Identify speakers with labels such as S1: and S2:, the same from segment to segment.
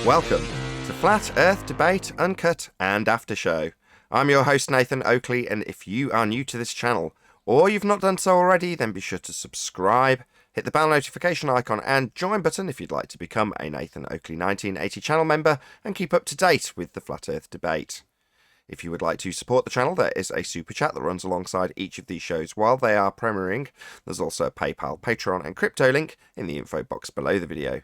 S1: Welcome to Flat Earth Debate, Uncut and After Show. I'm your host Nathan Oakley, and if you are new to this channel, or you've not done so already, then be sure to subscribe, hit the bell notification icon and join button if you'd like to become a Nathan Oakley 1980 channel member and keep up to date with the Flat Earth Debate. If you would like to support the channel, there is a super chat that runs alongside each of these shows while they are premiering. There's also a PayPal, Patreon and crypto link in the info box below the video.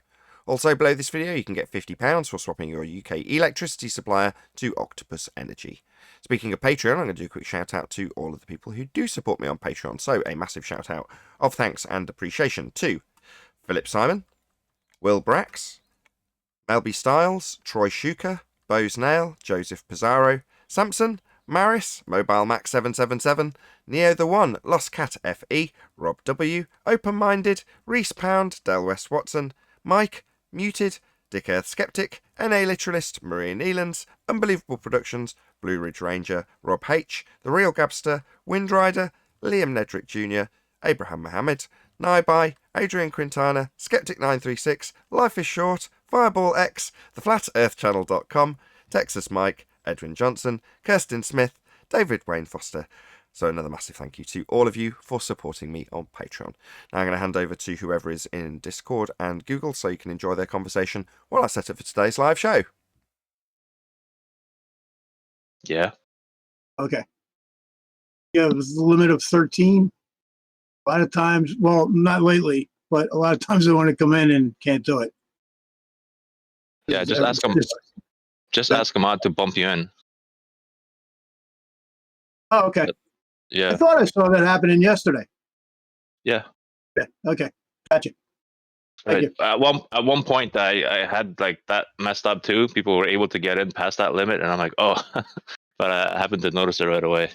S1: Also below this video you can get £50 for swapping your UK electricity supplier to Octopus Energy. Speaking of Patreon, I'm going to do a quick shout out to all of the people who do support me on Patreon. So a massive shout out of thanks and appreciation to Philip Simon, Will Brax, Melby Styles, Troy Shuker, Bose Nail, Joseph Pizarro, Samson, Maris, Mobile Max 777, Neo the One, Lost Cat FE, Rob W, Open Minded, Reese Pound, Del West Watson, Mike, Muted, Dick Earth Skeptic, NA Literalist, Maria Neelands, Unbelievable Productions, Blue Ridge Ranger, Rob H, The Real Gabster, Windrider, Liam Nedrick Jr., Abraham Mohammed, Naibai, Adrian Quintana, Skeptic936, Life is Short, Fireball X, TheFlatEarthChannel.com, Texas Mike, Edwin Johnson, Kirsten Smith, David Wayne Foster. So another massive thank you to all of you for supporting me on Patreon. Now I'm going to hand over to whoever is in Discord and Google so you can enjoy their conversation while I set up for today's live show.
S2: Yeah.
S3: Okay. Yeah, it was the limit of 13. A lot of times, well, not lately, but a lot of times they want to come in and can't do it.
S2: Yeah, just ask them. Just ask them out to bump you in.
S3: Oh, okay.
S2: Yeah.
S3: I thought I saw that happening yesterday.
S2: Yeah.
S3: Yeah. Okay. Gotcha. Thank you.
S2: At one point, I had like that messed up too. People were able to get in past that limit, and I'm like, oh, but I happened to notice it right away,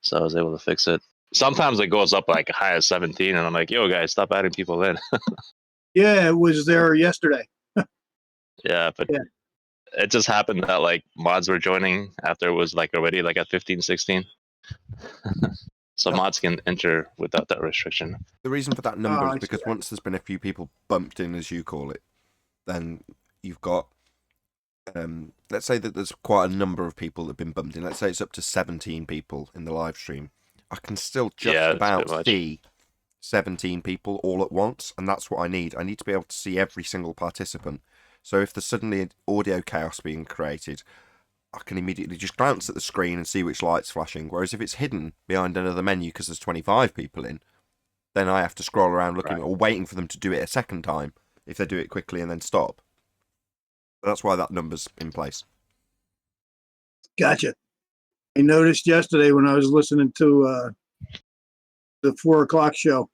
S2: so I was able to fix it. Sometimes it goes up like high as 17, and I'm like, yo, guys, stop adding people in.
S3: Yeah, it was there yesterday.
S2: Yeah, but
S3: yeah.
S2: It just happened that like mods were joining after it was like already like at 15, 16. So mods can enter without that restriction.
S1: The reason for that number is because once there's been a few people bumped in, as you call it, then you've got, let's say that there's quite a number of people that have been bumped in. Let's say it's up to 17 people in the live stream. I can still just about see 17 people all at once, and that's what I need. I need to be able to see every single participant. So if there's suddenly audio chaos being created, I can immediately just glance at the screen and see which light's flashing. Whereas if it's hidden behind another menu because there's 25 people in, then I have to scroll around looking or waiting for them to do it a second time if they do it quickly and then stop. But that's why that number's in place.
S3: Gotcha. I noticed yesterday when I was listening to the 4 o'clock show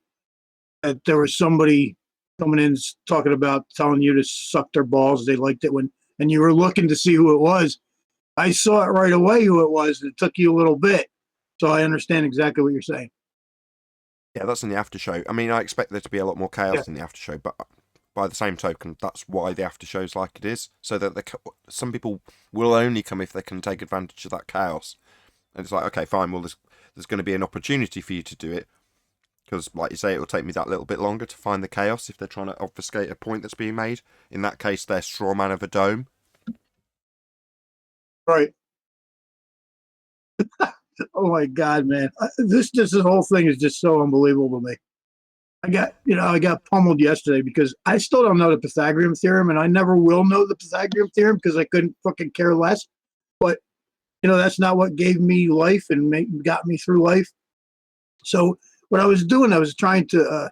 S3: that there was somebody coming in talking about telling you to suck their balls. They liked it and you were looking to see who it was. I saw it right away who it was. It took you a little bit. So I understand exactly what you're saying.
S1: Yeah, that's in the after show. I mean, I expect there to be a lot more chaos in the after show, but by the same token, that's why the after show's like it is. So that some people will only come if they can take advantage of that chaos. And it's like, okay, fine, well, there's going to be an opportunity for you to do it. Because, like you say, it will take me that little bit longer to find the chaos if they're trying to obfuscate a point that's being made. In that case, they're straw man of a dome.
S3: Right. Oh my God, man! This whole thing is just so unbelievable to me. I got pummeled yesterday because I still don't know the Pythagorean theorem, and I never will know the Pythagorean theorem because I couldn't fucking care less. But that's not what gave me life and got me through life. So what I was doing, I was trying to,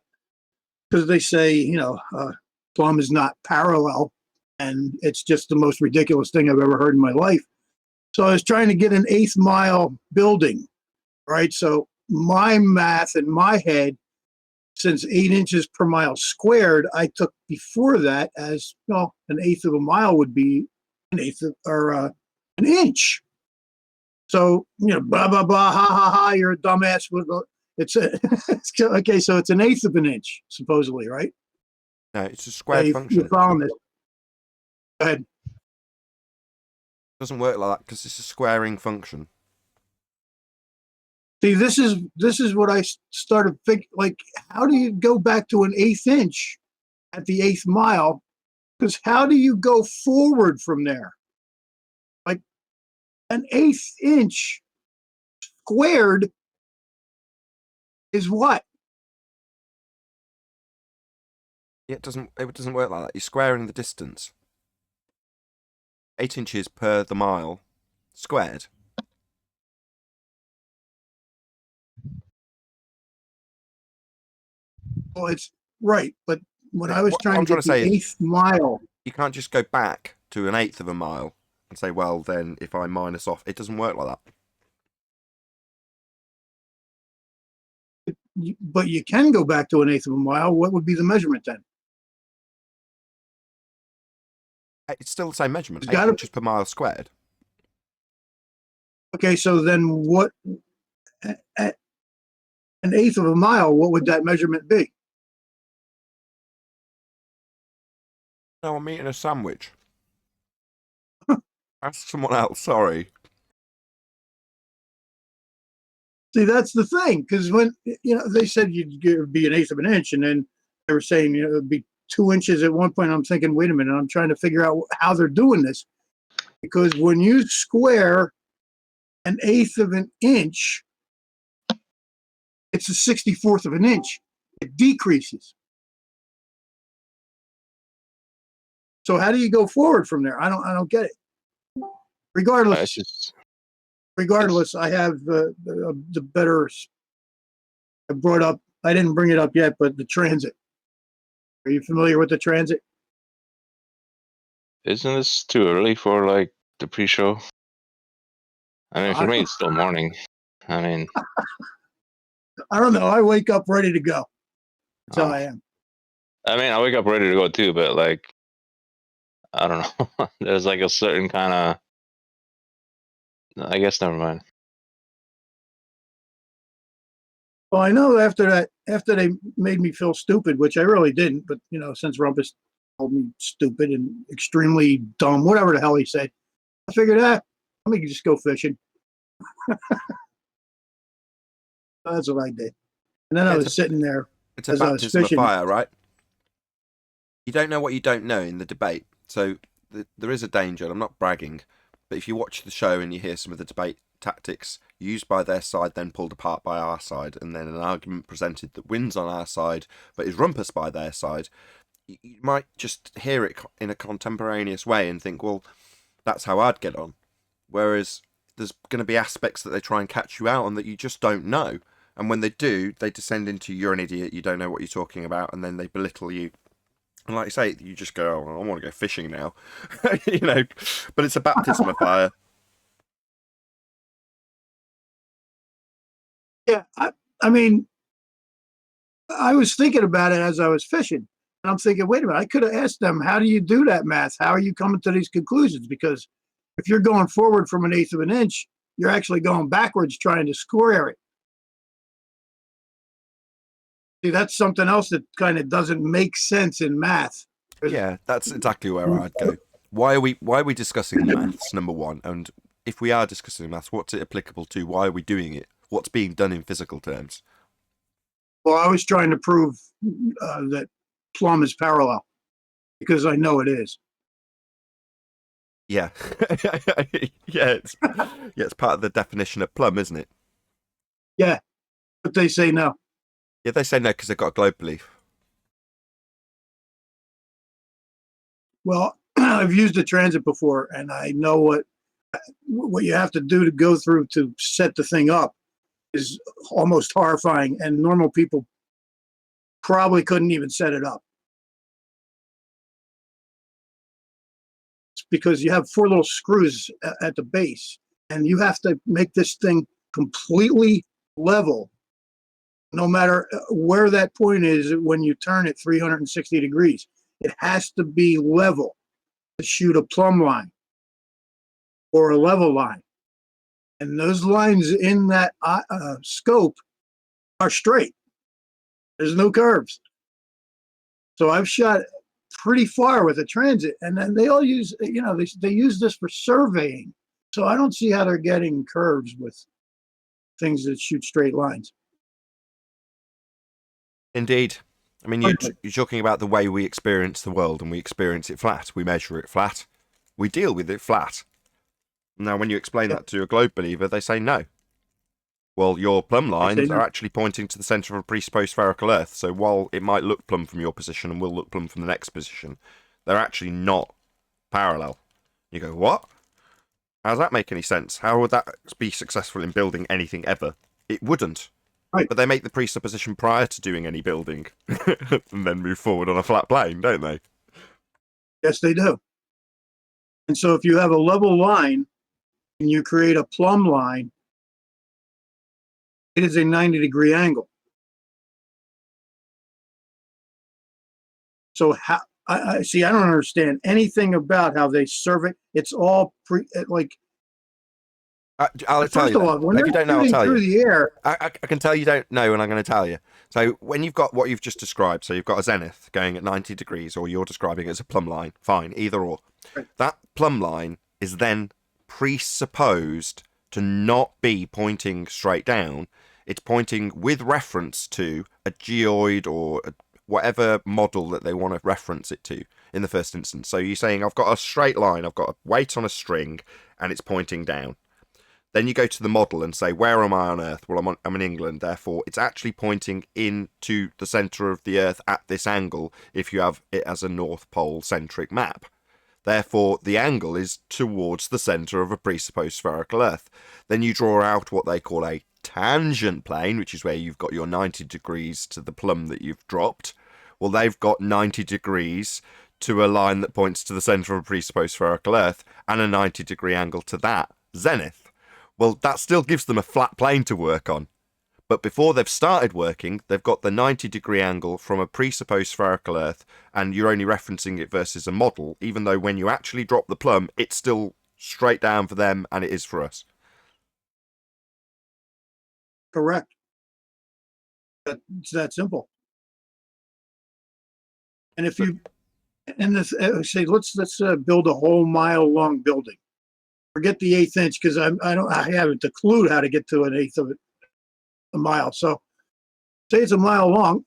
S3: because they say plumb is not parallel, and it's just the most ridiculous thing I've ever heard in my life. So I was trying to get an 1/8 mile building, right? So my math in my head, since 8 inches per mile squared, I took before that as an 1/8 of a mile would be an inch. So blah blah blah, ha ha ha, you're a dumbass. It's okay. So it's an 1/8 of an inch, supposedly, right?
S1: No, it's a squared function.
S3: You're following this. Go ahead.
S1: It doesn't work like that because it's a squaring function.
S3: See, this is what I started thinking. Like, how do you go back to an 1/8 inch at the 1/8 mile Because how do you go forward from there? Like an eighth inch squared is what?
S1: It doesn't work like that. You're squaring the distance. 8 inches per the mile squared.
S3: Well, it's right, but when I was
S1: What
S3: trying
S1: I'm
S3: to
S1: trying
S3: get
S1: to say
S3: the
S1: is
S3: eighth mile,
S1: you can't just go back to an eighth of a mile and say, well, then if I minus off, it doesn't work like that.
S3: but you can go back to an eighth of a mile. What would be the measurement then?
S1: It's still the same measurement,
S3: It's
S1: 8
S3: gotta-
S1: inches per mile squared.
S3: Okay, so then what? At an eighth of a mile, what would that measurement be?
S1: No, I'm eating a sandwich. Ask someone else, sorry.
S3: See, that's the thing, because when they said you'd be an eighth of an inch, and then they were saying it'd be 2 inches at one point. I'm thinking, wait a minute, I'm trying to figure out how they're doing this, because when you square an eighth of an inch, it's a 64th of an inch. It decreases. So how do you go forward from there? I don't get it. Regardless, I have the better. I didn't bring it up yet, but the transit. Are you familiar with the transit?
S2: Isn't this too early for like the pre-show? I mean, for me, it's still morning. I mean,
S3: I don't know. I wake up ready to go. That's how I am.
S2: I mean, I wake up ready to go too, but like, I don't know. There's like a certain kind of. I guess never mind.
S3: Well, I know after they made me feel stupid, which I really didn't, but since Rumpus called me stupid and extremely dumb, whatever the hell he said, I figured, let me just go fishing. That's what I did. And then I was sitting there.
S1: It's a baptism of fire, right? You don't know what you don't know in the debate. So there is a danger, and I'm not bragging, but if you watch the show and you hear some of the debate tactics used by their side, then pulled apart by our side, and then an argument presented that wins on our side, but is rumpus by their side, you might just hear it in a contemporaneous way and think, well, that's how I'd get on. Whereas there's going to be aspects that they try and catch you out on that you just don't know. And when they do, they descend into, you're an idiot, you don't know what you're talking about, and then they belittle you. And like you say, you just go, I want to go fishing now. But it's a baptism of fire.
S3: Yeah, I mean, I was thinking about it as I was fishing. And I'm thinking, wait a minute, I could have asked them, how do you do that math? How are you coming to these conclusions? Because if you're going forward from an eighth of an inch, you're actually going backwards trying to square it. See, that's something else that kind of doesn't make sense in math.
S1: Yeah, that's exactly where I'd go. Why are we discussing maths, number one? And if we are discussing maths, what's it applicable to? Why are we doing it? What's being done in physical terms?
S3: Well, I was trying to prove that plumb is parallel because I know it is.
S1: Yeah. It's part of the definition of plumb, isn't it?
S3: Yeah, but they say no.
S1: Yeah, they say no because they've got a globe belief.
S3: Well, I've used the transit before, and I know what you have to do to go through to set the thing up is almost horrifying, and normal people probably couldn't even set it up. It's because you have 4 little screws at the base, and you have to make this thing completely level, no matter where that point is when you turn it 360 degrees. It has to be level to shoot a plumb line or a level line. And those lines in that scope are straight. There's no curves. So I've shot pretty far with a transit, and then they all use, they use this for surveying. So I don't see how they're getting curves with things that shoot straight lines.
S1: Indeed. I mean, you're talking about the way we experience the world, and we experience it flat. We measure it flat. We deal with it flat. Now, when you explain that to a globe believer, they say no. Well, your plumb lines are actually pointing to the centre of a presupposed spherical Earth. So while it might look plumb from your position and will look plumb from the next position, they're actually not parallel. You go, what? How does that make any sense? How would that be successful in building anything ever? It wouldn't.
S3: Right.
S1: But they make the presupposition prior to doing any building and then move forward on a flat plane, don't they?
S3: Yes, they do. And so if you have a level line and you create a plumb line, it is a 90-degree angle. So how I see, I don't understand anything about how they serve it. It's all
S1: I'll tell you.
S3: All, when
S1: if you don't know, I'll tell
S3: through
S1: you.
S3: the air,
S1: I can tell you don't know, and I'm going to tell you. So when you've got what you've just described, so you've got a zenith going at 90 degrees, or you're describing it as a plumb line, fine, either or.
S3: Right.
S1: That plumb line is then presupposed to not be pointing straight down. It's pointing with reference to a geoid or whatever model that they want to reference it to in the first instance. So you're saying, I've got a straight line, I've got a weight on a string, and it's pointing down. Then you go to the model and say, where am I on Earth? Well, I'm in England, therefore it's actually pointing into the centre of the Earth at this angle if you have it as a North Pole centric map. Therefore, the angle is towards the centre of a presupposed spherical Earth. Then you draw out what they call a tangent plane, which is where you've got your 90 degrees to the plumb that you've dropped. Well, they've got 90 degrees to a line that points to the centre of a presupposed spherical Earth and a 90-degree angle to that zenith. Well, that still gives them a flat plane to work on. But before they've started working, they've got the 90-degree angle from a presupposed spherical Earth, and you're only referencing it versus a model, even though when you actually drop the plumb, it's still straight down for them, and it is for us.
S3: correct. It's that simple. And if you, and this, say, let's build a whole mile-long building. Forget the 1/8 inch, because I haven't a clue how to get to an 1/8 of it, a mile. So say it's a mile long,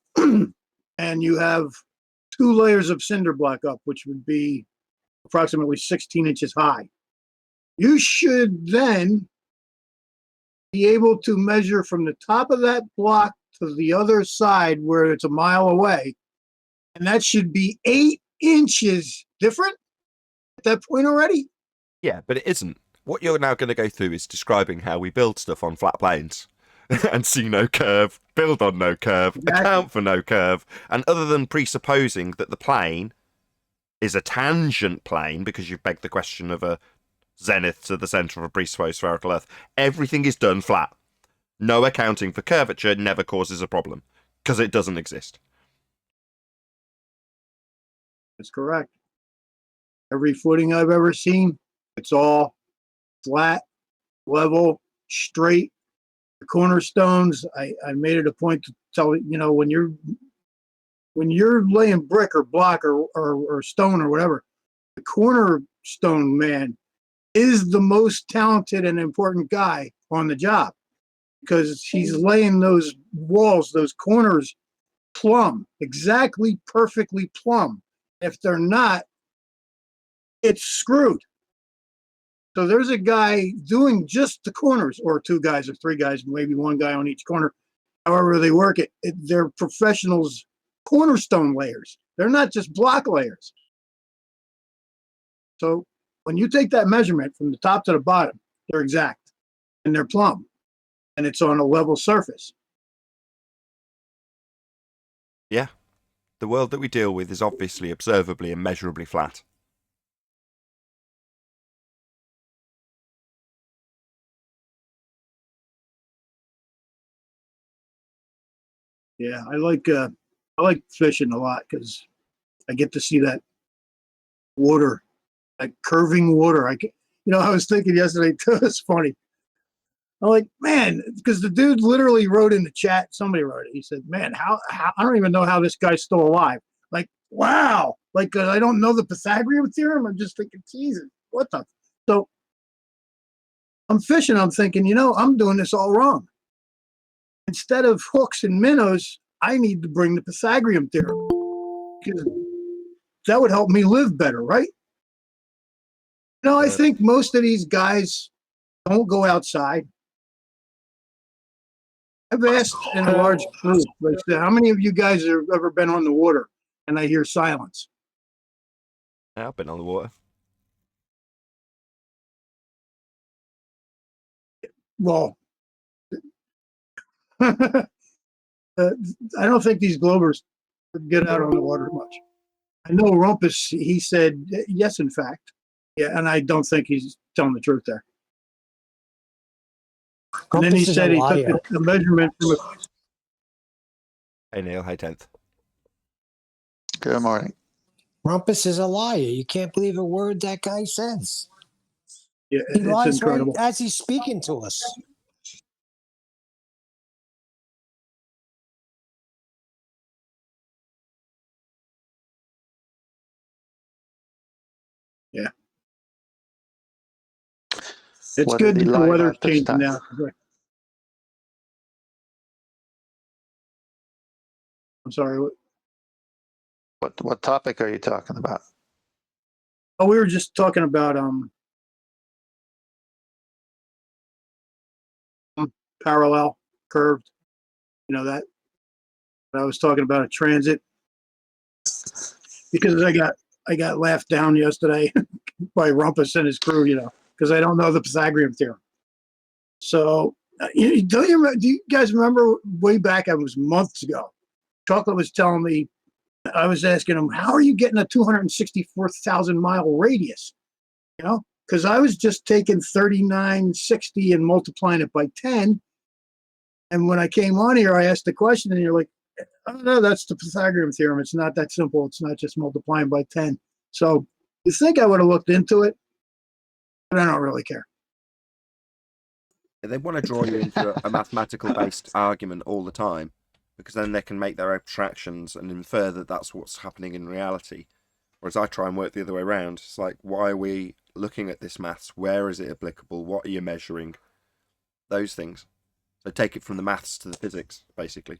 S3: and you have 2 layers of cinder block up, which would be approximately 16 inches high. You should then be able to measure from the top of that block to the other side where it's a mile away, and that should be 8 inches different at that point already.
S1: Yeah, but it isn't. What you're now going to go through is describing how we build stuff on flat planes and see no curve, build on no curve, account for no curve, and other than presupposing that the plane is a tangent plane, because you've begged the question of a zenith to the centre of a presupposed spherical Earth, everything is done flat. No accounting for curvature never causes a problem, because it doesn't exist.
S3: That's correct. Every footing I've ever seen, it's all flat, level, straight. The cornerstones, I made it a point to tell you, when you're laying brick or block or stone or whatever, the cornerstone man is the most talented and important guy on the job, because he's laying those walls, those corners plumb, exactly perfectly plumb. If they're not, it's screwed. So there's a guy doing just the corners, or 2 guys or 3 guys, maybe 1 guy on each corner. However they work it, they're professionals, cornerstone layers. They're not just block layers. So when you take that measurement from the top to the bottom, they're exact and they're plumb, and it's on a level surface.
S1: Yeah. The world that we deal with is obviously observably and measurably flat.
S3: Yeah, I like fishing a lot, because I get to see that water, that curving water. I was thinking yesterday too. It's funny. I'm like, man, because the dude literally wrote in the chat. Somebody wrote it. He said, "Man, how I don't even know how this guy's still alive." Like, wow. Like, I don't know the Pythagorean theorem. I'm just thinking, Jesus, what the? So I'm fishing. I'm thinking, I'm doing this all wrong. Instead of hooks and minnows, I need to bring the Pythagorean theorem because that would help me live better, right? I think most of these guys don't go outside. I've asked in a large group, but how many of you guys have ever been on the water? And I hear silence.
S1: Yeah, I've been on the water.
S3: Well, I don't think these Globers get out on the water much. I know Rumpus, he said, yes, in fact. Yeah, and I don't think he's telling the truth there. And then he said he took the measurement from
S1: Hey, Neil. Hey, 10th.
S4: Good morning.
S5: Rumpus is a liar. You can't believe a word that guy says.
S3: Yeah,
S5: He
S3: it's
S5: lies
S3: incredible.
S5: right as he's speaking to us.
S3: Yeah. It's
S4: What
S3: good
S4: did he
S3: that the
S4: lie
S3: weather's
S4: about this
S3: changing
S4: time?
S3: now. I'm sorry.
S4: What topic are you talking about?
S3: Oh, we were just talking about parallel, curved. That I was talking about a transit because I got laughed down yesterday by Rumpus and his crew, because I don't know the Pythagorean theorem. So, do you guys remember way back? I was months ago. Chocolate was telling me, I was asking him, how are you getting a 264,000-mile radius? Because I was just taking 3960 and multiplying it by 10. And when I came on here, I asked the question, and you're like, oh, no, that's the Pythagorean theorem. It's not that simple. It's not just multiplying by 10. So you think I would have looked into it, but I don't really care.
S1: They want to draw you into a mathematical-based argument all the time, because then they can make their abstractions and infer that that's what's happening in reality. Whereas I try and work the other way around. It's like, why are we looking at this maths? Where is it applicable? What are you measuring? Those things. So take it from the maths to the physics, basically.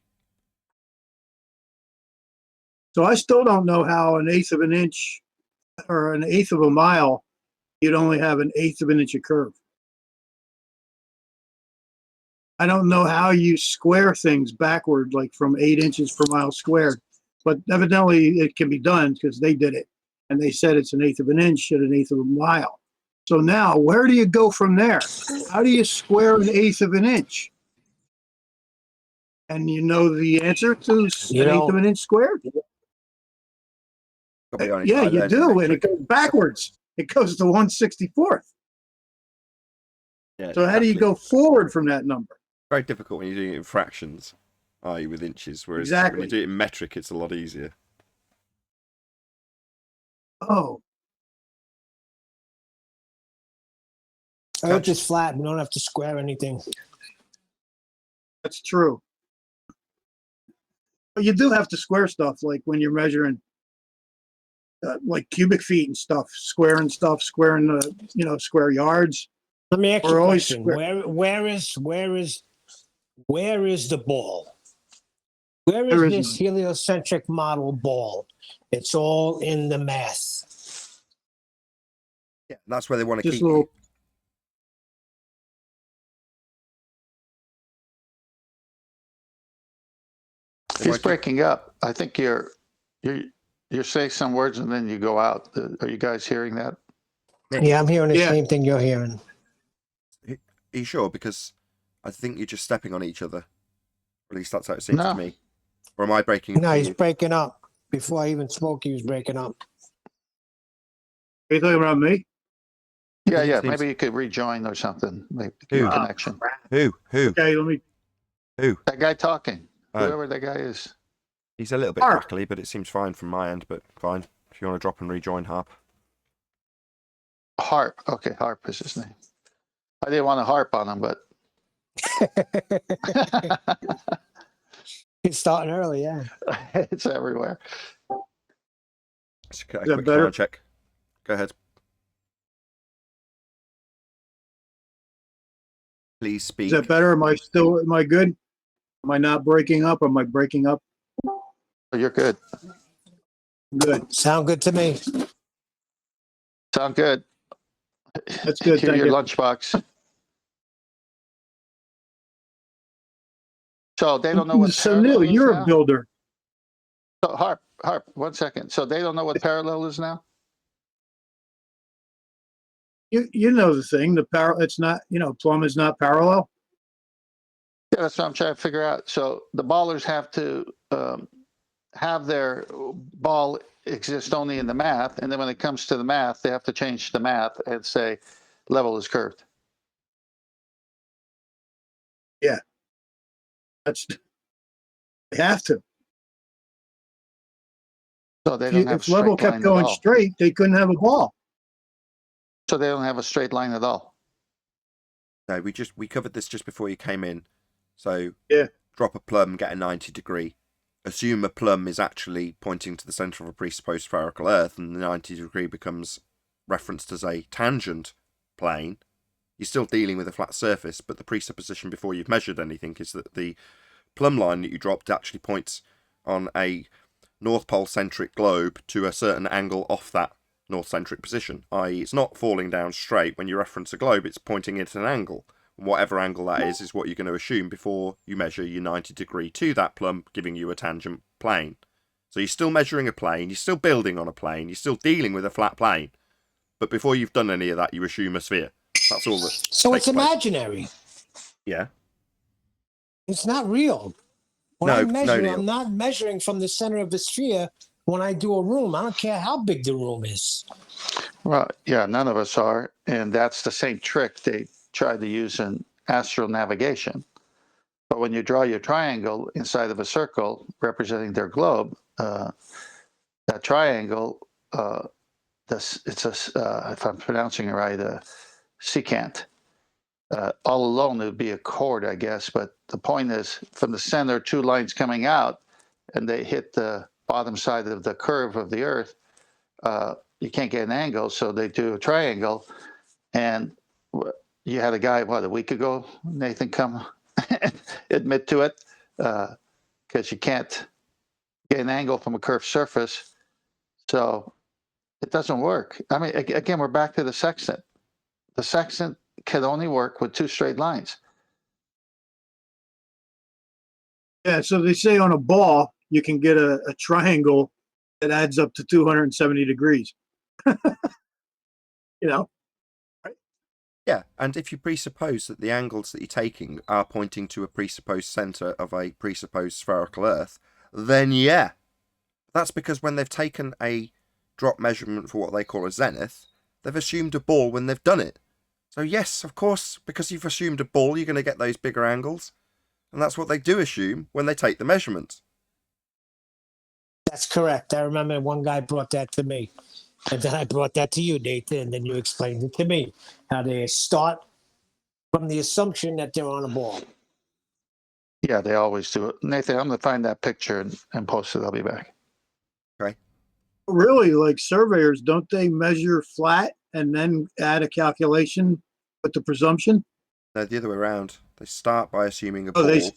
S3: So I still don't know how an eighth of an inch or an eighth of a mile, you'd only have an eighth of an inch of curve. I don't know how you square things backward, like from 8 inches per mile squared, but evidently it can be done because they did it. And they said it's an eighth of an inch and an eighth of a mile. So now where do you go from there? How do you square an eighth of an inch? And you know the answer to an eighth of an inch squared?
S1: I'll be honest,
S3: Yeah,
S1: I
S3: you
S1: learned
S3: do, and
S1: metric.
S3: it goes backwards. It goes to 1/64th.
S1: Yeah,
S3: So how do you go forward from that number?
S1: Very difficult when you're doing it in fractions, i.e. with inches, whereas
S3: Exactly.
S1: when you do it in metric, it's a lot easier.
S3: Oh,
S5: Earth is flat. We don't have to square anything.
S3: that's true. But you do have to square stuff, like when you're measuring like cubic feet and stuff, squaring square yards.
S5: Let me ask you
S3: We're
S5: a
S3: always
S5: question.
S3: square.
S5: Where is the ball? Where
S3: There
S5: is
S3: is
S5: this heliocentric model ball? It's all in the math.
S1: Yeah, that's where they want to
S3: Just
S1: keep
S3: little.
S1: you.
S4: He's breaking up. I think you're saying some words and then you go out. Are you guys hearing that?
S5: Yeah, I'm hearing the
S3: Yeah.
S5: same thing you're hearing.
S1: Are you sure? Because I think you're just stepping on each other. Or at least that's how it seems
S4: No.
S1: to me. Or am I breaking up?
S5: No,
S1: to
S5: he's
S1: you?
S5: breaking up. Before I even spoke, he was breaking up.
S3: Are you talking about me?
S4: Yeah.
S1: Seems-
S4: Maybe you could rejoin or something. Maybe
S1: Who?
S4: connection.
S1: Who?
S3: Okay, let me.
S4: That guy talking.
S1: Oh.
S4: Whoever that guy is.
S1: He's a little bit
S3: Harp.
S1: crackly, but it seems fine from my end. But fine. If you want to drop and rejoin, Harp.
S4: Harp. Okay, Harp is his name. I didn't want to harp on him, but
S5: It's starting early, yeah.
S4: it's everywhere.
S1: Just a
S3: that
S1: quick
S3: better?
S1: sound check. Go ahead. Please speak.
S3: Is that better? Am I good? Am I not breaking up? Am I breaking up?
S4: Oh, you're good.
S3: Good.
S5: Sound good to me.
S4: Sound good.
S3: That's good.
S4: Here,
S3: Thank
S4: your
S3: you.
S4: lunchbox. So they don't know what
S3: So Neil,
S4: parallel is
S3: you're a
S4: now?
S3: builder.
S4: So Harp, 1 second. So they don't know what parallel is now?
S3: You know the thing. It's not. Plumb is not parallel.
S4: Yeah, that's what I'm trying to figure out. So the ballers have to have their ball exist only in the math, and then when it comes to the math, they have to change the math and say level is curved.
S3: Yeah. They have to.
S4: So they don't have a
S3: If level
S4: straight
S3: kept
S4: line at
S3: going
S4: all.
S3: straight, they couldn't have a ball.
S4: So they don't have a straight line at all.
S1: No, we covered this just before you came in. So
S3: Yeah.
S1: drop a plumb, get a 90 degree. Assume a plumb is actually pointing to the centre of a presupposed spherical Earth, and the 90 degree becomes referenced as a tangent plane. You're still dealing with a flat surface, but the presupposition before you've measured anything is that the plumb line that you dropped actually points on a North Pole centric globe to a certain angle off that north centric position, i.e. it's not falling down straight. When you reference a globe, it's pointing at an angle. Whatever angle that is what you're going to assume before you measure your 90 degree to that plumb, giving you a tangent plane. So you're still measuring a plane, you're still building on a plane, you're still dealing with a flat plane. But before you've done any of that, you assume a sphere. That's all that
S5: So
S1: takes
S5: it's
S1: place.
S5: imaginary.
S1: Yeah.
S5: It's not real. When
S1: No,
S5: I
S1: no,
S5: measure,
S1: Neil.
S5: I'm not measuring from the center of the sphere when I do a room. I don't care how big the room is.
S4: Well, yeah, none of us are. And that's the same trick they tried to use in astral navigation. But when you draw your triangle inside of a circle representing their globe, that triangle, if I'm pronouncing it right, a secant. All alone, it would be a chord, I guess. But the point is, from the center, two lines coming out, and they hit the bottom side of the curve of the Earth. You can't get an angle, so they do a triangle. And you had a guy, a week ago, Nathan, come admit to it, because you can't get an angle from a curved surface. So it doesn't work. I mean, again, we're back to the sextant. The sextant can only work with two straight lines.
S3: Yeah. So they say on a ball, you can get a triangle that adds up to 270 degrees. you know,
S1: Yeah, and if you presuppose that the angles that you're taking are pointing to a presupposed centre of a presupposed spherical Earth, then yeah. That's because when they've taken a drop measurement for what they call a zenith, they've assumed a ball when they've done it. So yes, of course, because you've assumed a ball, you're going to get those bigger angles. And that's what they do assume when they take the measurements.
S5: That's correct. I remember one guy brought that to me. And then I brought that to you, Nathan, and then you explained it to me. How they start from the assumption that they're on a ball.
S4: Yeah, they always do it. Nathan, I'm going to find that picture and post it. I'll be back.
S1: Okay.
S3: really, like surveyors, don't they measure flat and then add a calculation with the presumption?
S1: No, the other way around. They start by assuming a
S3: Oh,
S1: ball.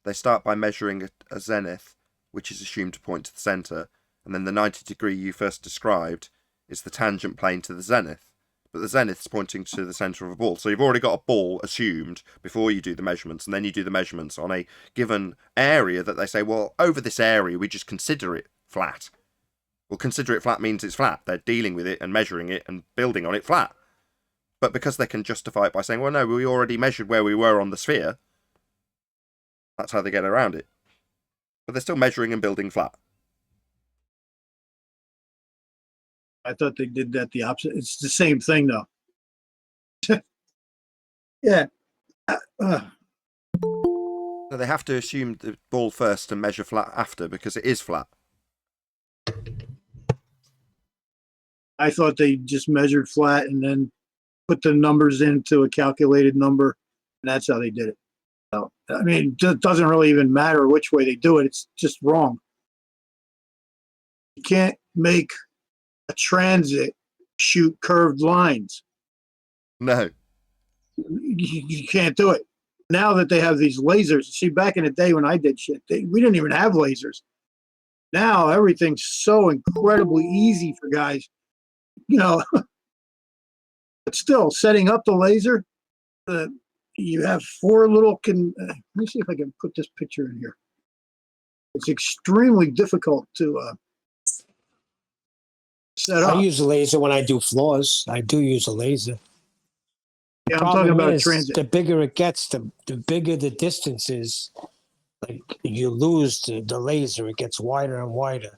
S1: They start by measuring a zenith, which is assumed to point to the centre, and then the 90 degree you first described is the tangent plane to the zenith. But the zenith's pointing to the centre of a ball. So you've already got a ball assumed before you do the measurements, and then you do the measurements on a given area that they say, well, over this area, we just consider it flat. Well, consider it flat means it's flat. They're dealing with it and measuring it and building on it flat. But because they can justify it by saying, well, no, we already measured where we were on the sphere, that's how they get around it. But they're still measuring and building flat.
S3: I thought they did that the opposite. It's the same thing, though. yeah.
S1: So they have to assume the ball first and measure flat after because it is flat.
S3: I thought they just measured flat and then put the numbers into a calculated number, and that's how they did it. So, I mean, it doesn't really even matter which way they do it. It's just wrong. You can't make a transit shoot curved lines.
S1: No.
S3: You can't do it. Now that they have these lasers, see, back in the day when I did shit, we didn't even have lasers. Now everything's so incredibly easy for guys, you know. But still, setting up the laser, you have four little. Let me see if I can put this picture in here. It's extremely difficult to set
S5: I
S3: up.
S5: use a laser when I do floors. I do use a laser.
S3: Yeah, I'm
S5: Problem
S3: talking about
S5: is,
S3: transit.
S5: the bigger it gets, the bigger the distance is. Like you lose the laser, it gets wider and wider.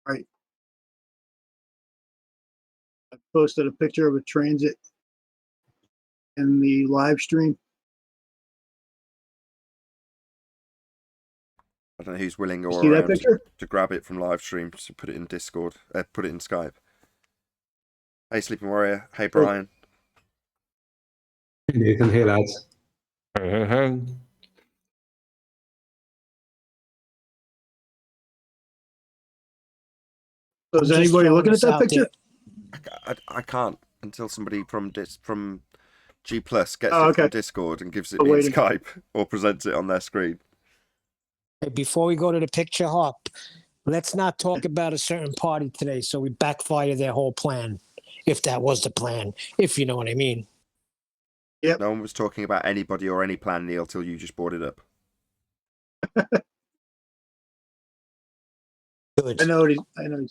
S3: Right. I posted a picture of a transit in the live stream.
S1: I don't know who's willing or
S3: See that
S1: around
S3: picture?
S1: to grab it from live stream to put it in Discord, put it in Skype. Hey, Sleeping Warrior. Hey, Brian.
S6: Hey, Nathan. Hey, lads.
S3: So is
S5: I'm just
S3: anybody
S5: throwing
S3: looking at
S5: this
S3: that
S5: out
S3: picture?
S1: I can't until somebody from G Plus gets
S3: Oh,
S1: it
S3: okay.
S1: from Discord and gives it
S3: Oh,
S1: in
S3: waiting.
S1: Skype or presents it on their screen.
S5: Hey, before we go to the picture hop, let's not talk about a certain party today, so we backfire their whole plan, if that was the plan, if you know what I mean.
S3: Yep.
S1: No one was talking about anybody or any plan, Neil, till you just brought it up.
S5: Good.
S3: I know it is. I know.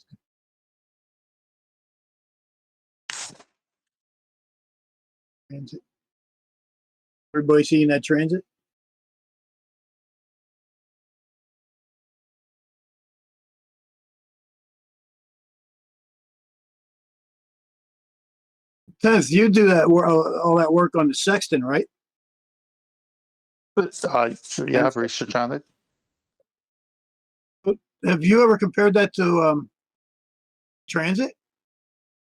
S3: Transit. Everybody seeing that transit? Tenth, you do that all that work on the sextant, right?
S4: Yeah, I've research on it.
S3: Have you ever compared that to transit?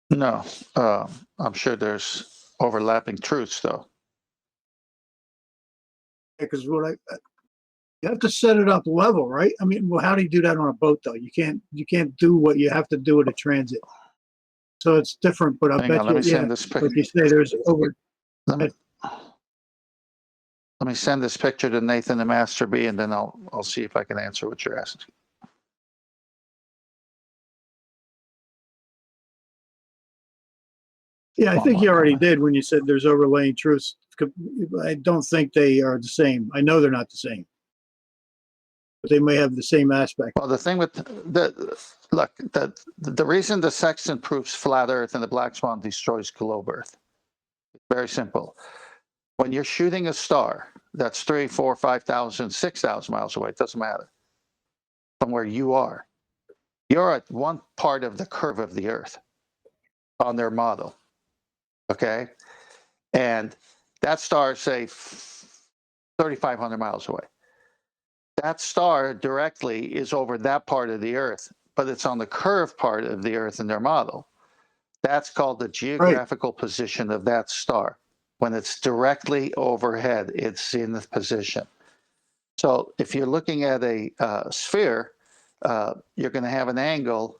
S4: No, I'm sure there's overlapping truths, though.
S3: Because you have to set it up level, right? I mean, well, how do you do that on a boat though? You can't do what you have to do with a transit. So it's different, but I
S4: Hang
S3: bet
S4: on, let
S3: you,
S4: me
S3: yeah,
S4: send this
S3: like
S4: picture.
S3: you say, there's over.
S4: Let me send this picture to Nathan the Master B, and then I'll see if I can answer what you're asking.
S3: Yeah, I think you already did when you said there's overlaying truths. I don't think they are the same. I know they're not the same, but they may have the same aspect.
S4: Well, the thing with the reason the sextant proves flat Earth and the black swan destroys globe Earth. It's very simple. When you're shooting a star that's 3, 4, 5,000, 6,000 miles away, it doesn't matter from where you are. You're at one part of the curve of the Earth on their model. Okay. And that star, say, 3,500 miles away. That star directly is over that part of the Earth, but it's on the curved part of the Earth in their model. That's called the geographical position of that star. When it's directly overhead, it's in the position. So if you're looking at a sphere, you're going to have an angle.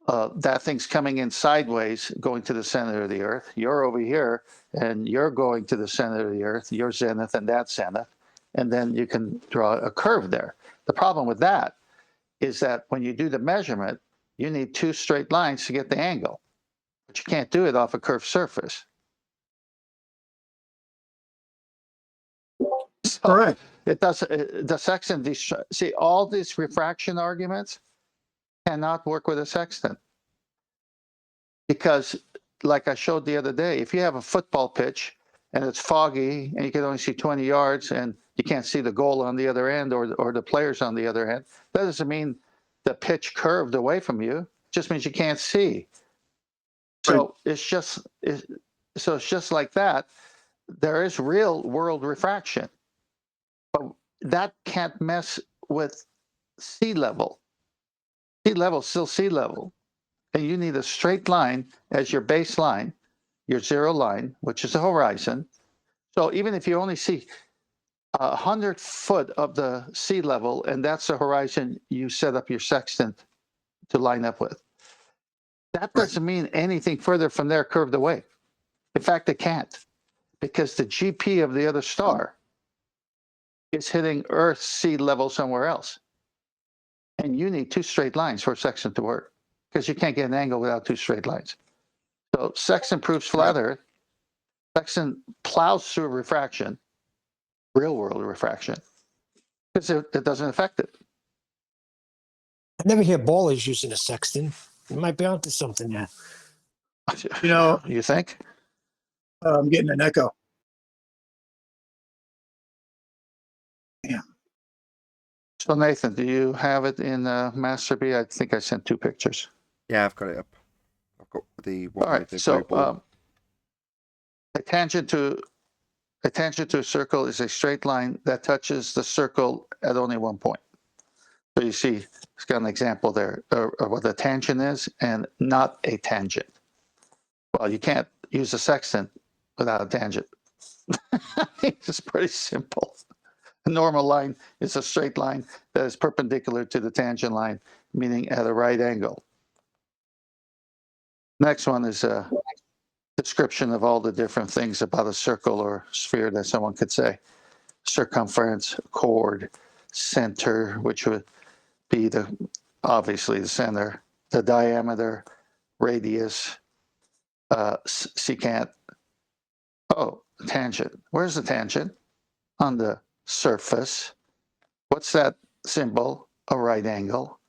S4: That thing's coming in sideways, going to the center of the Earth. You're over here, and you're going to the center of the Earth. You're zenith, and that's zenith. And then you can draw a curve there. The problem with that is that when you do the measurement, you need two straight lines to get the angle, but you can't do it off a curved surface. So
S3: Correct.
S4: it does. The sextant. See, all these refraction arguments cannot work with a sextant because, like I showed the other day, if you have a football pitch and it's foggy and you can only see 20 yards and you can't see the goal on the other end or the players on the other end, that doesn't mean the pitch curved away from you. It just means you can't see. So it's just like that. There is real world refraction, but that can't mess with sea level. Sea level is still sea level. And you need a straight line as your baseline, your zero line, which is the horizon. So even if you only see 100 foot of the sea level, and that's the horizon you set up your sextant to line up with, that doesn't mean anything further from there curved away. In fact, it can't, because the GP of the other star is hitting Earth's sea level somewhere else. And you need 2 straight lines for a sextant to work, because you can't get an angle without 2 straight lines. So sextant proves flat Earth. Sextant plows through refraction, real world refraction, because it doesn't affect it.
S5: I never hear ballers using a sextant. You might be onto something there.
S3: You know,
S4: You think?
S3: I'm getting an echo.
S4: So Nathan, do you have it in Master B? I think I sent 2 pictures.
S1: Yeah, I've got it up. I've got the one
S4: All right.
S1: with the
S4: So
S1: blue ball.
S4: a tangent to a circle is a straight line that touches the circle at only one point. So you see, it's got an example there of what a tangent is and not a tangent. Well, you can't use a sextant without a tangent. It's pretty simple. A normal line is a straight line that is perpendicular to the tangent line, meaning at a right angle. Next one is a description of all the different things about a circle or sphere that someone could say. Circumference, chord, center, which would be obviously the center, the diameter, radius, secant. Oh, tangent. Where's the tangent? On the surface. What's that symbol? A right angle.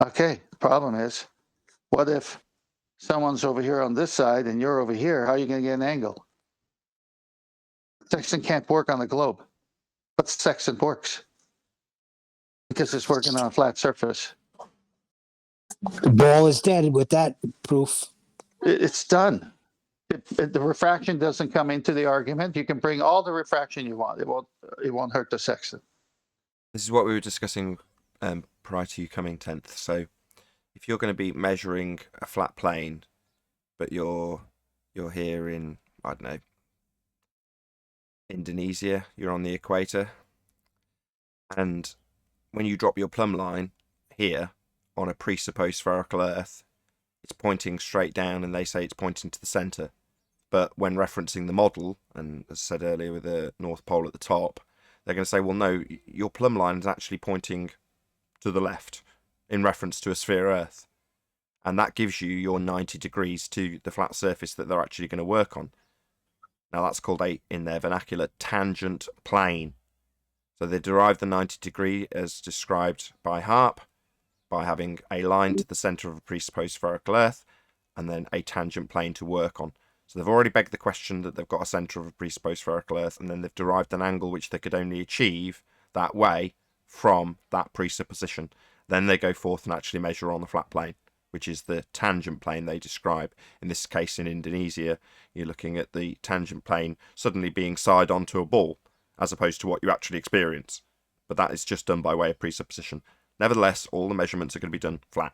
S4: Okay, the problem is, what if someone's over here on this side and you're over here? How are you going to get an angle? Sextant can't work on the globe, but sextant works because it's working on a flat surface.
S5: The ball is dead with that proof.
S4: It's done. If the refraction doesn't come into the argument, you can bring all the refraction you want. It won't hurt the sextant.
S1: This is what we were discussing prior to you coming 10th. So if you're going to be measuring a flat plane, but you're here in, I don't know, Indonesia, you're on the equator, and when you drop your plumb line here on a presupposed spherical Earth, it's pointing straight down, and they say it's pointing to the centre. But when referencing the model, and as I said earlier with the North Pole at the top, they're going to say, well, no, your plumb line is actually pointing to the left in reference to a sphere Earth. And that gives you your 90 degrees to the flat surface that they're actually going to work on. Now that's called in their vernacular, tangent plane. So they derive the 90 degree as described by Harp, by having a line to the centre of a presupposed spherical Earth, and then a tangent plane to work on. So they've already begged the question that they've got a centre of a presupposed spherical Earth, and then they've derived an angle which they could only achieve that way from that presupposition. Then they go forth and actually measure on the flat plane, which is the tangent plane they describe. In this case, in Indonesia, you're looking at the tangent plane suddenly being side onto a ball, as opposed to what you actually experience. But that is just done by way of presupposition. Nevertheless, all the measurements are going to be done flat.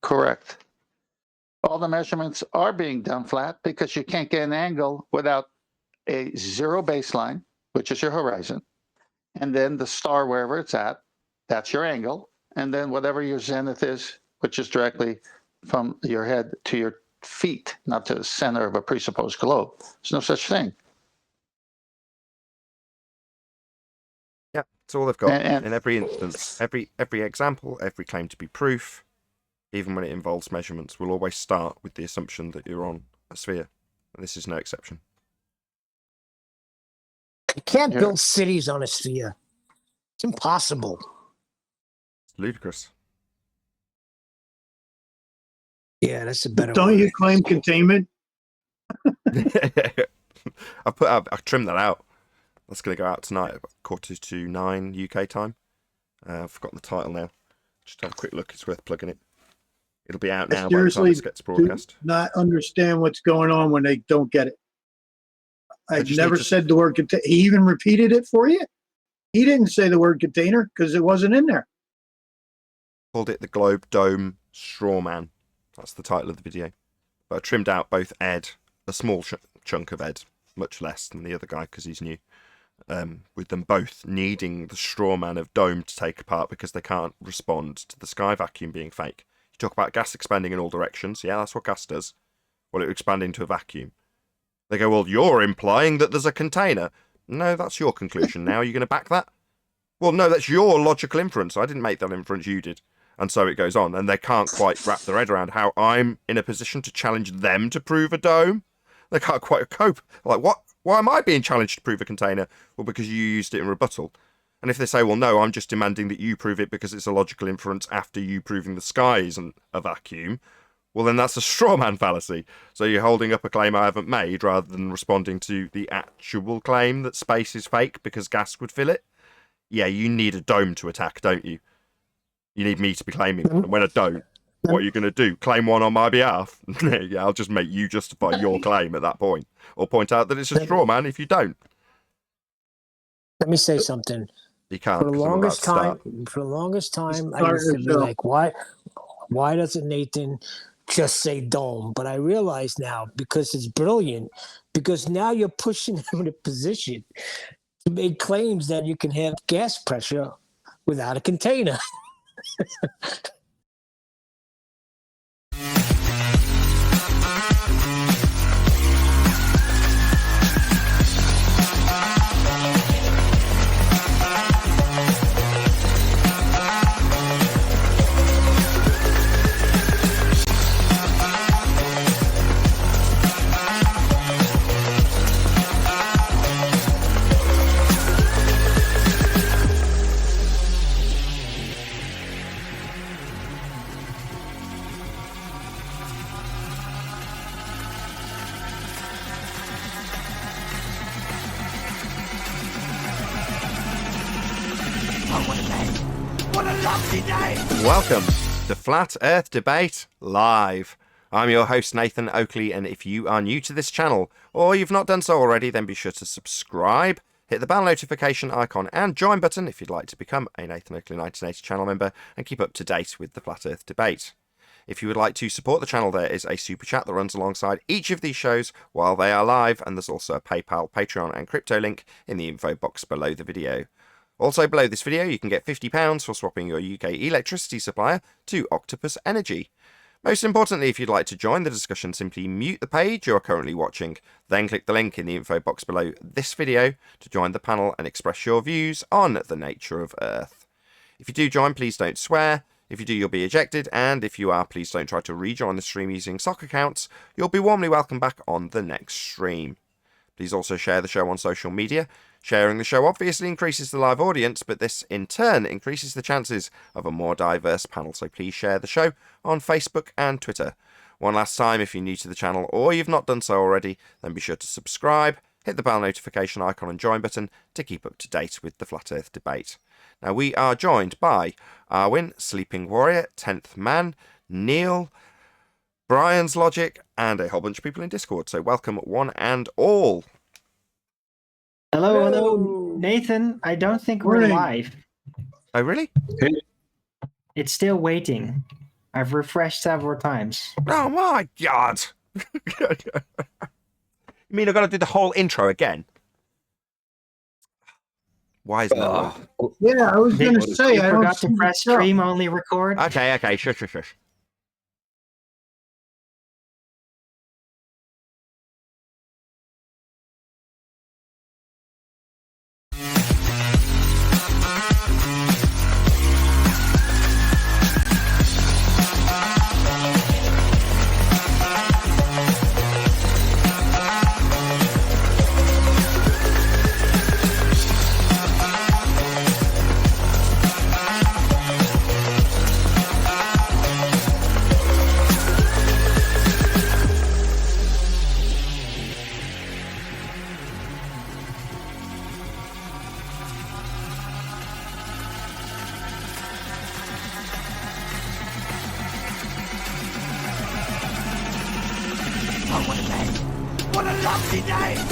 S4: Correct. All the measurements are being done flat because you can't get an angle without a zero baseline, which is your horizon, and then the star wherever it's at, that's your angle, and then whatever your zenith is, which is directly from your head to your feet, not to the center of a presupposed globe. There's no such thing.
S1: Yeah, that's all they've got.
S4: And
S1: in every instance, every example, every claim to be proof, even when it involves measurements, will always start with the assumption that you're on a sphere. And this is no exception.
S5: You can't build cities on a sphere. It's impossible.
S1: It's ludicrous.
S5: Yeah, that's a better
S3: Don't
S5: word.
S3: you claim containment?
S1: I trimmed that out. That's going to go out tonight at 9:45 UK time. I've forgotten the title now. Just have a quick look. It's worth plugging it. It'll be out now by the time this gets broadcast.
S3: Do not understand what's going on when they don't get it. I've never said the word container. He even repeated it for you. He didn't say the word container because it wasn't in there.
S1: Called it the Globe Dome Strawman. That's the title of the video. But I trimmed out both Ed, a small chunk of Ed, much less than the other guy because he's new, with them both needing the strawman of Dome to take apart because they can't respond to the sky vacuum being fake. You talk about gas expanding in all directions. Yeah, that's what gas does. Well, it would expand into a vacuum. They go, well, you're implying that there's a container. No, that's your conclusion now. Are you going to back that? Well, no, that's your logical inference. I didn't make that inference, you did. And so it goes on, and they can't quite wrap their head around how I'm in a position to challenge them to prove a dome. They can't quite cope. Like, what? Why am I being challenged to prove a container? Well, because you used it in rebuttal. And if they say, well, no, I'm just demanding that you prove it because it's a logical inference after you proving the sky isn't a vacuum, well, then that's a straw man fallacy. So you're holding up a claim I haven't made rather than responding to the actual claim that space is fake because gas would fill it. Yeah, you need a dome to attack, don't you? You need me to be claiming one. And when I don't, what are you going to do? Claim one on my behalf? Yeah, I'll just make you justify your claim at that point. Or point out that it's a straw man if you don't.
S5: Let me say something.
S1: You can't.
S5: For the longest time, I used to be like, why doesn't Nathan just say dome? But I realize now, because it's brilliant, because now you're pushing him in a position to make claims that you can have gas pressure without a container.
S1: Welcome to Flat Earth Debate Live. I'm your host, Nathan Oakley, and if you are new to this channel, or you've not done so already, then be sure to subscribe, hit the bell notification icon and join button if you'd like to become a Nathan Oakley 1980 channel member and keep up to date with the Flat Earth Debate. If you would like to support the channel, there is a super chat that runs alongside each of these shows while they are live, and there's also a PayPal, Patreon and crypto link in the info box below the video. Also below this video you can get £50 for swapping your UK electricity supplier to Octopus Energy. Most importantly, if you'd like to join the discussion, simply mute the page you are currently watching, then click the link in the info box below this video to join the panel and express your views on the nature of Earth. If you do join, please don't swear. If you do, you'll be ejected, and if you are, please don't try to rejoin the stream using sock accounts. You'll be warmly welcomed back on the next stream. Please also share the show on social media. Sharing the show obviously increases the live audience, but this in turn increases the chances of a more diverse panel, so please share the show on Facebook and Twitter. One last time, if you're new to the channel or you've not done so already, then be sure to subscribe, hit the bell notification icon and join button to keep up to date with the Flat Earth Debate. Now we are joined by Arwin, Sleeping Warrior, 10th Man, Neil, Brian's Logic, and a whole bunch of people in Discord, so welcome one and all.
S6: Hello, Nathan. I don't think we're live.
S1: Oh, really?
S6: It's still waiting. I've refreshed several times.
S1: Oh my god! You mean I've got to do the whole intro again? Why is that?
S3: Yeah, I was going to say, I
S6: forgot to press stream only record.
S1: Okay, shush.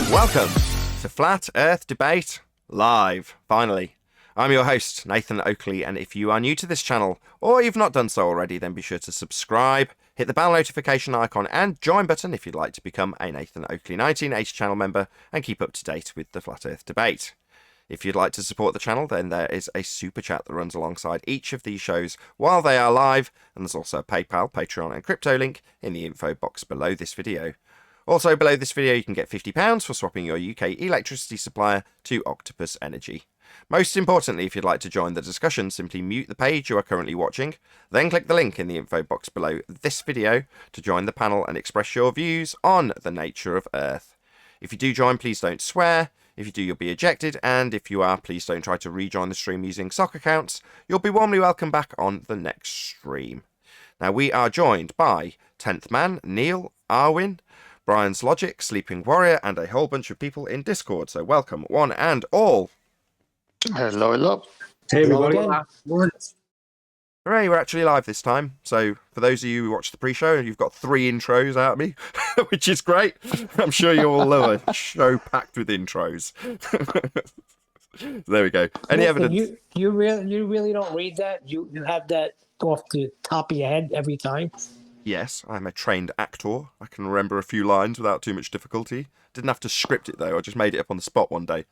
S1: Welcome to Flat Earth Debate Live, finally. I'm your host, Nathan Oakley, and if you are new to this channel, or you've not done so already, then be sure to subscribe, hit the bell notification icon and join button if you'd like to become a Nathan Oakley 1980 channel member and keep up to date with the Flat Earth Debate. If you'd like to support the channel, then there is a super chat that runs alongside each of these shows while they are live, and there's also a PayPal, Patreon and crypto link in the info box below this video. Also, below this video, you can get £50 for swapping your UK electricity supplier to Octopus Energy. Most importantly, if you'd like to join the discussion, simply mute the page you are currently watching, then click the link in the info box below this video to join the panel and express your views on the nature of Earth. If you do join, please don't swear. If you do, you'll be ejected, and if you are, please don't try to rejoin the stream using sock accounts. You'll be warmly welcome back on the next stream. Now, we are joined by 10th Man, Neil, Arwin, Brian's Logic, Sleeping Warrior, and a whole bunch of people in Discord. So welcome, one and all.
S4: Hello, hello.
S3: Hey,
S5: Hello
S3: everybody.
S5: again.
S3: Morning.
S1: Hooray, we're actually live this time. So for those of you who watched the pre-show, you've got 3 intros out of me, which is great. I'm sure you all love a show packed with intros. There we go. Any
S5: Nathan,
S1: evidence?
S5: You really don't read that? You have that off the top of your head every time?
S1: Yes, I'm a trained actor. I can remember a few lines without too much difficulty. Didn't have to script it though. I just made it up on the spot one day.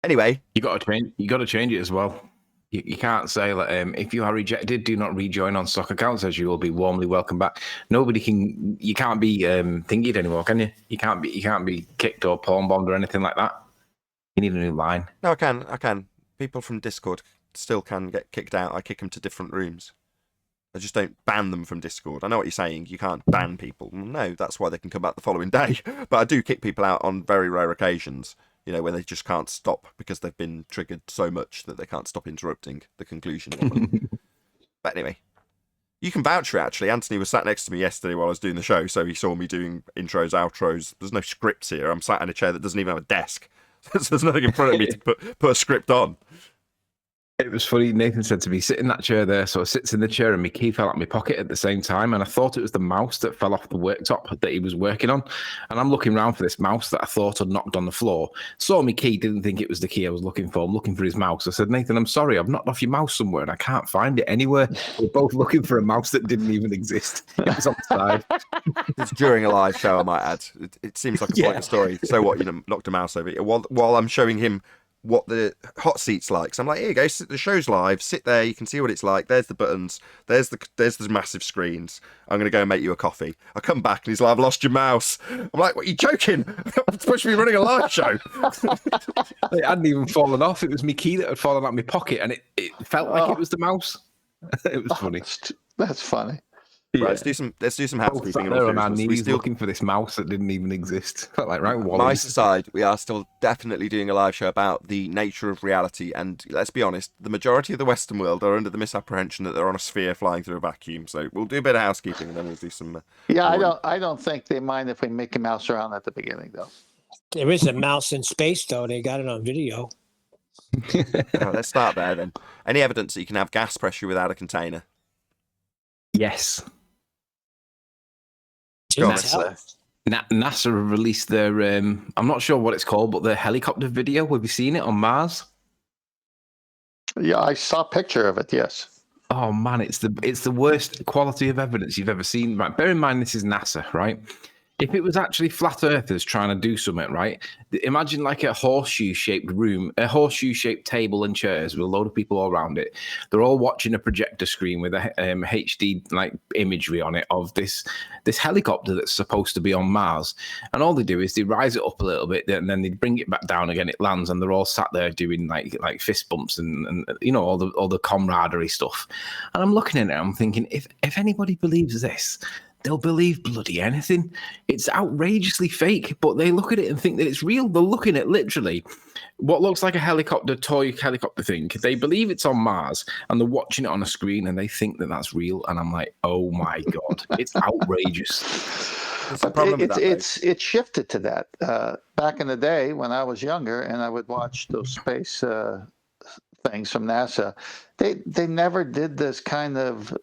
S1: Anyway,
S7: You got to change it as well. You can't say like, if you are rejected, do not rejoin on stock accounts, as you will be warmly welcome back. Nobody can. You can't be thingied anymore, can you? You can't be kicked or porn bombed or anything like that. You need a new line.
S1: no, I can. People from Discord still can get kicked out. I kick them to different rooms. I just don't ban them from Discord. I know what you're saying. You can't ban people. No, that's why they can come back the following day. But I do kick people out on very rare occasions. You know, when they just can't stop because they've been triggered so much that they can't stop interrupting the conclusion. But anyway, you can vouch for it, actually. Anthony was sat next to me yesterday while I was doing the show, so he saw me doing intros, outros. There's no scripts here. I'm sat in a chair that doesn't even have a desk. So there's nothing in front of me to put a script on.
S7: It was funny. Nathan said to me, sit in that chair there. So I sits in the chair and my key fell out my pocket at the same time. And I thought it was the mouse that fell off the worktop that he was working on. And I'm looking around for this mouse that I thought had knocked on the floor. Saw my key, didn't think it was the key I was looking for. I'm looking for his mouse. I said, Nathan, I'm sorry, I've knocked off your mouse somewhere and I can't find it anywhere. We're both looking for a mouse that didn't even exist. It was on the side.
S1: It's during a live show, I might add. It seems like a pointless story. So what, knocked a mouse over it while I'm showing him what the hot seat's like. So I'm like, here you go, the show's live, sit there, you can see what it's like. There's the buttons, there's the massive screens. I'm gonna go and make you a coffee. I come back and he's like, I've lost your mouse. I'm like, what, are you joking? I'm supposed to be running a live show.
S7: It hadn't even fallen off. It was my key that had fallen out of my pocket and it felt like it was the mouse. It was funny.
S4: That's funny.
S1: Right, let's do some housekeeping.
S7: Sat there on our knees looking for this mouse that didn't even exist. Felt like right.
S1: Nice aside, we are still definitely doing a live show about the nature of reality, and let's be honest, the majority of the Western world are under the misapprehension that they're on a sphere flying through a vacuum. So we'll do a bit of housekeeping, and then we'll do some.
S4: I don't think they mind if we Mickey Mouse around at the beginning, though.
S5: There is a mouse in space, though. They got it on video.
S1: Let's start there then. Any evidence that you can have gas pressure without a container?
S7: Yes.
S5: NASA
S7: have released their I'm not sure what it's called, but their helicopter video. Have you seen it on Mars?
S4: Yeah, I saw a picture of it. Yes.
S7: Oh man, it's the worst quality of evidence you've ever seen. Right, bear in mind this is NASA, right? If it was actually flat earthers trying to do something, right? Imagine like a horseshoe-shaped room, a horseshoe-shaped table and chairs with a load of people all around it. They're all watching a projector screen with a HD like imagery on it of this helicopter that's supposed to be on Mars. And all they do is they rise it up a little bit and then they bring it back down again. It lands and they're all sat there doing like fist bumps and you know all the camaraderie stuff. And I'm looking at it, I'm thinking, if anybody believes this, they'll believe bloody anything. It's outrageously fake, but they look at it and think that it's real. They're looking at literally what looks like a toy helicopter thing. They believe it's on Mars and they're watching it on a screen and they think that that's real. And I'm like, oh my God, it's outrageous.
S4: It's shifted to that. Back in the day when I was younger and I would watch those space things from NASA, they never did this kind of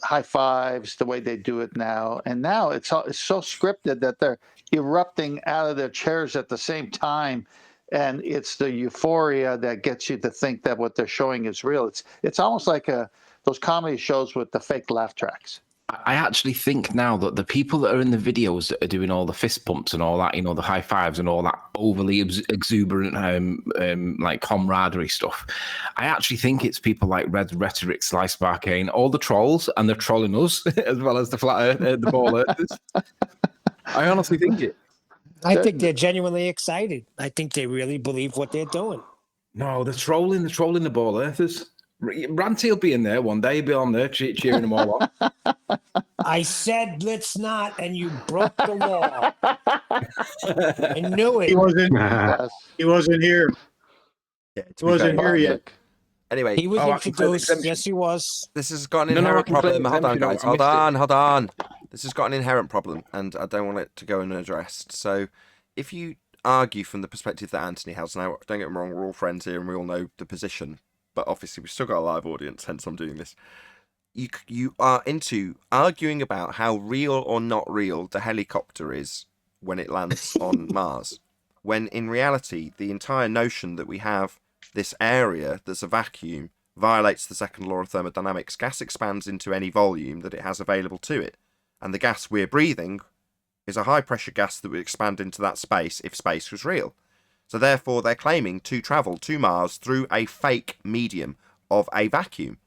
S4: high fives the way they do it now. And now it's so scripted that they're erupting out of their chairs at the same time. And it's the euphoria that gets you to think that what they're showing is real. It's almost like those comedy shows with the fake laugh tracks.
S7: I actually think now that the people that are in the videos that are doing all the fist pumps and all that, you know, the high fives and all that overly exuberant like camaraderie stuff, I actually think it's people like Red Rhetoric, Slice Barcane, all the trolls, and they're trolling us as well as the flat Earth, the ball earthers. I honestly think it.
S5: I think they're genuinely excited. I think they really believe what they're doing.
S7: No, they're trolling the ball earthers. Ranty will be in there one day. He'll be on there cheering them all on.
S5: I said let's not, and you broke the law. I knew it.
S3: He wasn't.
S4: Yes.
S3: He wasn't here.
S1: Yeah,
S3: He wasn't here yet.
S1: Anyway,
S5: He was
S7: I can claim
S5: introduced.
S7: exemption.
S5: Yes, he was.
S1: this has got an
S7: No, I
S1: inherent
S7: can claim
S1: problem. Hold on,
S7: exemption.
S1: guys.
S7: I
S1: Hold
S7: missed it.
S1: on, hold on. This has got an inherent problem, and I don't want it to go unaddressed. So, if you argue from the perspective that Anthony has now, don't get me wrong, we're all friends here and we all know the position, but obviously we've still got a live audience, hence I'm doing this. You are into arguing about how real or not real the helicopter is when it lands on Mars, when in reality the entire notion that we have this area that's a vacuum violates the second law of thermodynamics. Gas expands into any volume that it has available to it, and the gas we're breathing is a high pressure gas that would expand into that space if space was real. So therefore they're claiming to travel to Mars through a fake medium of a vacuum.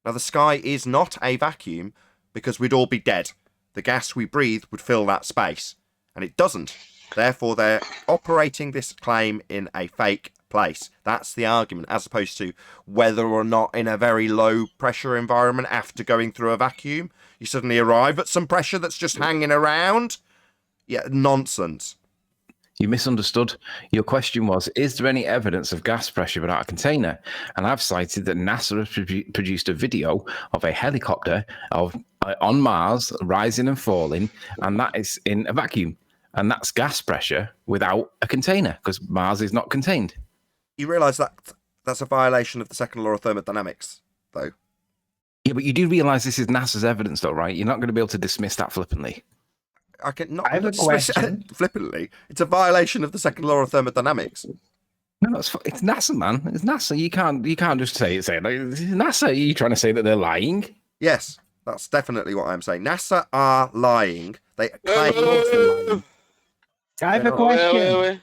S1: Now the sky is not a vacuum because we'd all be dead. The gas we breathe would fill that space, and it doesn't. Therefore they're operating this claim in a fake place. That's the argument, as opposed to whether or not in a very low pressure environment after going through a vacuum you suddenly arrive at some pressure that's just hanging around. Yeah, nonsense.
S7: You misunderstood. Your question was, is there any evidence of gas pressure without a container? And I've cited that NASA has produced a video of a helicopter on Mars rising and falling, and that is in a vacuum. And that's gas pressure without a container, because Mars is not contained.
S1: You realise that that's a violation of the second law of thermodynamics, though.
S7: Yeah, but you do realise this is NASA's evidence, though, right? You're not going to be able to dismiss that flippantly.
S1: I can not
S6: I have a
S1: dismiss it
S6: question.
S1: flippantly. It's a violation of the second law of thermodynamics.
S7: No, it's NASA, man. It's NASA. You can't just say like, it's NASA. Are you trying to say that they're lying?
S1: Yes, that's definitely what I'm saying. NASA are lying. They claim to lie.
S6: I have a question.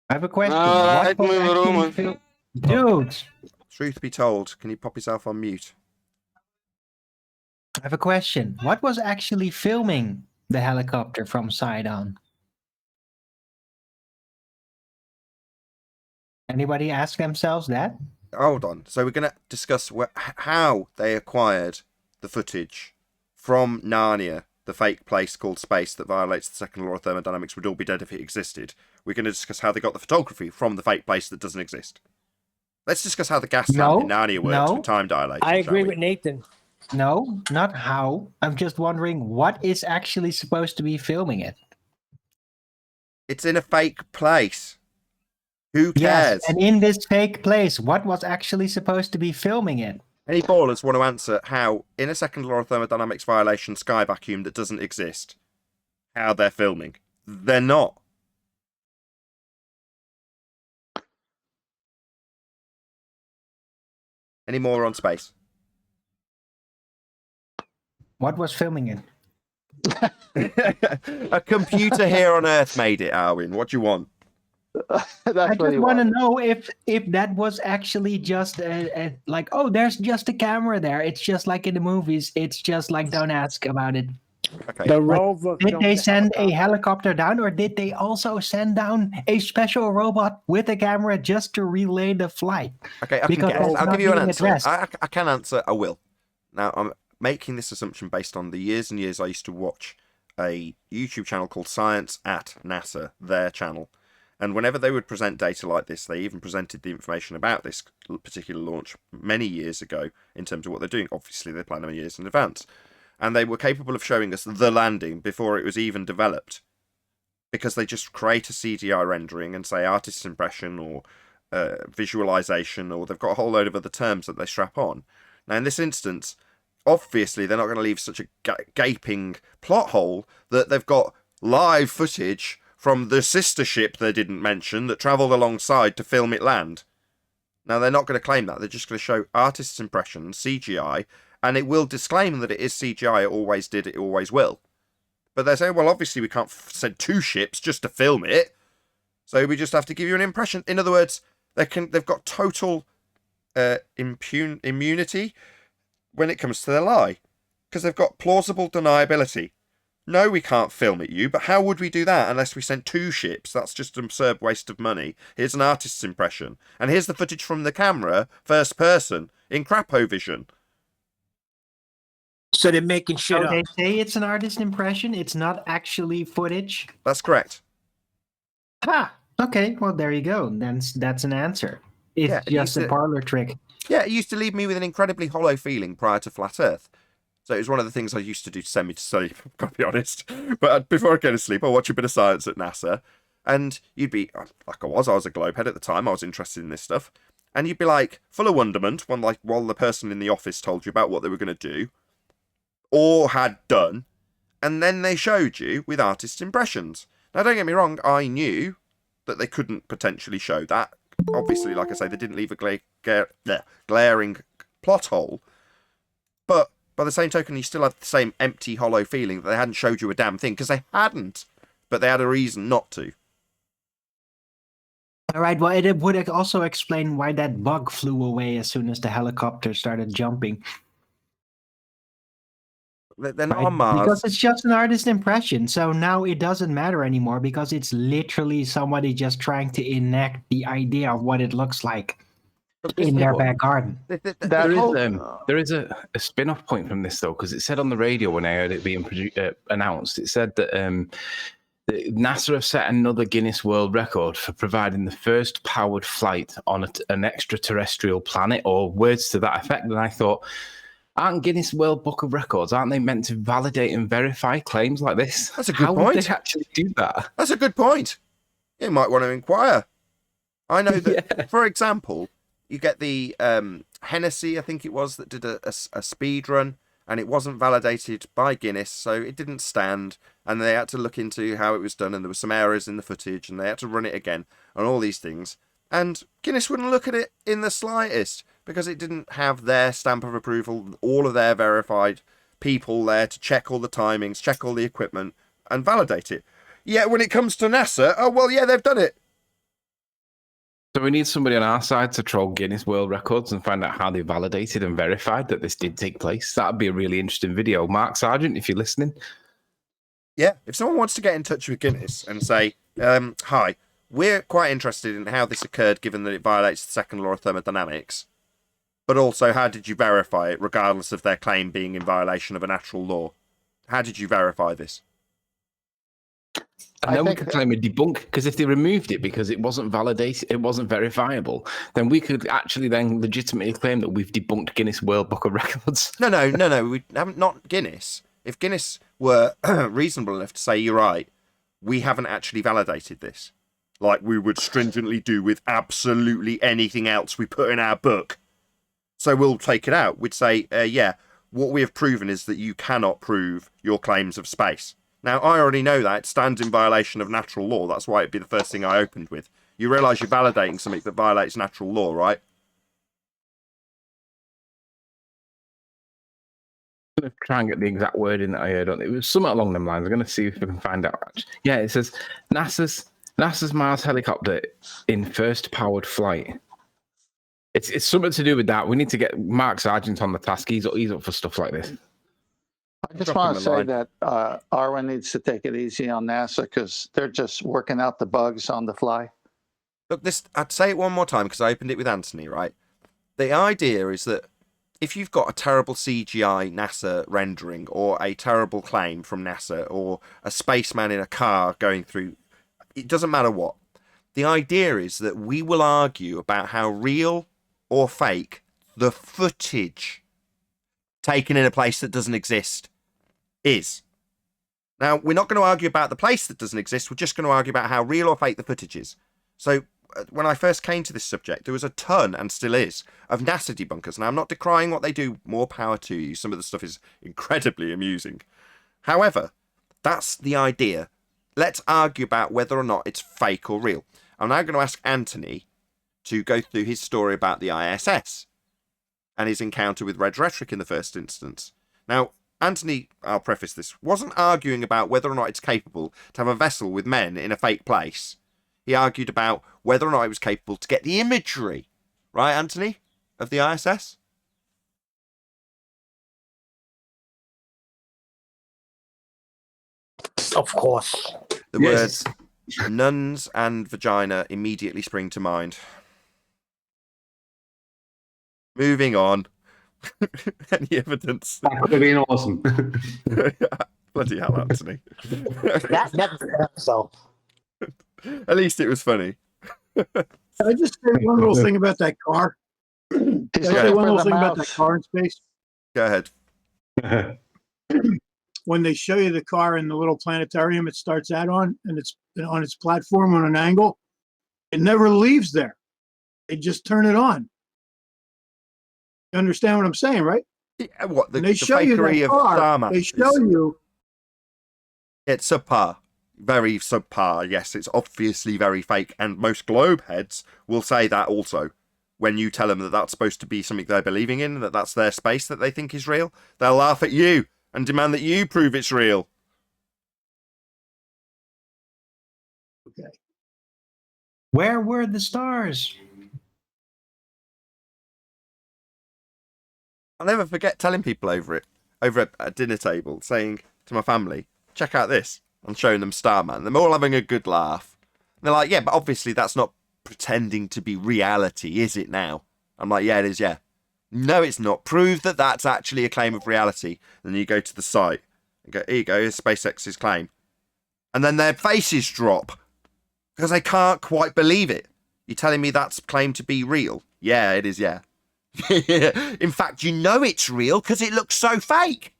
S6: I have a question. What was actually Dude,
S1: Truth be told, can you pop yourself on mute?
S6: I have a question. What was actually filming the helicopter from Sidon? Anybody ask themselves that?
S1: Hold on. So we're going to discuss how they acquired the footage from Narnia, the fake place called space that violates the second law of thermodynamics, would all be dead if it existed. We're going to discuss how they got the photography from the fake place that doesn't exist. Let's discuss how the gas lamp in Narnia works with time dilation.
S5: I agree with Nathan.
S6: No, not how. I'm just wondering what is actually supposed to be filming it.
S1: It's in a fake place. Who cares?
S6: Yes, and in this fake place, what was actually supposed to be filming it?
S1: Any ballers want to answer how, in a second law of thermodynamics violation sky vacuum that doesn't exist, how they're filming? They're not. Any more on space?
S6: What was filming it?
S1: A computer here on Earth made it, Arwin. What do you want?
S6: I just want to know if that was actually just like, oh, there's just a camera there. It's just like in the movies. It's just like, don't ask about it.
S1: Okay.
S3: The rover.
S6: Did they send a helicopter down, or did they also send down a special robot with a camera just to relay the flight?
S1: Okay, I can
S6: Because
S1: guess.
S6: that's
S1: I'll
S6: not
S1: give you an
S6: being
S1: answer.
S6: addressed.
S1: I can answer. I will. Now, I'm making this assumption based on the years and years I used to watch a YouTube channel called Science at NASA, their channel. And whenever they would present data like this, they even presented the information about this particular launch many years ago in terms of what they're doing. Obviously, they plan them years in advance. And they were capable of showing us the landing before it was even developed, because they just create a CGI rendering and say artist's impression or visualization, or they've got a whole load of other terms that they strap on. Now, in this instance, obviously, they're not going to leave such a gaping plot hole that they've got live footage from the sister ship they didn't mention that travelled alongside to film it land. Now, they're not going to claim that. They're just going to show artist's impression, CGI, And it will disclaim that it is CGI, it always did, it always will. But they say, well, obviously we can't send 2 ships just to film it, so we just have to give you an impression. In other words, they've got total immunity when it comes to their lie, because they've got plausible deniability. No, we can't film it, you, but how would we do that unless we sent 2 ships? That's just an absurd waste of money. Here's an artist's impression. And here's the footage from the camera, first person, in crapovision.
S5: So they're making shit
S6: So
S5: up.
S6: they say it's an artist impression. It's not actually footage.
S1: That's correct.
S6: Ah, okay. Well, there you go. Then that's an answer. It's
S1: Yeah,
S6: just a parlor trick.
S1: Yeah, it used to leave me with an incredibly hollow feeling prior to Flat Earth. So it was one of the things I used to do to send me to sleep, I've got to be honest. But before I go to sleep, I'll watch a bit of science at NASA. And you'd be, like I was a globehead at the time, I was interested in this stuff. And you'd be like, full of wonderment, while the person in the office told you about what they were going to do, or had done, and then they showed you with artist impressions. Now, don't get me wrong, I knew that they couldn't potentially show that. Obviously, like I say, they didn't leave a glaring plot hole. But by the same token, you still have the same empty, hollow feeling that they hadn't showed you a damn thing, because they hadn't. But they had a reason not to.
S6: All right. Well, it would also explain why that bug flew away as soon as the helicopter started jumping.
S1: They're not
S6: Right?
S1: on Mars.
S6: Because it's just an artist impression. So now it doesn't matter anymore because it's literally somebody just trying to enact the idea of what it looks like in their back garden.
S7: There is a spin-off point from this, though, because it said on the radio when I heard it being announced, it said that NASA have set another Guinness World Record for providing the first powered flight on an extraterrestrial planet, or words to that effect. And I thought, aren't Guinness World Book of Records, aren't they meant to validate and verify claims like this?
S1: That's a good
S7: point.
S1: point.
S7: Would they actually do that?
S1: That's a good point. You might want to inquire. I know that, for example, you get the Hennessy, I think it was, that did a speed run, and it wasn't validated by Guinness, so it didn't stand, and they had to look into how it was done, and there were some errors in the footage, and they had to run it again, and all these things. And Guinness wouldn't look at it in the slightest, because it didn't have their stamp of approval, all of their verified people there to check all the timings, check all the equipment, and validate it. Yet when it comes to NASA, oh, well, yeah, they've done it.
S7: So we need somebody on our side to troll Guinness World Records and find out how they validated and verified that this did take place. That'd be a really interesting video. Mark Sargent, if you're listening.
S1: Yeah, if someone wants to get in touch with Guinness and say, hi, we're quite interested in how this occurred given that it violates the second law of thermodynamics, but also how did you verify it regardless of their claim being in violation of a natural law? How did you verify this?
S7: And then we could claim a debunk, because if they removed it because it wasn't validated, it wasn't verifiable, then we could actually then legitimately claim that we've debunked Guinness World Book of Records.
S1: No, we haven't, not Guinness. If Guinness were reasonable enough to say, you're right, we haven't actually validated this, like we would stringently do with absolutely anything else we put in our book, so we'll take it out. We'd say, yeah, what we have proven is that you cannot prove your claims of space. Now, I already know that it stands in violation of natural law. That's why it'd be the first thing I opened with. You realise you're validating something that violates natural law, right?
S7: I'm going to try and get the exact wording that I heard on it. It was something along them lines. I'm going to see if I can find out. Yeah, it says NASA's Mars helicopter in first powered flight. It's something to do with that. We need to get Mark Sargent on the task. He's up for stuff like this.
S4: I just want to say that Arwen needs to take it easy on NASA because they're just working out the bugs on the fly.
S1: Look, I'd say it one more time because I opened it with Anthony, right? The idea is that if you've got a terrible CGI NASA rendering or a terrible claim from NASA or a spaceman in a car going through, it doesn't matter what. The idea is that we will argue about how real or fake the footage taken in a place that doesn't exist is. Now, we're not going to argue about the place that doesn't exist. We're just going to argue about how real or fake the footage is. So when I first came to this subject, there was a ton, and still is, of NASA debunkers. Now, I'm not decrying what they do. More power to you. Some of the stuff is incredibly amusing. However, that's the idea. Let's argue about whether or not it's fake or real. I'm now going to ask Anthony to go through his story about the ISS. and his encounter with Red Rhetoric in the first instance. Now, Anthony, I'll preface this, wasn't arguing about whether or not it's capable to have a vessel with men in a fake place. He argued about whether or not it was capable to get the imagery, right, Anthony, of the ISS?
S5: Of course.
S1: The words nuns and vagina immediately spring to mind. Moving on. Any evidence?
S8: That could have been awesome.
S1: Bloody hell, Anthony.
S5: That never so.
S1: At least it was funny.
S3: Can I just say one little thing about that car? Can I say one little thing about that car in space?
S1: Go ahead.
S3: When they show you the car in the little planetarium it starts out on, and it's on its platform on an angle, it never leaves there. They just turn it on. You understand what I'm saying, right?
S1: Yeah, what, the
S3: show you
S1: fakery
S3: that
S1: of
S3: car,
S1: Starman?
S3: they show you.
S1: It's subpar. Very subpar, yes. It's obviously very fake. And most globe heads will say that also. When you tell them that that's supposed to be something they're believing in, that that's their space that they think is real, they'll laugh at you and demand that you prove it's real.
S3: Okay.
S6: Where were the stars?
S1: I'll never forget telling people over at a dinner table, saying to my family, check out this. I'm showing them Starman. They're all having a good laugh. And they're like, yeah, but obviously that's not pretending to be reality, is it now? I'm like, yeah, it is, yeah. No, it's not. Prove that that's actually a claim of reality. And then you go to the site and go, here you go, here's SpaceX's claim. And then their faces drop because they can't quite believe it. You're telling me that's claimed to be real? Yeah, it is, yeah. In fact, you know it's real because it looks so fake.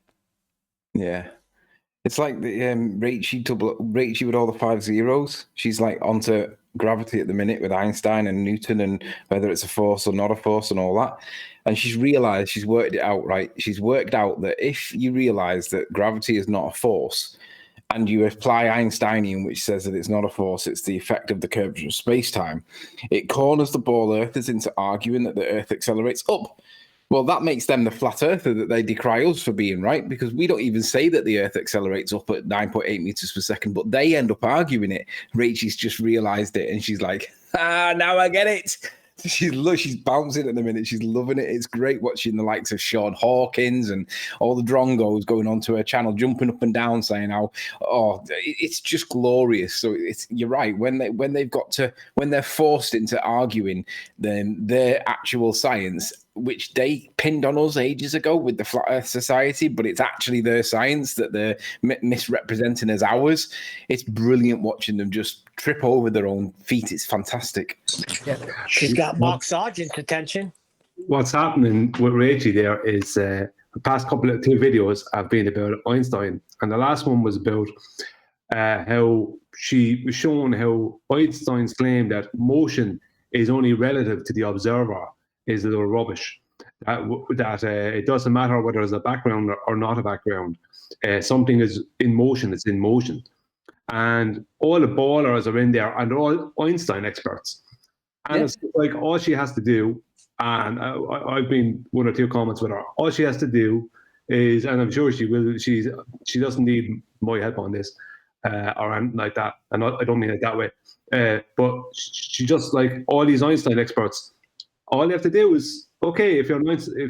S7: Yeah. It's like the Rachie with all the 5 zeros. She's like onto gravity at the minute with Einstein and Newton and whether it's a force or not a force and all that. And she's realized, she's worked it out, right? She's worked out that if you realize that gravity is not a force and you apply Einsteinian, which says that it's not a force, it's the effect of the curvature of space-time, it corners the ball earthers into arguing that the Earth accelerates up. Well, that makes them the flat earther that they decry us for being, right? Because we don't even say that the Earth accelerates up at 9.8 meters per second, but they end up arguing it. Rachel's just realized it, and she's like, now I get it. She's bouncing at the minute. She's loving it. It's great watching the likes of Sean Hawkins and all the drongos going onto her channel, jumping up and down, saying how, it's just glorious. So you're right. When they're forced into arguing their actual science, which they pinned on us ages ago with the Flat Earth Society, but it's actually their science that they're misrepresenting as ours. It's brilliant watching them just trip over their own feet. It's fantastic.
S5: Yeah. She's got Mark Sargent's attention.
S8: What's happening with Rachie there is the past couple of 2 videos have been about Einstein, and the last one was about how she was showing how Einstein's claim that motion is only relative to the observer is a little rubbish. That it doesn't matter whether there's a background or not a background. Something is in motion, it's in motion. And all the ballers are in there, and they're all Einstein experts. And It's like all she has to do, and I've been 1 or 2 comments with her, all she has to do is, and I'm sure she will, she doesn't need my help on this, or anything like that. And I don't mean it that way. But she just, like all these Einstein experts, all you have to do is, okay, if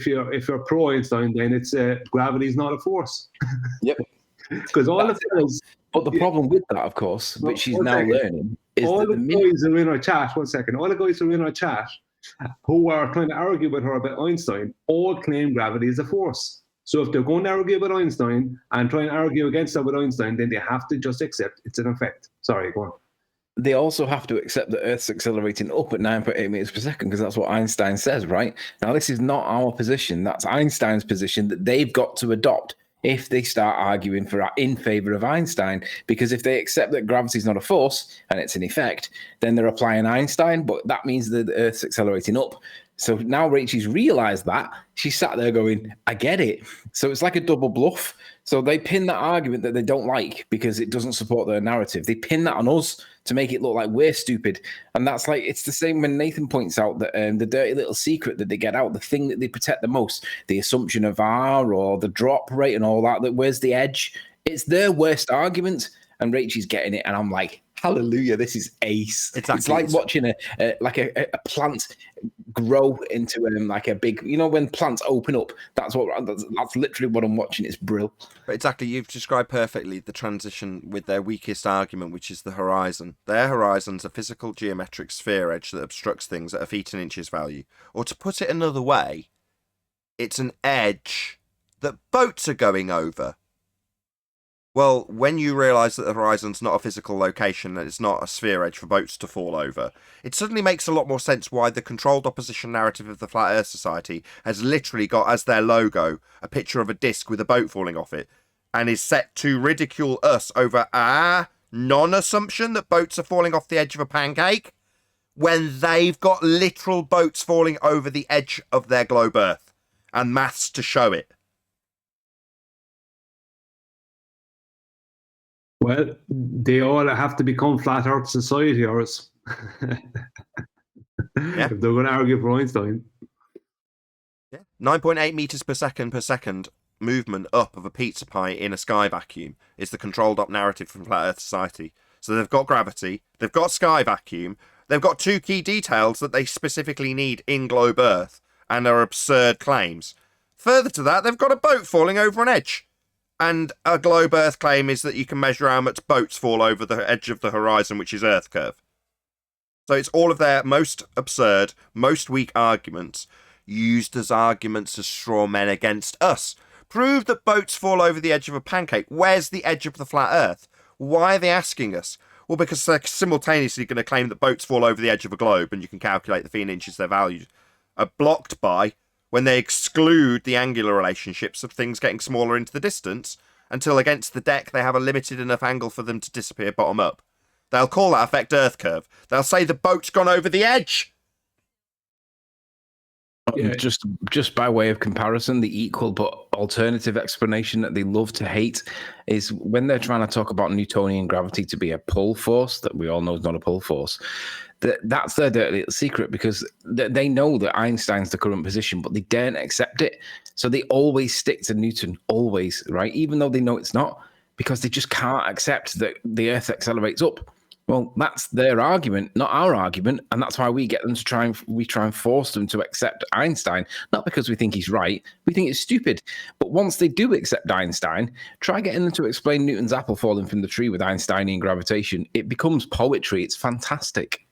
S8: you're pro Einstein, then it's gravity is not a force.
S7: Yep.
S8: Because all the fellas.
S7: But the problem with that, of course, which she's now learning, is
S8: all
S7: that
S8: the guys who are in our chat. 1 second. All the guys who are in our chat, who are trying to argue with her about Einstein, all claim gravity is a force. So if they're going to argue about Einstein and try and argue against her with Einstein, then they have to just accept it's an effect. Sorry, go on.
S7: They also have to accept that Earth's accelerating up at 9.8 meters per second because that's what Einstein says, right? Now, this is not our position. That's Einstein's position that they've got to adopt if they start arguing in favor of Einstein. Because if they accept that gravity is not a force and it's an effect, then they're applying Einstein, but that means that the Earth's accelerating up. So now Rachel's realised that. She sat there going, I get it. So it's like a double bluff. So they pin that argument that they don't like because it doesn't support their narrative. They pin that on us to make it look like we're stupid. And that's like, it's the same when Nathan points out that the dirty little secret that they get out, the thing that they protect the most, the assumption of R or the drop rate and all that where's the edge? It's their worst argument. And Rachel's getting it. And I'm like, hallelujah, this is ace.
S1: Exactly.
S7: It's like watching a plant grow into like a big, when plants open up, that's literally what I'm watching. It's brilliant.
S1: But exactly, you've described perfectly the transition with their weakest argument, which is the horizon. Their horizon's a physical geometric sphere edge that obstructs things at a feet and inches value. Or to put it another way, it's an edge that boats are going over. Well, when you realise that the horizon's not a physical location, and it's not a sphere edge for boats to fall over, it suddenly makes a lot more sense why the controlled opposition narrative of the Flat Earth Society has literally got as their logo a picture of a disc with a boat falling off it, and is set to ridicule us over our non-assumption that boats are falling off the edge of a pancake, when they've got literal boats falling over the edge of their globe Earth, and maths to show it.
S8: Well, they all have to become flat Earth society, or else.
S1: Yeah.
S8: If they're going to argue for Einstein.
S1: Yeah. 9.8 meters per second movement up of a pizza pie in a sky vacuum is the controlled up narrative from Flat Earth Society. So they've got gravity, they've got sky vacuum, they've got two key details that they specifically need in globe Earth and are absurd claims. Further to that, they've got a boat falling over an edge. And a globe Earth claim is that you can measure how much boats fall over the edge of the horizon, which is Earth curve. So it's all of their most absurd, most weak arguments used as arguments as straw men against us. Prove that boats fall over the edge of a pancake. Where's the edge of the flat Earth? Why are they asking us? Well, because they're simultaneously going to claim that boats fall over the edge of a globe, and you can calculate the feet and inches their values are blocked by when they exclude the angular relationships of things getting smaller into the distance until against the deck they have a limited enough angle for them to disappear bottom up. They'll call that effect Earth curve. They'll say the boat's gone over the edge.
S7: Yeah. Just by way of comparison, the equal but alternative explanation that they love to hate is when they're trying to talk about Newtonian gravity to be a pull force that we all know is not a pull force. That's their dirty little secret, because they know that Einstein's the current position, but they daren't accept it. So they always stick to Newton, always, right? Even though they know it's not, because they just can't accept that the Earth accelerates up. Well, that's their argument, not our argument, and that's why we get them to try and force them to accept Einstein, not because we think he's right, we think it's stupid. But once they do accept Einstein, try getting them to explain Newton's apple falling from the tree with Einsteinian gravitation. It becomes poetry. It's fantastic.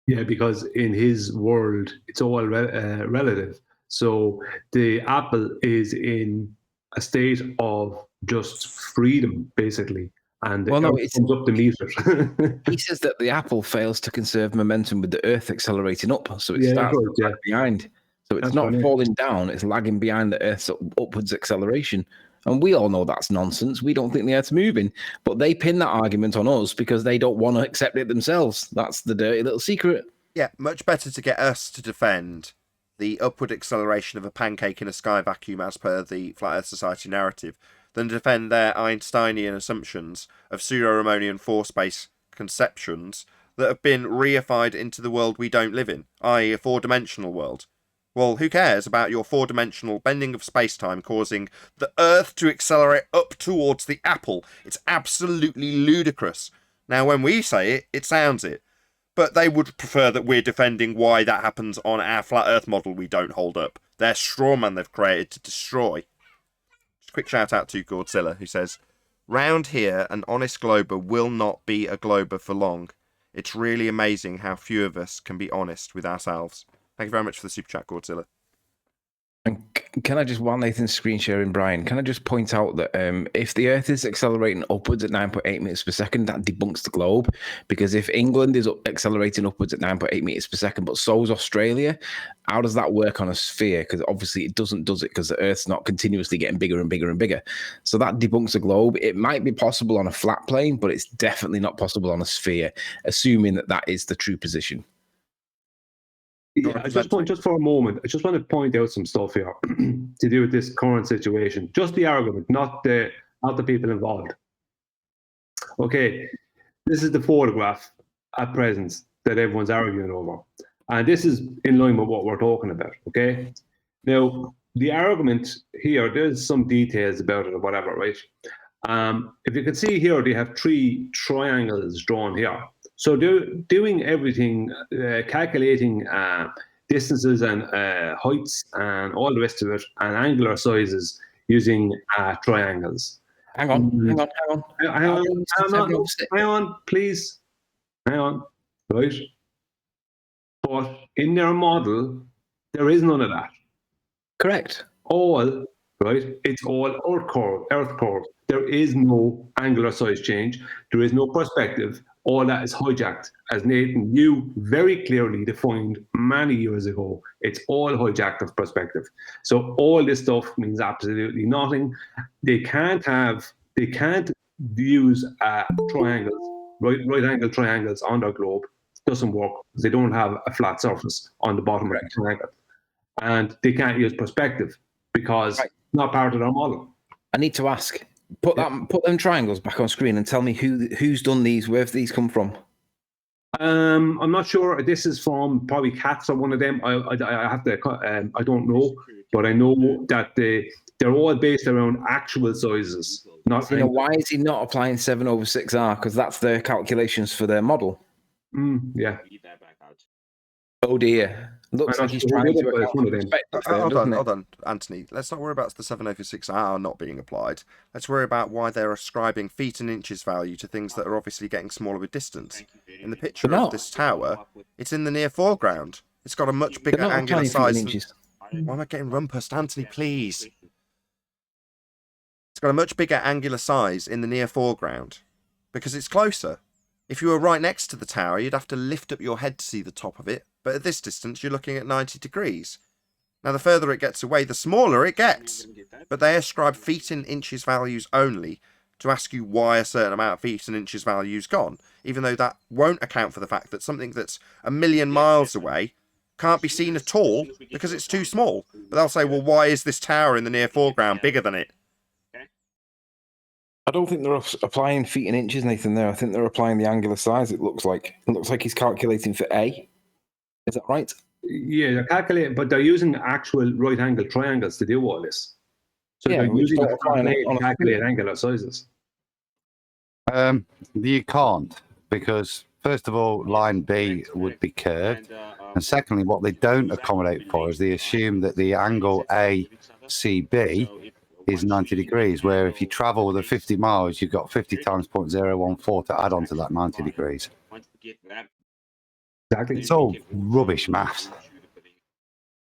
S8: Yeah, because in his world, it's all relative. So the apple is in a state of just freedom, basically. And
S7: well, no,
S8: it comes up to meet it.
S7: He says that the apple fails to conserve momentum with the Earth accelerating up, so it starts to lag behind. So it's not falling down, it's lagging behind the Earth's upwards acceleration. And we all know that's nonsense. We don't think the Earth's moving. But they pin that argument on us because they don't want to accept it themselves. That's the dirty little secret.
S1: Yeah, much better to get us to defend the upward acceleration of a pancake in a sky vacuum as per the Flat Earth Society narrative than defend their Einsteinian assumptions of pseudo-Ramonian force-based conceptions that have been reified into the world we don't live in, i.e. a four-dimensional world. Well, who cares about your four-dimensional bending of space-time causing the Earth to accelerate up towards the apple? It's absolutely ludicrous. Now, when we say it, it sounds it. But they would prefer that we're defending why that happens on our flat Earth model we don't hold up. Their straw man they've created to destroy. Just a quick shout out to Godzilla, who says, "Round here, an honest glober will not be a glober for long. It's really amazing how few of us can be honest with ourselves." Thank you very much for the super chat, Godzilla.
S7: And can I just, while Nathan's screen sharing, Brian, can I just point out that if the Earth is accelerating upwards at 9.8 meters per second, that debunks the globe. Because if England is accelerating upwards at 9.8 meters per second, but so is Australia, how does that work on a sphere? Because obviously it doesn't, does it? Because the Earth's not continuously getting bigger and bigger and bigger. So that debunks the globe. It might be possible on a flat plane, but it's definitely not possible on a sphere, assuming that that is the true position.
S8: Yeah, just for a moment, I just want to point out some stuff here to do with this current situation. Just the argument, not the people involved. Okay, this is the photograph at present that everyone's arguing over, and this is in line with what we're talking about. Okay, now the argument here, there's some details about it or whatever, right? If you can see here, they have 3 triangles drawn here. So they're doing everything, calculating distances and heights and all the rest of it, and angular sizes using triangles.
S7: Hang on,
S8: please. Hang on, right? But in their model, there is none of that.
S7: Correct.
S8: It's all Earth curve. There is no angular size change. There is no perspective. All that is hijacked. As Nathan, you very clearly defined many years ago, it's all hijacked of perspective. So all this stuff means absolutely nothing. They can't use triangles, right angle triangles on their globe. It doesn't work because they don't have a flat surface on the bottom of the triangle. And they can't use perspective because it's not part of their model.
S7: I need to ask, put them triangles back on screen and tell me who's done these, where have these come from?
S8: I'm not sure. This is from probably Cats or one of them. I have to. I don't know, but I know that they're all based around actual sizes. Not.
S7: Why is he not applying 7/6R? Because that's their calculations for their model.
S8: Yeah.
S7: Oh dear. Looks like he's trying to account for
S1: hold on, Anthony. Let's not worry about the 7/6R not being applied. Let's worry about why they're ascribing feet and inches value to things that are obviously getting smaller with distance. In the picture of this tower, it's in the near foreground. It's got a much bigger angular size. Why am I getting rumpused, Anthony? Please. It's got a much bigger angular size in the near foreground because it's closer. If you were right next to the tower, you'd have to lift up your head to see the top of it. But at this distance, you're looking at 90 degrees. Now, the further it gets away, the smaller it gets. But they ascribe feet and inches values only to ask you why a certain amount of feet and inches value's gone, even though that won't account for the fact that something that's 1,000,000 miles away can't be seen at all because it's too small. But they'll say, well, why is this tower in the near foreground bigger than it?
S7: I don't think they're applying feet and inches, Nathan, there. I think they're applying the angular size, it looks like. It looks like he's calculating for A. Is that right?
S8: Yeah, they're calculating, but they're using actual right-angle triangles to do all this. So they're using to calculate angular sizes.
S9: You can't, because first of all, line B would be curved. And secondly, what they don't accommodate for is they assume that the angle ACB is 90 degrees, where if you travel with 50 miles, you've got 50 times 0.014 to add on to that 90 degrees.
S8: Exactly.
S9: It's all rubbish maths.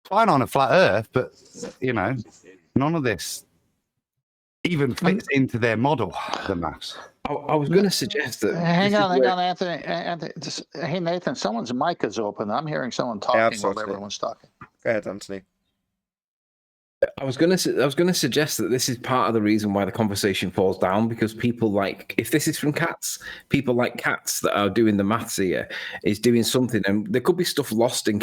S9: Fine on a flat Earth, but, none of this even fits into their model, the maths.
S7: I was going to suggest that...
S4: Hang on, Anthony. Hey, Nathan, someone's mic is open. I'm hearing someone talking while everyone's talking.
S1: Go ahead, Anthony.
S7: I was going to suggest that this is part of the reason why the conversation falls down, because people like, if this is from Cats, people like Cats that are doing the maths here is doing something, and there could be stuff lost in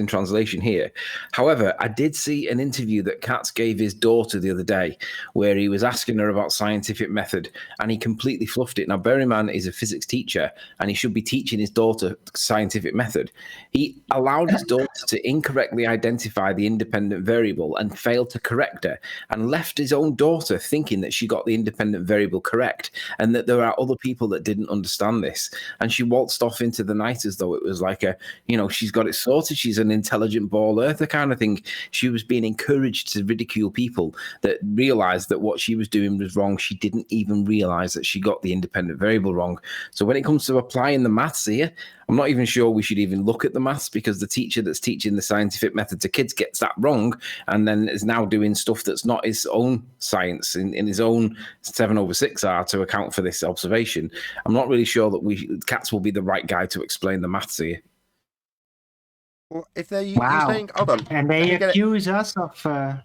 S7: translation here. However, I did see an interview that Cats gave his daughter the other day where he was asking her about scientific method, and he completely fluffed it. Now, bear in mind, he's a physics teacher, and he should be teaching his daughter scientific method. He allowed his daughter to incorrectly identify the independent variable and failed to correct her, and left his own daughter thinking that she got the independent variable correct and that there are other people that didn't understand this. And she waltzed off into the night as though it was like she's got it sorted. She's an intelligent ball earther kind of thing. She was being encouraged to ridicule people that realized that what she was doing was wrong. She didn't even realize that she got the independent variable wrong. So when it comes to applying the maths here, I'm not even sure we should even look at the maths, because the teacher that's teaching the scientific method to kids gets that wrong and then is now doing stuff that's not his own science in his own 7/6R to account for this observation. I'm not really sure that Cats will be the right guy to explain the maths here.
S1: Well, if they're saying, hold on.
S6: And they accuse us of,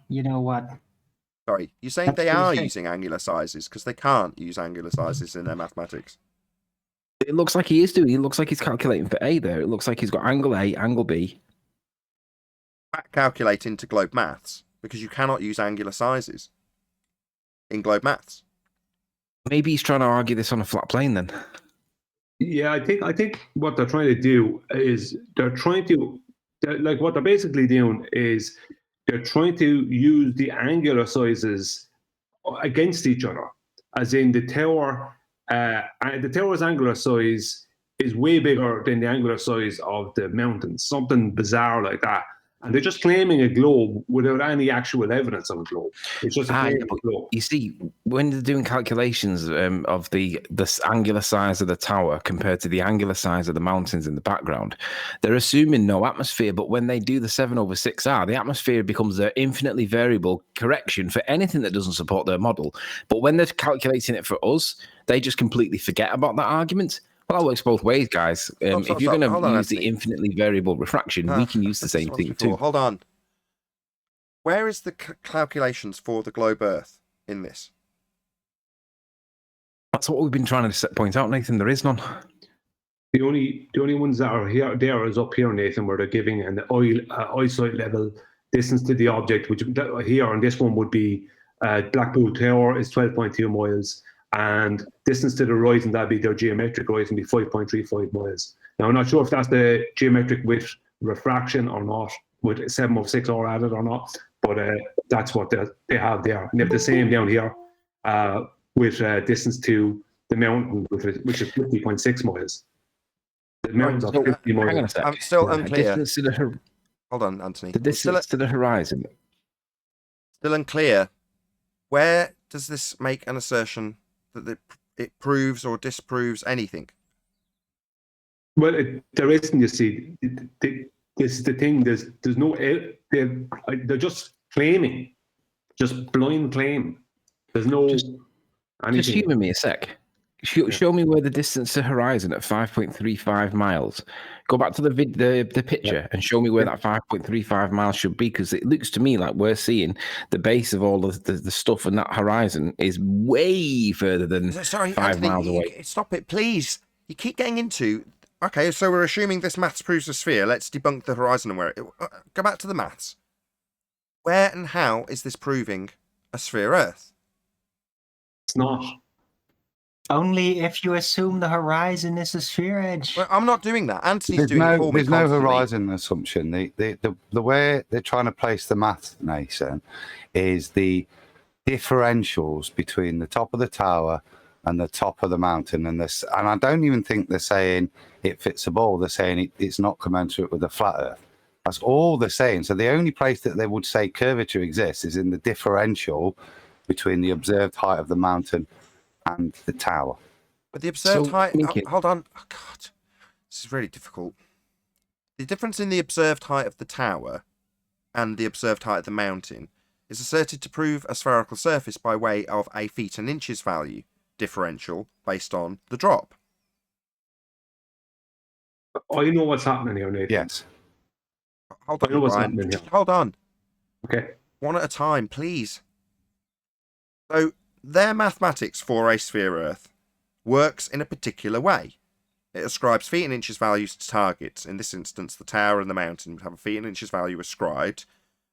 S6: what?
S1: Sorry, you're saying they are using angular sizes because they can't use angular sizes in their mathematics.
S7: It looks like he is doing. It looks like he's calculating for A there. It looks like he's got angle A, angle B,
S1: back calculate into globe maths because you cannot use angular sizes in globe maths.
S7: Maybe he's trying to argue this on a flat plane then.
S8: Yeah, I think what they're trying to do is what they're basically doing is they're trying to use the angular sizes against each other, as in the tower's angular size is way bigger than the angular size of the mountains, something bizarre like that. And they're just claiming a globe without any actual evidence of a globe. It's just a claim of a globe.
S7: You see, when they're doing calculations of the angular size of the tower compared to the angular size of the mountains in the background, they're assuming no atmosphere. But when they do the 7/6R, the atmosphere becomes their infinitely variable correction for anything that doesn't support their model. But when they're calculating it for us, they just completely forget about that argument. Well, that works both ways, guys. If you're going to use the infinitely variable refraction, we can use the same thing too.
S1: Hold on. Where is the calculations for the globe Earth in this?
S7: That's what we've been trying to point out, Nathan. There is none.
S8: The only ones that are there is up here, Nathan, where they're giving an eyesight level distance to the object, which here on this one would be Blackpool Tower is 12.2 miles. And distance to the horizon, that'd be their geometric horizon, be 5.35 miles. Now, I'm not sure if that's the geometric with refraction or not, with 7/6R added or not, but that's what they have there. And they have the same down here with distance to the mountain, which is 50.6 miles. The mountains are 50 miles.
S7: Hang on a sec.
S1: I'm still unclear.
S7: Hold
S1: on, Anthony.
S7: The distance to the horizon.
S1: Still unclear. Where does this make an assertion that it proves or disproves anything?
S8: Well, there isn't. You see, this is the thing. There's no. They're just claiming, just blind claim. There's no. Just
S7: humor me a sec. Show me where the distance to horizon at 5.35 miles. Go back to the picture and show me where that 5.35 miles should be, because it looks to me like we're seeing the base of all of the stuff, and that horizon is way further than 5
S1: Anthony,
S7: miles away.
S1: Stop it, please. You keep getting into... Okay, so we're assuming this maths proves a sphere. Let's debunk the horizon and where it... Go back to the maths. Where and how is this proving a sphere Earth?
S8: It's not.
S6: Only if you assume the horizon is a sphere edge.
S1: Well, I'm not doing that. Anthony's doing it for me.
S9: There's no horizon assumption. The way they're trying to place the math, Nathan, is the differentials between the top of the tower and the top of the mountain. And I don't even think they're saying it fits a ball. They're saying it's not commensurate with the flat Earth. That's all they're saying. So the only place that they would say curvature exists is in the differential between the observed height of the mountain and the tower.
S1: But the observed height... hold on. Oh, God. This is really difficult. The difference in the observed height of the tower and the observed height of the mountain is asserted to prove a spherical surface by way of a feet and inches value differential based on the drop.
S8: I know what's happening here, Nathan.
S9: Yes.
S1: Hold on, Brian. Hold on.
S8: Okay.
S1: One at a time, please. So, their mathematics for a sphere Earth works in a particular way. It ascribes feet and inches values to targets. In this instance, the tower and the mountain would have a feet and inches value ascribed,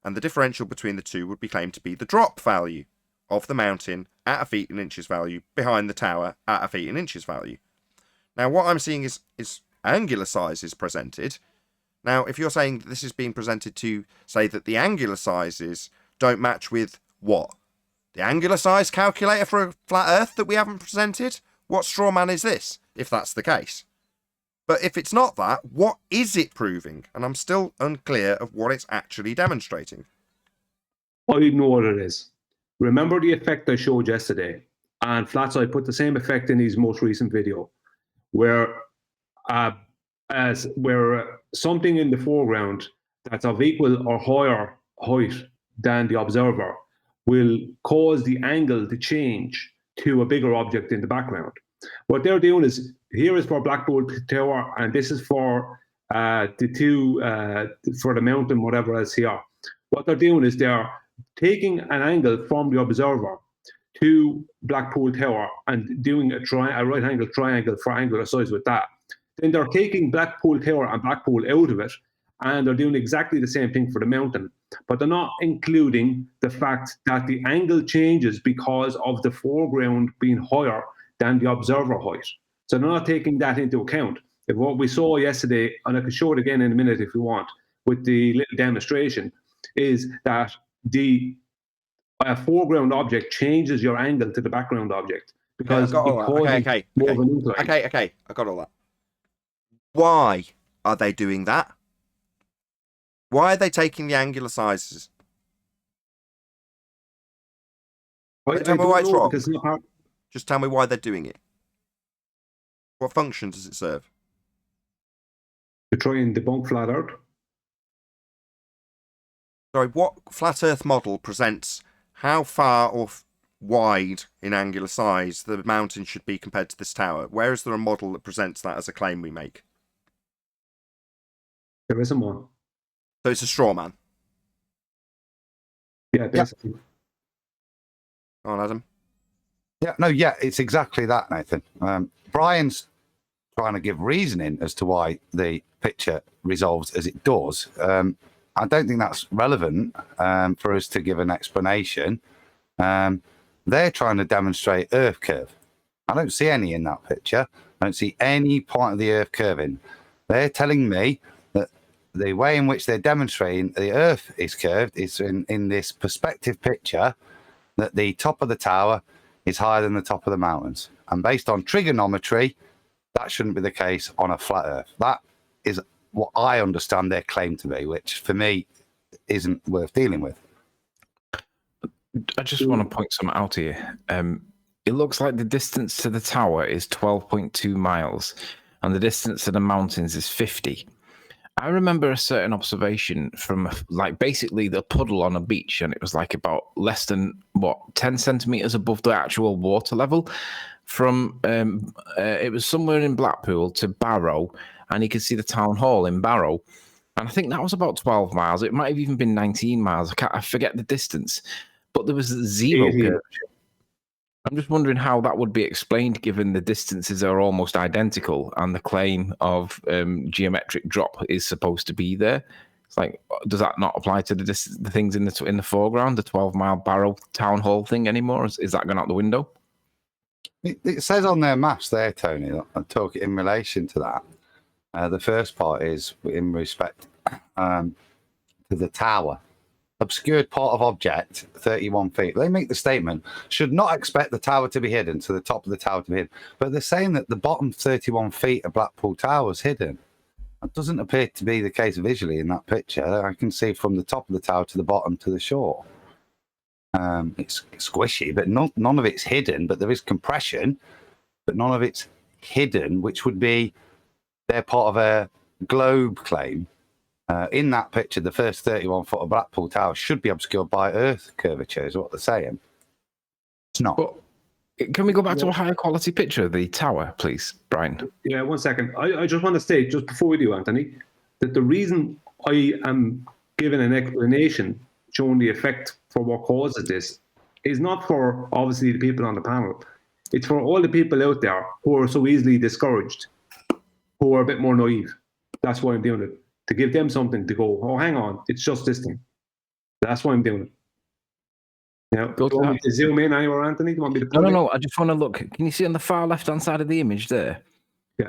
S1: and the differential between the two would be claimed to be the drop value of the mountain at a feet and inches value behind the tower at a feet and inches value. Now, what I'm seeing is angular sizes presented. Now, if you're saying that this is being presented to say that the angular sizes don't match with what? The angular size calculator for a flat Earth that we haven't presented? What straw man is this, if that's the case? But if it's not that, what is it proving? And I'm still unclear of what it's actually demonstrating.
S8: I know what it is. Remember the effect I showed yesterday? And Flatside put the same effect in his most recent video, where something in the foreground that's of equal or higher height than the observer will cause the angle to change to a bigger object in the background. What they're doing is, here is for Blackpool Tower, and this is for the two, for the mountain, whatever else here. What they're doing is they're taking an angle from the observer to Blackpool Tower and doing a right angle triangle for angular size with that. Then they're taking Blackpool Tower and Blackpool out of it and they're doing exactly the same thing for the mountain, but they're not including the fact that the angle changes because of the foreground being higher than the observer height. So they're not taking that into account. If what we saw yesterday, and I can show it again in a minute if you want, with the little demonstration, is that the foreground object changes your angle to the background object. Because
S1: Okay, I got all that. Why are they doing that? Why are they taking the angular sizes? Tell me why it's wrong. Just tell me why they're doing it. What function does it serve?
S8: To try and debunk flat Earth.
S1: Sorry, what flat Earth model presents how far or wide in angular size the mountain should be compared to this tower? Where is there a model that presents that as a claim we make?
S8: There isn't one.
S1: So it's a straw man.
S8: Yeah, basically.
S1: Go on, Adam.
S9: Yeah, it's exactly that, Nathan. Brian's trying to give reasoning as to why the picture resolves as it does. I don't think that's relevant for us to give an explanation. They're trying to demonstrate Earth curve. I don't see any in that picture. I don't see any point of the Earth curving. They're telling me that the way in which they're demonstrating the Earth is curved is in this perspective picture, that the top of the tower is higher than the top of the mountains. And based on trigonometry, that shouldn't be the case on a flat Earth. That is what I understand their claim to be, which for me isn't worth dealing with.
S7: I just want to point something out here. It looks like the distance to the tower is 12.2 miles, and the distance to the mountains is 50. I remember a certain observation from basically the puddle on a beach, and it was like about less than 10 centimeters above the actual water level. From it was somewhere in Blackpool to Barrow, and you could see the town hall in Barrow, and I think that was about 12 miles. It might have even been 19 miles. I forget the distance, but there was zero curvature. I'm just wondering how that would be explained, given the distances are almost identical and the claim of geometric drop is supposed to be there. It's like, does that not apply to the things in the foreground, the 12-mile Barrow town hall thing anymore? Is that gone out the window?
S9: It says on their maps there, Tony, I'm talking in relation to that. The first part is in respect to the tower. Obscured part of object, 31 feet. They make the statement, should not expect the tower to be hidden, so the top of the tower to be hidden. But they're saying that the bottom 31 feet of Blackpool Tower is hidden. That doesn't appear to be the case visually in that picture. I can see from the top of the tower to the bottom to the shore. It's squishy, but none of it's hidden, but there is compression, but none of it's hidden, which would be they're part of a globe claim. In that picture, the first 31 foot of Blackpool Tower should be obscured by Earth curvature, is what they're saying. It's not.
S7: But can we go back to a higher quality picture of the tower, please, Brian?
S8: Yeah, 1 second. I just want to state, just before we do, Anthony, that the reason I am giving an explanation showing the effect for what causes this is not for, obviously, the people on the panel. It's for all the people out there who are so easily discouraged, who are a bit more naive. That's why I'm doing it. To give them something to go, oh, hang on, it's just this thing. That's why I'm doing it. You know, do you want me to zoom in anywhere, Anthony? Do you want me to
S7: No, I just want to look. Can you see on the far left-hand side of the image there?
S8: Yeah.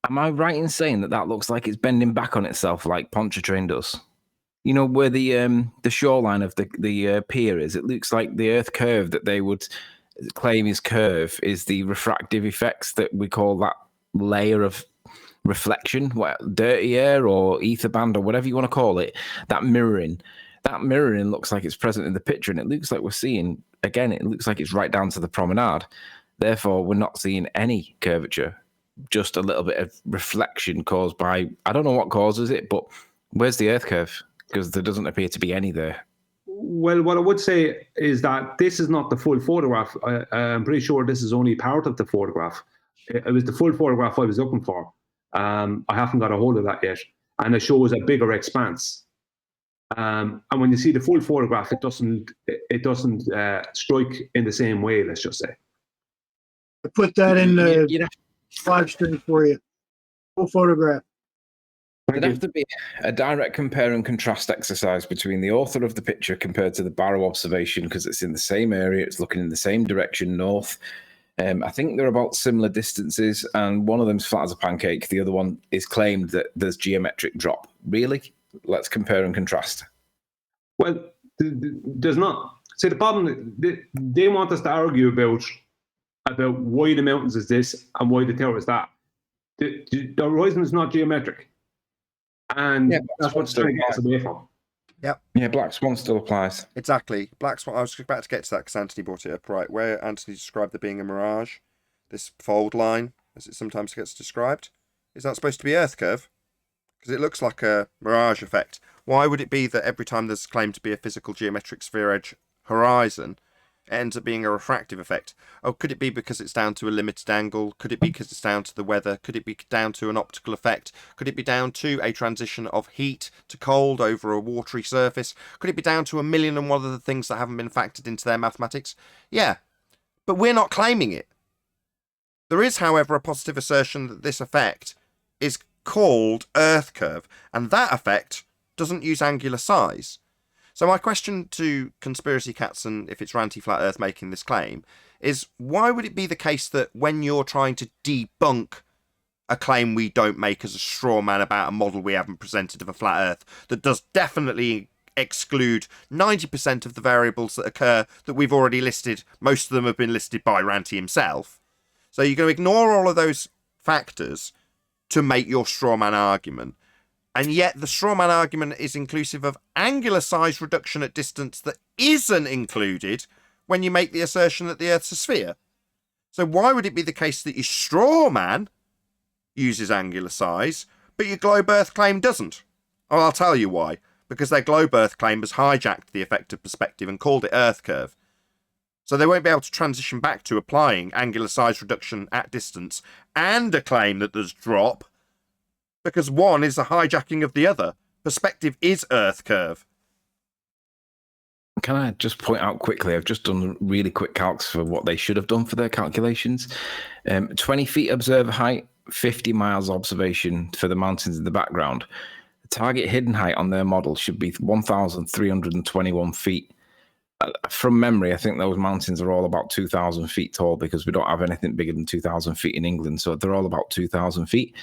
S7: Am I right in saying that looks like it's bending back on itself like Pontchartrain does? You know, where the shoreline of the pier is, it looks like the Earth curve that they would claim is curve is the refractive effects that we call that layer of reflection, dirty air or ether band or whatever you want to call it, that mirroring looks like it's present in the picture, and it looks like we're seeing, again, it looks like it's right down to the promenade. Therefore, we're not seeing any curvature, just a little bit of reflection caused by, I don't know what causes it, but where's the Earth curve? Because there doesn't appear to be any there.
S8: Well, what I would say is that this is not the full photograph. I'm pretty sure this is only part of the photograph. It was the full photograph I was looking for. I haven't got a hold of that yet, and it shows a bigger expanse. And when you see the full photograph, it doesn't strike in the same way. Let's just say.
S3: I put that in the live stream for you. Full photograph.
S7: There'd have to be a direct compare and contrast exercise between the author of the picture compared to the Barrow observation, because it's in the same area, it's looking in the same direction, north. I think they're about similar distances, and one of them's flat as a pancake. The other one is claimed that there's geometric drop. Really? Let's compare and contrast.
S8: Well, there's not. See, the problem, they want us to argue about why the mountains is this and why the tower is that. The horizon is not geometric. And that's what's trying to get us away from.
S1: Yep.
S7: Yeah, Black Swan still applies.
S1: Exactly. Black Swan, I was about to get to that because Anthony brought it up, right, where Anthony described there being a mirage, this fold line, as it sometimes gets described. Is that supposed to be Earth curve? Because it looks like a mirage effect. Why would it be that every time there's claimed to be a physical geometric sphere edge horizon, it ends up being a refractive effect? Oh, could it be because it's down to a limited angle? Could it be because it's down to the weather? Could it be down to an optical effect? Could it be down to a transition of heat to cold over a watery surface? Could it be down to a million and one other things that haven't been factored into their mathematics? Yeah, but we're not claiming it. There is, however, a positive assertion that this effect is called Earth curve, and that effect doesn't use angular size. So my question to conspiracy cats, and if it's Ranty Flat Earth making this claim, is why would it be the case that when you're trying to debunk a claim we don't make as a straw man about a model we haven't presented of a flat Earth that does definitely exclude 90% of the variables that occur that we've already listed, most of them have been listed by Ranty himself. So you're going to ignore all of those factors to make your straw man argument. And yet the straw man argument is inclusive of angular size reduction at distance that isn't included when you make the assertion that the Earth's a sphere. So why would it be the case that your straw man uses angular size, but your globe Earth claim doesn't? Well, I'll tell you why. Because their globe Earth claim has hijacked the effect of perspective and called it Earth curve. So they won't be able to transition back to applying angular size reduction at distance and a claim that there's drop, because one is a hijacking of the other. Perspective is Earth curve.
S7: Can I just point out quickly, I've just done really quick calcs for what they should have done for their calculations. 20 feet observer height, 50 miles observation for the mountains in the background. The target hidden height on their model should be 1,321 feet. From memory, I think those mountains are all about 2,000 feet tall because we don't have anything bigger than 2,000 feet in England. So they're all about 2,000 feet.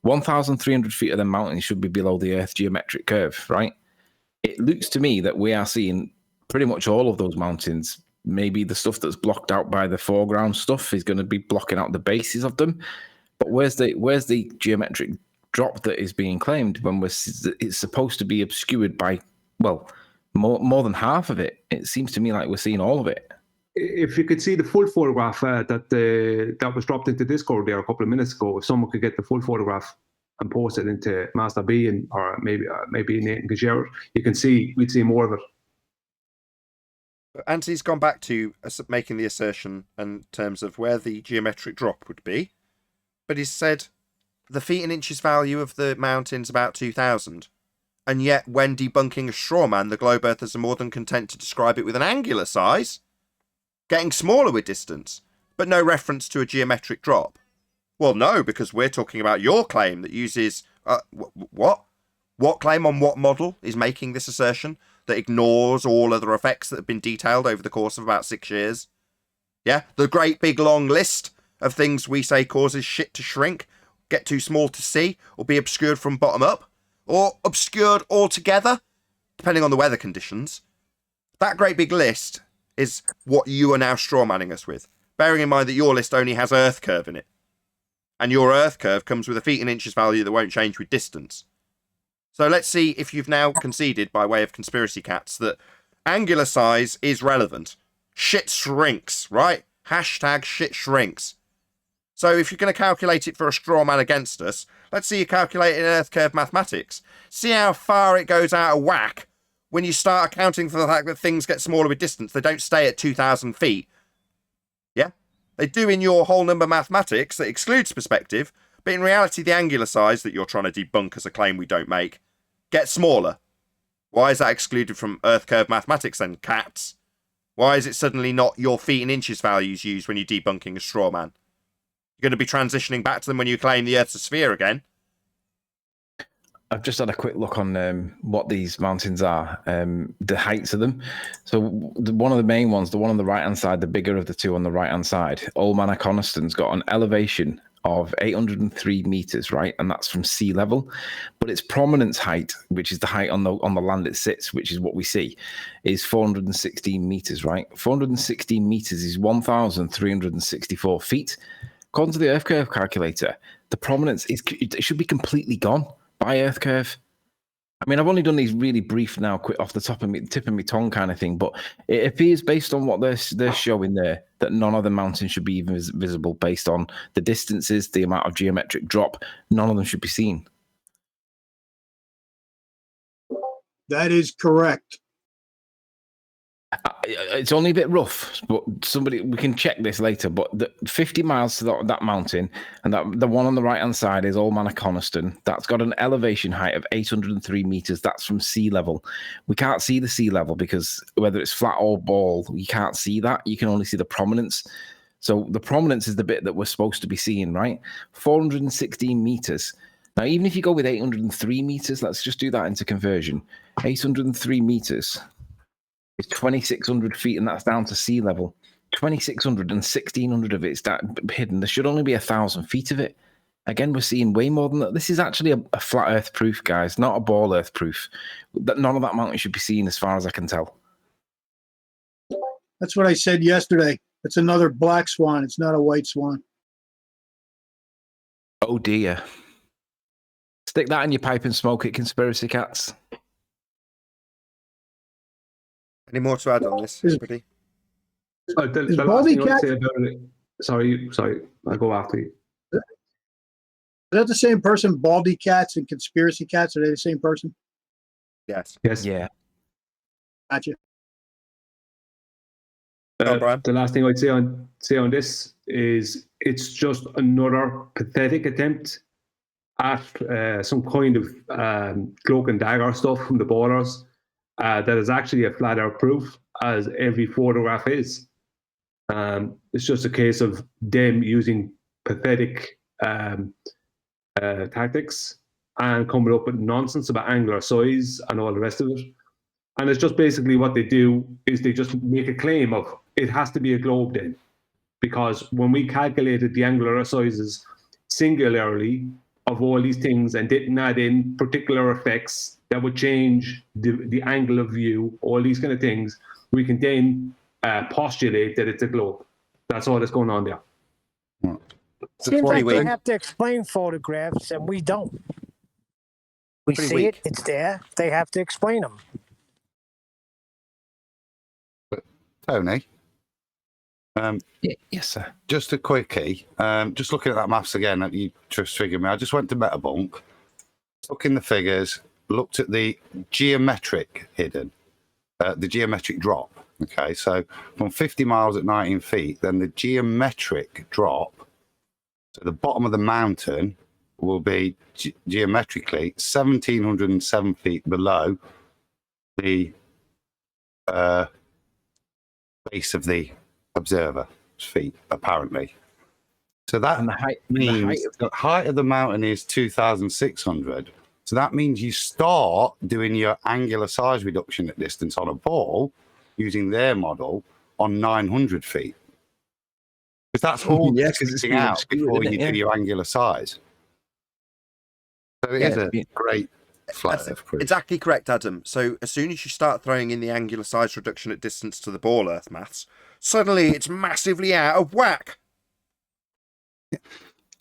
S7: 1,300 feet of the mountains should be below the Earth geometric curve, right? It looks to me that we are seeing pretty much all of those mountains. Maybe the stuff that's blocked out by the foreground stuff is going to be blocking out the bases of them. But where's the geometric drop that is being claimed when it's supposed to be obscured by, well, more than half of it? It seems to me like we're seeing all of it.
S8: If you could see the full photograph that was dropped into Discord there a couple of minutes ago, if someone could get the full photograph and post it into Master B or maybe Nathan could share it, we'd see more of it.
S1: Anthony's gone back to making the assertion in terms of where the geometric drop would be, but he's said the feet and inches value of the mountain's about 2,000. And yet, when debunking a straw man, the globe earthers are more than content to describe it with an angular size, getting smaller with distance, but no reference to a geometric drop. Well, no, because we're talking about your claim that uses... what? What claim on what model is making this assertion that ignores all other effects that have been detailed over the course of about 6 years? Yeah, the great big long list of things we say causes shit to shrink, get too small to see, or be obscured from bottom up, or obscured altogether, depending on the weather conditions. That great big list is what you are now strawmanning us with, bearing in mind that your list only has Earth curve in it. And your Earth curve comes with a feet and inches value that won't change with distance. So let's see if you've now conceded, by way of conspiracy cats, that angular size is relevant. Shit shrinks, right? Hashtag shit shrinks. So if you're going to calculate it for a straw man against us, let's see you calculate it in Earth curve mathematics. See how far it goes out of whack when you start accounting for the fact that things get smaller with distance. They don't stay at 2,000 feet. Yeah? They do in your whole number mathematics that excludes perspective, but in reality the angular size that you're trying to debunk as a claim we don't make gets smaller. Why is that excluded from Earth curve mathematics then, cats? Why is it suddenly not your feet and inches values used when you're debunking a straw man? You're going to be transitioning back to them when you claim the Earth's a sphere again.
S7: I've just had a quick look on what these mountains are, the heights of them. So one of the main ones, the one on the right-hand side, the bigger of the two on the right-hand side, Old Man of Coniston's got an elevation of 803 meters, right? And that's from sea level. But its prominence height, which is the height on the land it sits, which is what we see, is 416 meters, right? 416 meters is 1,364 feet. According to the Earth curve calculator, the prominence it should be completely gone by Earth curve. I mean, I've only done these really brief now, quick off the tip of my tongue kind of thing, but it appears based on what they're showing there that none of the mountains should be even visible based on the distances, the amount of geometric drop. None of them should be seen.
S3: That is correct.
S7: It's only a bit rough, but we can check this later. But the 50 miles to that mountain, and the one on the right hand side is Old Man of Coniston. That's got an elevation height of 803 meters. That's from sea level. We can't see the sea level because whether it's flat or bald, you can't see that. You can only see the prominence. So the prominence is the bit that we're supposed to be seeing, right? 416 meters. Now, even if you go with 803 meters, let's just do that into conversion. 803 meters. It's 2,600 feet, and that's down to sea level. 2,600 and 1,600 of it's hidden. There should only be 1,000 feet of it. Again, we're seeing way more than that. This is actually a flat Earth proof, guys, not a ball Earth proof. None of that mountain should be seen, as far as I can tell.
S3: That's what I said yesterday. It's another black swan. It's not a white swan.
S7: Oh dear! Stick that in your pipe and smoke it, conspiracy cats.
S1: Any more to add on this, everybody?
S8: The last thing I'd say about it. Sorry, I'll go after you.
S3: Is that the same person? Baldy cats and conspiracy cats, are they the same person?
S1: Yes.
S7: Yeah.
S3: Gotcha.
S8: The last thing I'd say on this is it's just another pathetic attempt at some kind of cloak and dagger stuff from the ballers. That is actually a flat out proof, as every photograph is. It's just a case of them using pathetic tactics and coming up with nonsense about angular size and all the rest of it. And it's just basically what they do is they just make a claim of it has to be a globe then. Because when we calculated the angular sizes singularly of all these things and didn't add in particular effects that would change the angle of view, all these kind of things, we can then postulate that it's a globe. That's all that's going on there.
S5: Seems like they have to explain photographs, and we don't. We see it, it's there. They have to explain them.
S9: Tony?
S7: Yes, sir.
S9: Just a quickie. Just looking at that maths again, you just triggered me. I just went to Metabunk, took in the figures, looked at the geometric hidden, the geometric drop. Okay, so from 50 miles at 19 feet, then the geometric drop, so the bottom of the mountain will be geometrically 1,707 feet below the base of the observer's feet, apparently. So that means the height of the mountain is 2,600. So that means you start doing your angular size reduction at distance on a ball using their model on 900 feet. Because that's all sticking out before you do your angular size. So it is a great flat Earth proof.
S1: Exactly correct, Adam. So as soon as you start throwing in the angular size reduction at distance to the ball Earth maths, suddenly it's massively out of whack.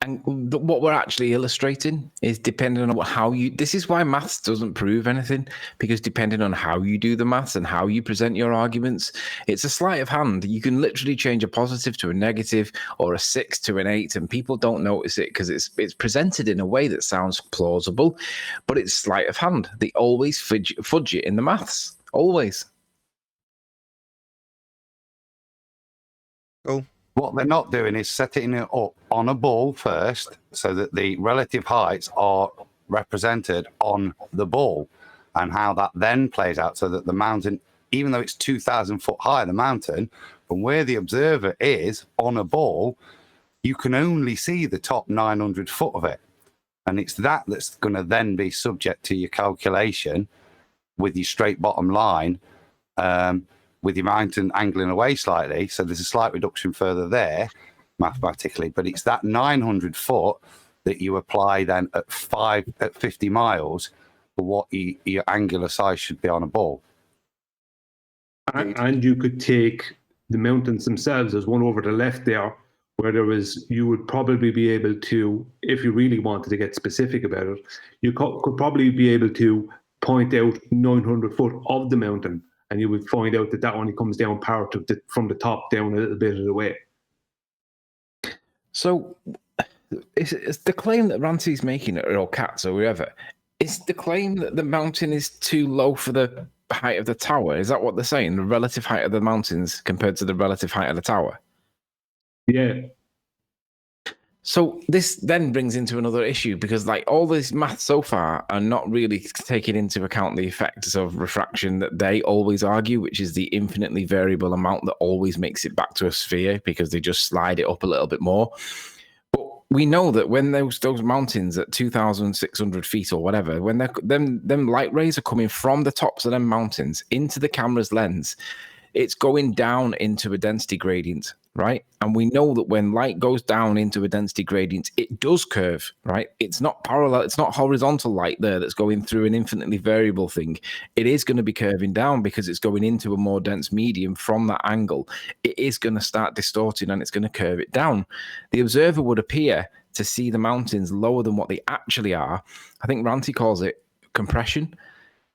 S7: And what we're actually illustrating is depending on how you... This is why maths doesn't prove anything, because depending on how you do the maths and how you present your arguments, it's a sleight of hand. You can literally change a positive to a negative or a 6 to an 8, and people don't notice it because it's presented in a way that sounds plausible, but it's sleight of hand. They always fudge it in the maths. Always.
S1: Cool.
S9: What they're not doing is setting it up on a ball first so that the relative heights are represented on the ball, and how that then plays out so that the mountain, even though it's 2,000 foot high, the mountain, from where the observer is on a ball, you can only see the top 900 foot of it. And it's that that's going to then be subject to your calculation with your straight bottom line, with your mountain angling away slightly. So there's a slight reduction further there mathematically, but it's that 900 foot that you apply then at 50 miles for what your angular size should be on a ball.
S8: And you could take the mountains themselves. There's one over the left there where you would probably be able to, if you really wanted to get specific about it, you could probably be able to point out 900 foot of the mountain, and you would find out that only comes down part of from the top down a little bit of the way.
S7: So, it's the claim that Ranty's making, or Cats, or whoever, is the claim that the mountain is too low for the height of the tower? Is that what they're saying? The relative height of the mountains compared to the relative height of the tower?
S8: Yeah.
S7: So this then brings into another issue, because like all this math so far are not really taking into account the effects of refraction that they always argue, which is the infinitely variable amount that always makes it back to a sphere because they just slide it up a little bit more. But we know that when those mountains at 2,600 feet or whatever, when them light rays are coming from the tops of them mountains into the camera's lens, it's going down into a density gradient, right? And we know that when light goes down into a density gradient, it does curve, right? It's not parallel, it's not horizontal light there that's going through an infinitely variable thing. It is going to be curving down because it's going into a more dense medium from that angle. It is going to start distorting and it's going to curve it down. The observer would appear to see the mountains lower than what they actually are. I think Ranty calls it compression.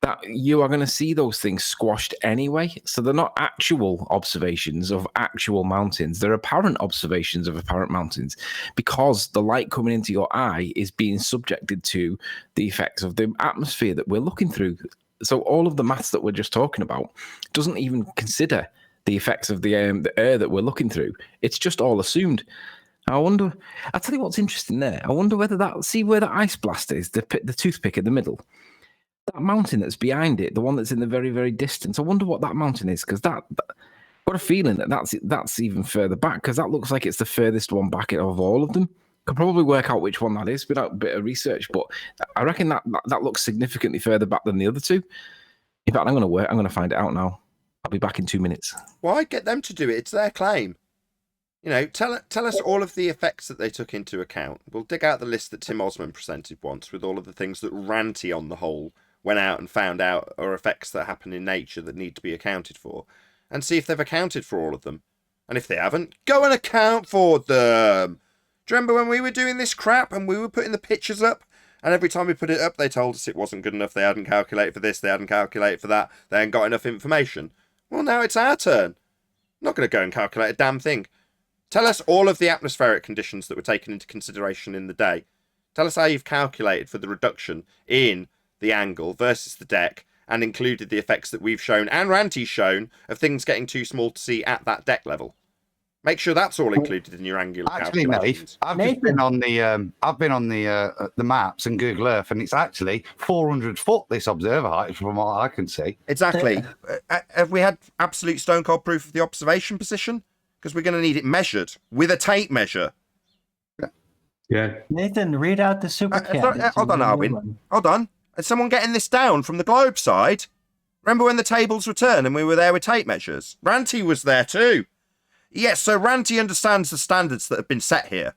S7: That you are going to see those things squashed anyway. So they're not actual observations of actual mountains. They're apparent observations of apparent mountains because the light coming into your eye is being subjected to the effects of the atmosphere that we're looking through. So all of the maths that we're just talking about doesn't even consider the effects of the air that we're looking through. It's just all assumed. I wonder, I'll tell you what's interesting there. I wonder whether see where the ice blast is, the toothpick in the middle. That mountain that's behind it, the one that's in the very, very distance. I wonder what that mountain is, because got a feeling that's even further back, because that looks like it's the furthest one back of all of them. Could probably work out which one that is without a bit of research, but I reckon that looks significantly further back than the other two. In fact, I'm going to find it out now. I'll be back in 2 minutes.
S1: Why get them to do it? It's their claim. You know, tell us all of the effects that they took into account. We'll dig out the list that Tim Osman presented once with all of the things that Ranty on the whole went out and found out are effects that happen in nature that need to be accounted for, and see if they've accounted for all of them. And if they haven't, go and account for them. Do you remember when we were doing this crap and we were putting the pictures up, and every time we put it up they told us it wasn't good enough, they hadn't calculated for this, they hadn't calculated for that, they hadn't got enough information? Well, now it's our turn. I'm not going to go and calculate a damn thing. Tell us all of the atmospheric conditions that were taken into consideration in the day. Tell us how you've calculated for the reduction in the angle versus the deck, and included the effects that we've shown and Ranty's shown of things getting too small to see at that deck level. Make sure that's all included in your angular calculations.
S9: I've just been on the maps and Google Earth, and it's actually 400 foot this observer height from what I can see.
S1: Exactly. Have we had absolute stone cold proof of the observation position? Because we're going to need it measured with a tape measure.
S8: Yeah.
S6: Nathan, read out the super cat.
S1: Hold on, Arwin. Hold on. Is someone getting this down from the globe side? Remember when the tables returned and we were there with tape measures? Ranty was there too. Yes, so Ranty understands the standards that have been set here.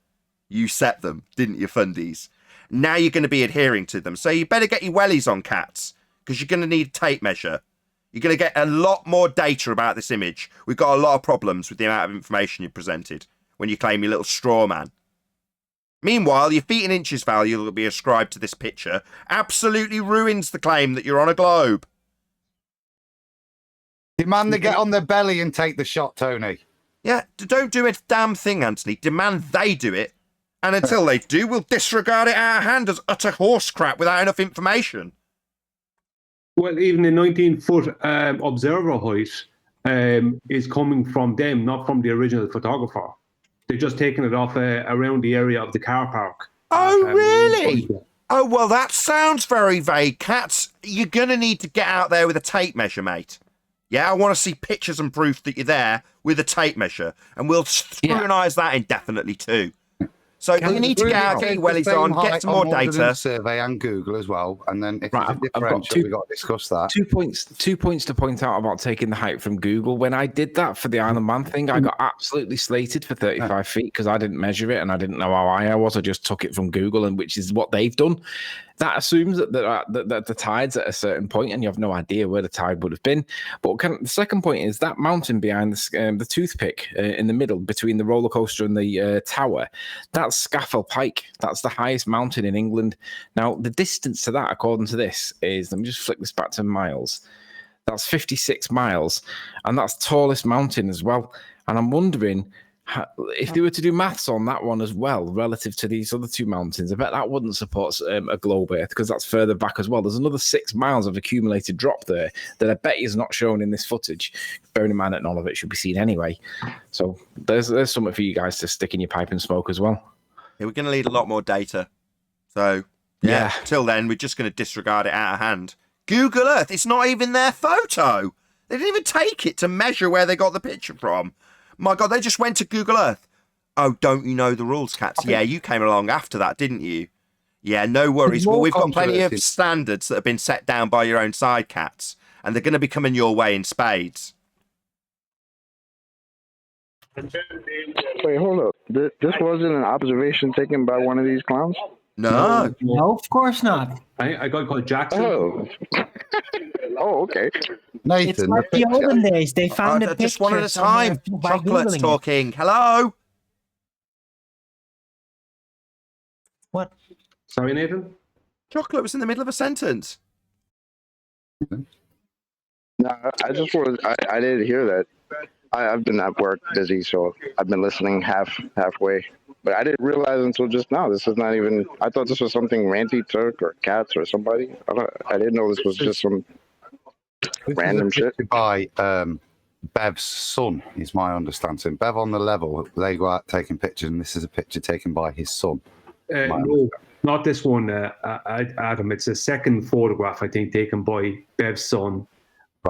S1: You set them, didn't you, fundies? Now you're going to be adhering to them. So you better get your wellies on, cats, because you're going to need a tape measure. You're going to get a lot more data about this image. We've got a lot of problems with the amount of information you presented when you claim your little straw man. Meanwhile, your feet and inches value that will be ascribed to this picture absolutely ruins the claim that you're on a globe.
S9: Demand they get on their belly and take the shot, Tony.
S1: Yeah, don't do a damn thing, Anthony. Demand they do it. And until they do, we'll disregard it out of hand as utter horse crap without enough information.
S8: Well, even the 19-foot observer height is coming from them, not from the original photographer. They're just taking it off around the area of the car park.
S1: Oh, really? Oh, well, that sounds very vague, Cats. You're going to need to get out there with a tape measure, mate. Yeah, I want to see pictures and proof that you're there with a tape measure. And we'll scrutinise that indefinitely, too. So you need to get Wellies on, get some more data.
S9: Survey and Google as well, and then if
S7: Right,
S9: it's a differential, we've got to discuss that.
S7: 2 points to point out about taking the height from Google. When I did that for the Isle of Man thing, I got absolutely slated for 35 feet because I didn't measure it and I didn't know how high I was. I just took it from Google, and which is what they've done. That assumes that the tide's at a certain point, and you have no idea where the tide would have been. But the second point is that mountain behind the toothpick in the middle between the roller coaster and the tower. That's Scafell Pike. That's the highest mountain in England. Now, the distance to that, according to this, is, let me just flick this back to miles. That's 56 miles, and that's the tallest mountain as well. And I'm wondering, if they were to do maths on that one as well, relative to these other two mountains, I bet that wouldn't support a globe Earth because that's further back as well. There's another 6 miles of accumulated drop there that I bet is not shown in this footage, bearing in mind that none of it should be seen anyway. So there's something for you guys to stick in your pipe and smoke as well.
S1: Yeah, we're going to need a lot more data. So, yeah. Till then, we're just going to disregard it out of hand. Google Earth, it's not even their photo. They didn't even take it to measure where they got the picture from. My God, they just went to Google Earth. Oh, don't you know the rules, Cats? Yeah, you came along after that, didn't you? Yeah, no worries. Well, we've got plenty of standards that have been set down by your own side, Cats, and they're going to be coming your way in spades.
S10: Wait, hold up. This wasn't an observation taken by one of these clowns?
S1: No.
S6: No, of course not.
S8: I got called Jackson.
S10: Oh, okay.
S9: Nathan,
S6: It's like the olden days. They found a picture.
S1: Just one at a time. Chocolate's talking. Hello?
S6: What?
S8: Sorry, Nathan?
S1: Chocolate was in the middle of a sentence.
S10: No, I just wanted. I didn't hear that. I've been at work busy, so I've been listening halfway. But I didn't realize until just now. This is not even. I thought this was something Ranty took or Cats or somebody. I didn't know this was just some random shit.
S9: By Bev's son, is my understanding. Bev on the level, they go out taking pictures, and this is a picture taken by his son.
S8: No, not this one, Adam. It's a second photograph, I think, taken by Bev's son,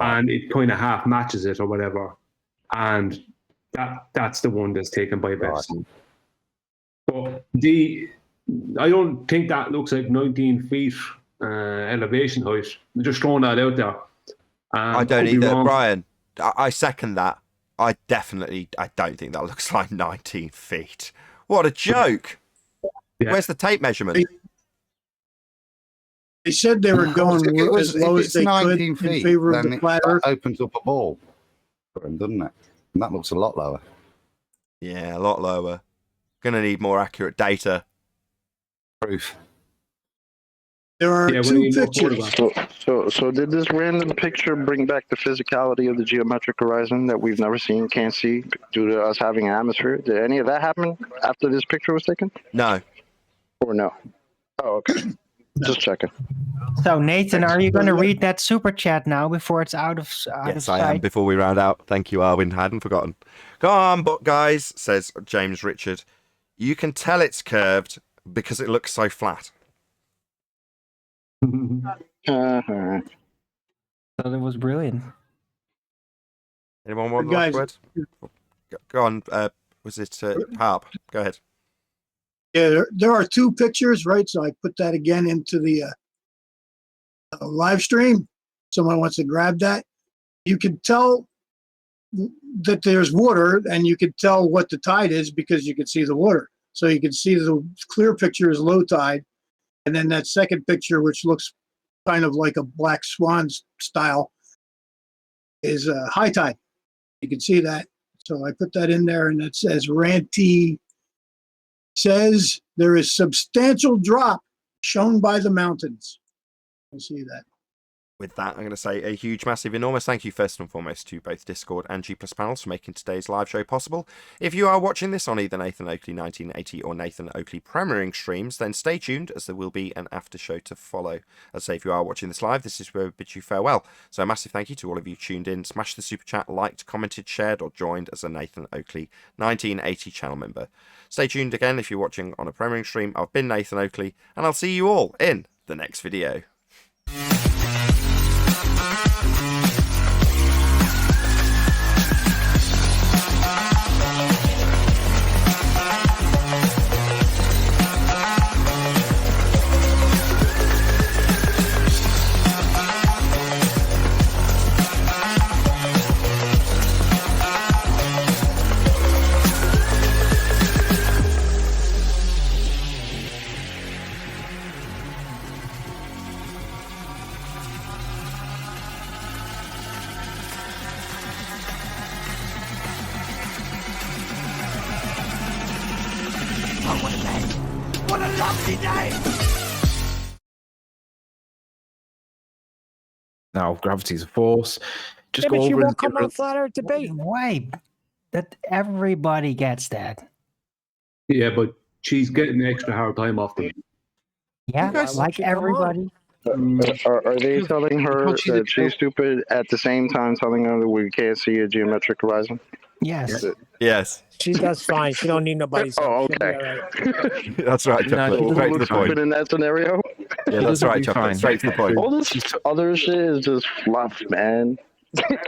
S8: and it kind of half matches it or whatever. And that's the one that's taken by Bev's son. But I don't think that looks like 19 feet elevation height. I'm just throwing that out there.
S1: I don't either, Brian. I second that. I don't think that looks like 19 feet. What a joke. Yeah. Where's the tape measurement?
S3: They said they were going as low as they could in favor of the flat Earth.
S9: That opens up a ball for him, doesn't it? And that looks a lot lower.
S1: Yeah, a lot lower. Going to need more accurate data.
S9: Proof.
S3: There are two pictures.
S10: So did this random picture bring back the physicality of the geometric horizon that we've never seen, can't see, due to us having an atmosphere? Did any of that happen after this picture was taken?
S1: No.
S10: Or no? Oh, okay. Just checking.
S6: So, Nathan, are you going to read that super chat now before it's out of sight?
S1: Yes, I am, before we round out. Thank you, Arwin. I hadn't forgotten. Go on, but guys, says James Richard. You can tell it's curved because it looks so flat.
S6: That was brilliant.
S1: Anyone want the last word? Go on. Was it Harp? Go ahead.
S3: Yeah, there are two pictures, right? So I put that again into the live stream. Someone wants to grab that. You can tell that there's water, and you can tell what the tide is because you can see the water. So you can see the clear picture is low tide, and then that second picture, which looks kind of like a black swan style, is high tide. You can see that. So I put that in there, and it says Ranty says there is substantial drop shown by the mountains. You'll see that.
S1: With that, I'm going to say a huge, massive, enormous thank you first and foremost to both Discord and G+ panels for making today's live show possible. If you are watching this on either Nathan Oakley 1980 or Nathan Oakley premiering streams, then stay tuned as there will be an after show to follow. As I say, if you are watching this live, this is where we bid you farewell. So a massive thank you to all of you tuned in, smashed the super chat, liked, commented, shared, or joined as a Nathan Oakley 1980 channel member. Stay tuned again if you're watching on a premiering stream. I've been Nathan Oakley, and I'll see you all in the next video.
S7: Now, gravity's a force. Just
S5: Yeah,
S7: go
S5: but you
S7: over and
S5: won't come
S7: give her
S5: on flat earth debate.
S6: Why? That everybody gets that.
S8: Yeah, but she's getting extra hard time off them.
S6: Yeah,
S1: guys-
S6: like everybody.
S10: Are they telling her
S7: she's a
S10: that she's stupid at the same time telling her that we can't see a geometric horizon?
S6: Yes.
S1: Yes,
S5: She does fine. She don't need nobody's help.
S10: Oh,
S5: She'll be
S10: okay.
S5: all right.
S1: that's right,
S7: No,
S1: Chocolate.
S7: she doesn't
S1: Straight to
S10: Who
S1: the
S10: looks
S1: point.
S10: stupid in that scenario?
S1: Yeah, that's
S7: doesn't
S1: right,
S7: do
S1: Chocolate.
S7: fine.
S1: Straight to the point.
S10: All this other shit is just fluff, man.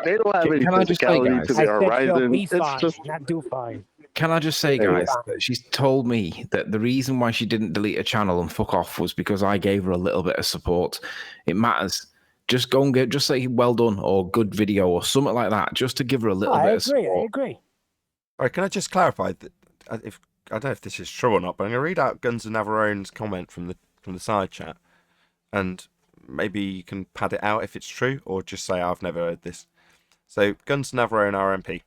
S10: They don't have any
S7: Can I just say,
S10: physicality
S7: guys?
S10: to
S5: I
S10: their
S5: said she'll
S10: horizon.
S5: be
S10: It's
S5: fine,
S10: just
S5: not do fine.
S7: Can I just say,
S10: There you
S7: guys, that she's told me that the reason why she didn't delete a channel and fuck off was because I gave her a little bit of support. It matters. Just go and just say well done or good video or something like that, just to give her a little
S5: I
S7: bit of
S5: agree. I
S7: support.
S5: agree.
S1: All right, can I just clarify that if I don't know if this is true or not, but I'm going to read out Guns and Navarone's comment from the side chat, and maybe you can pad it out if it's true, or just say I've never heard this. So Guns and Navarone RMP.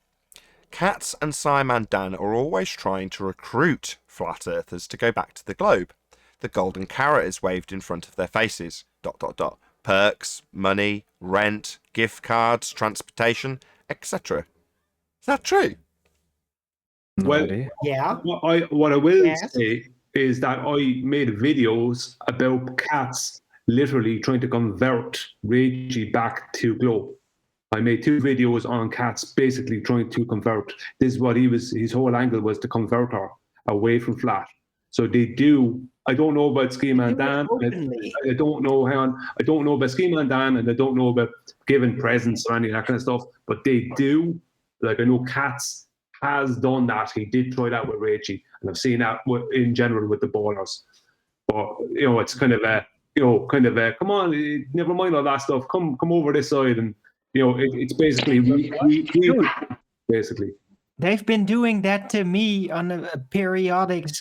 S1: Katz and Simon Dan are always trying to recruit flat earthers to go back to the globe. The golden carrot is waved in front of their faces. ... Perks, money, rent, gift cards, transportation, etc. Is that true?
S7: No
S8: Well,
S7: idea.
S6: Yeah.
S8: What I will
S6: Yes.
S8: say is that I made videos about cats literally trying to convert Reggie back to Glow. I made 2 videos on cats basically trying to convert. This is what his whole angle was, to convert her away from flat. So they do. I don't know about Schema and Dan. I don't know. Hang on. I don't know about Schema and Dan, and I don't know about giving presents or any of that kind of stuff. But they do. Like, I know Katz has done that. He did try that with Reggie, and I've seen that in general with the ballers. But it's kind of a, come on, never mind all that stuff. Come over this side, and it's basically we basically.
S6: They've been doing that to me on a periodically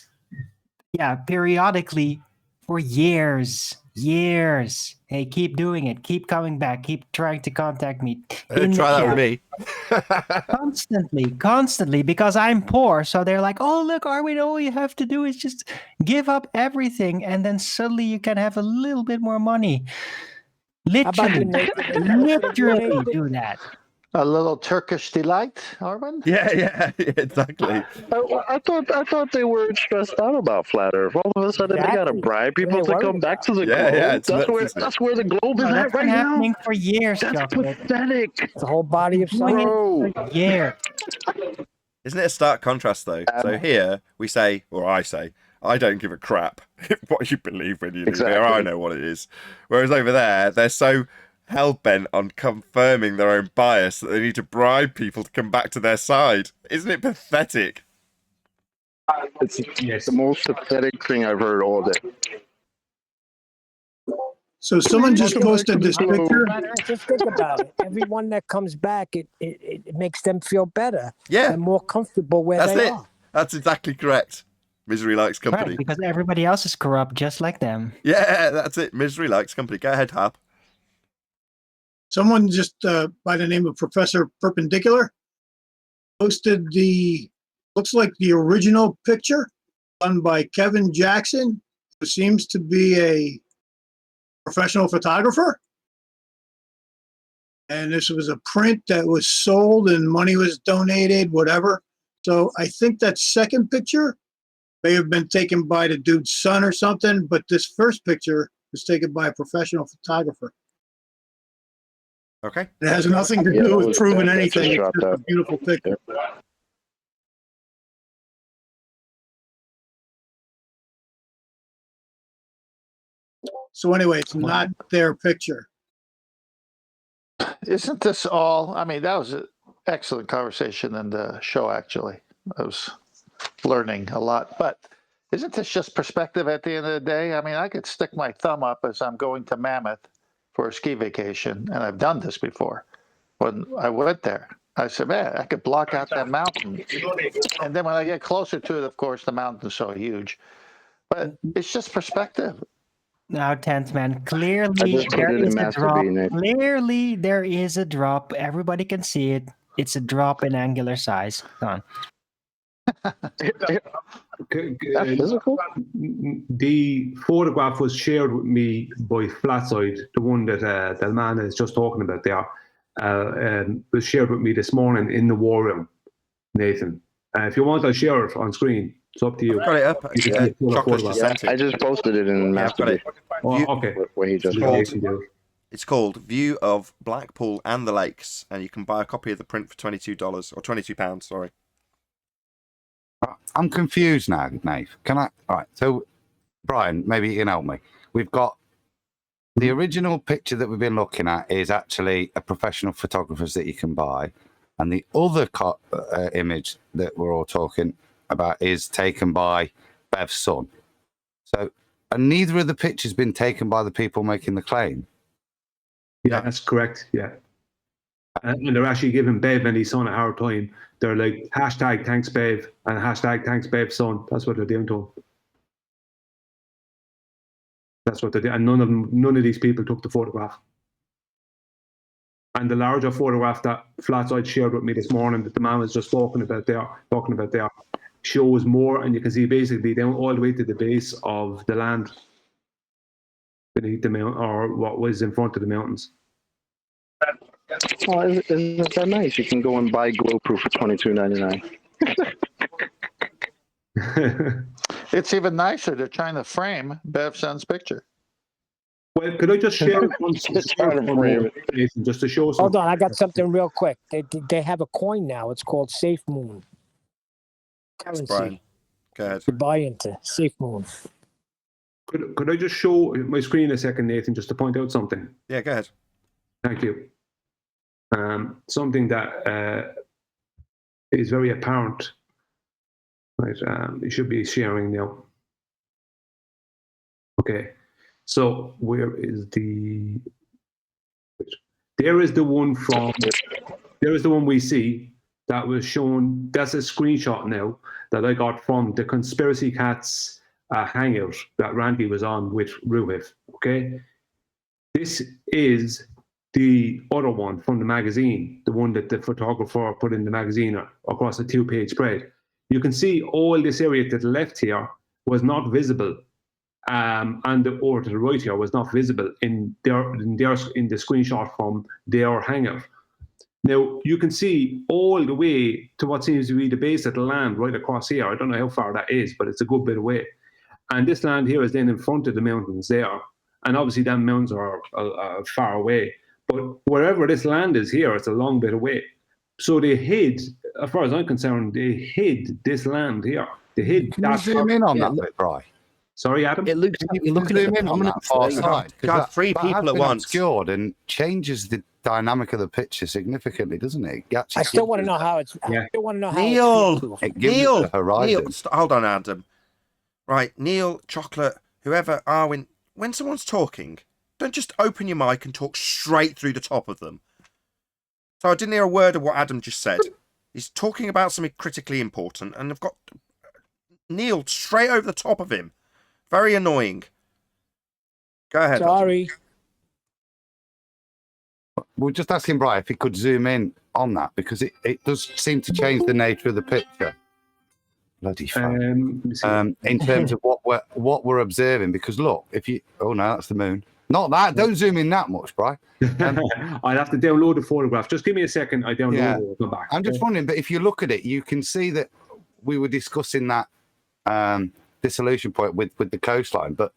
S6: for years. Hey, keep doing it. Keep coming back. Keep trying to contact me.
S1: Try that with me.
S6: Constantly, because I'm poor. So they're like, oh, look, Arwin, all you have to do is just give up everything, and then suddenly you can have a little bit more money.
S5: How about you,
S6: Literally,
S5: Nathan?
S6: do that.
S4: A little Turkish delight, Armin?
S1: Yeah, exactly.
S10: I thought they were stressed out about flat Earth. All of a sudden, they gotta
S5: Exactly.
S10: bribe people
S5: What are
S10: to
S5: they
S10: come
S5: worried
S10: back to the
S1: Yeah,
S10: globe.
S1: yeah, it's
S10: that's
S1: nuts,
S10: where
S1: isn't it?
S10: that's where the globe is
S6: No,
S10: at
S6: that's
S10: right
S6: been
S10: now.
S6: happening for years,
S10: That's
S6: Chocolate.
S10: pathetic,
S5: The whole body of science.
S10: bro.
S6: Yeah.
S1: Isn't it a stark contrast, though? So here we say, or I say, I don't give a crap what you believe when you leave here. I
S10: Exactly.
S1: know what it is. Whereas over there, they're so hell-bent on confirming their own bias that they need to bribe people to come back to their side. Isn't it pathetic?
S10: It's the most pathetic thing I've heard all day.
S3: So someone just posted this picture.
S5: Just think about it. Everyone that comes back, it makes them feel better
S1: Yeah,
S5: and more comfortable where
S1: that's
S5: they
S1: it.
S5: are.
S1: That's exactly correct. Misery likes company.
S6: Right, because everybody else is corrupt just like them.
S1: Yeah, that's it. Misery likes company. Go ahead, Hap.
S3: Someone just by the name of Professor Perpendicular posted looks like the original picture done by Kevin Jackson, who seems to be a professional photographer. And this was a print that was sold and money was donated, whatever. So I think that second picture may have been taken by the dude's son or something, but this first picture was taken by a professional photographer.
S1: Okay.
S3: It has nothing to do with proving anything. It's just a beautiful picture. So anyway, it's not their picture.
S4: Isn't this all? I mean, that was an excellent conversation in the show, actually. I was learning a lot. But isn't this just perspective at the end of the day? I mean, I could stick my thumb up as I'm going to Mammoth for a ski vacation, and I've done this before. When I went there, I said, man, I could block out that mountain. And then when I get closer to it, of course, the mountain's so huge. But it's just perspective.
S6: Now, 10th man,
S10: I
S6: clearly
S10: just put
S6: there
S10: it in
S6: is a
S10: Master
S6: drop.
S10: B, Nick.
S6: Clearly there is a drop. Everybody can see it. It's a drop in angular size. Come on.
S10: That physical?
S8: The photograph was shared with me by Flatside, the one that the man is just talking about there. Was shared with me this morning in the war room, Nathan. If you want, I'll share it on screen. It's up to you.
S1: I've got it up.
S8: You can see the full
S1: Chocolate
S8: photograph.
S1: just sent it.
S10: I just posted it in
S1: Yeah, I've got
S10: Master
S1: it.
S8: Oh, okay.
S10: where he just
S1: It's called View of Blackpool and the Lakes, and you can buy a copy of the print for $22 or £22. Sorry.
S9: I'm confused now, Nate. Can I? All right. So, Brian, maybe you can help me. We've got the original picture that we've been looking at is actually a professional photographer's that you can buy, and the other image that we're all talking about is taken by Bev's son. So, and neither of the pictures been taken by the people making the claim.
S8: Yeah, that's correct. Yeah. And they're actually giving Bev and his son a hard time. They're like, hashtag thanks Bev and hashtag thanks Bev's son. That's what they're doing to him. That's what they did. And none of these people took the photograph. And the larger photograph that Flatside shared with me this morning that the man was just talking about there, shows more, and you can see basically down all the way to the base of the land beneath the mountain, or what was in front of the mountains.
S10: Oh, isn't that nice? You can go and buy glow proof for $22.99.
S4: It's even nicer. They're trying to frame Bev Son's picture.
S8: Well, could I just share just to show something?
S5: Hold on, I got something real quick. They have a coin now. It's called Safe Moon. Currency.
S1: Brian, go ahead.
S5: To buy into Safe Moon.
S8: Could I just show my screen a second, Nathan, just to point out something?
S1: Yeah, go ahead.
S8: Thank you. Something that is very apparent. Right, it should be sharing now. Okay, so where is the? There is the one from. There is the one we see that was shown. That's a screenshot now that I got from the Conspiracy Cats hangout that Randy was on with Ruhif. Okay, this is the other one from the magazine, the one that the photographer put in the magazine across a 2-page spread. You can see all this area to the left here was not visible, and or to the right here was not visible in the screenshot from their hangout. Now you can see all the way to what seems to be the base of the land right across here. I don't know how far that is, but it's a good bit away. And this land here is then in front of the mountains there, and obviously them mountains are far away. But wherever this land is here, it's a long bit away. So they hid, as far as I'm concerned, they hid this land here. They hid
S9: Can you zoom in on that bit, Bri?
S8: Sorry, Adam?
S7: It looks like you're looking at the prominent
S9: far side.
S1: Got three people at once.
S9: Obscured and changes the dynamic of the picture significantly, doesn't it?
S5: I still want to know how it's.
S8: Yeah.
S5: I still want to know how.
S1: Neil,
S9: It gives it the horizon.
S1: Hold on, Adam. Right, Neil, Chocolate, whoever, Arwin. When someone's talking, don't just open your mic and talk straight through the top of them. So I didn't hear a word of what Adam just said. He's talking about something critically important, and I've got Neil straight over the top of him. Very annoying. Go ahead.
S5: Sorry.
S9: We're just asking Brian if he could zoom in on that, because it does seem to change the nature of the picture. Bloody fun. In terms of what we're observing, because look, if you no, that's the moon. Not that. Don't zoom in that much, Brian.
S8: I'd have to download the photograph. Just give me a second. I download it. I'll come back.
S9: I'm just wondering, but if you look at it, you can see that we were discussing that dissolution point with the coastline, but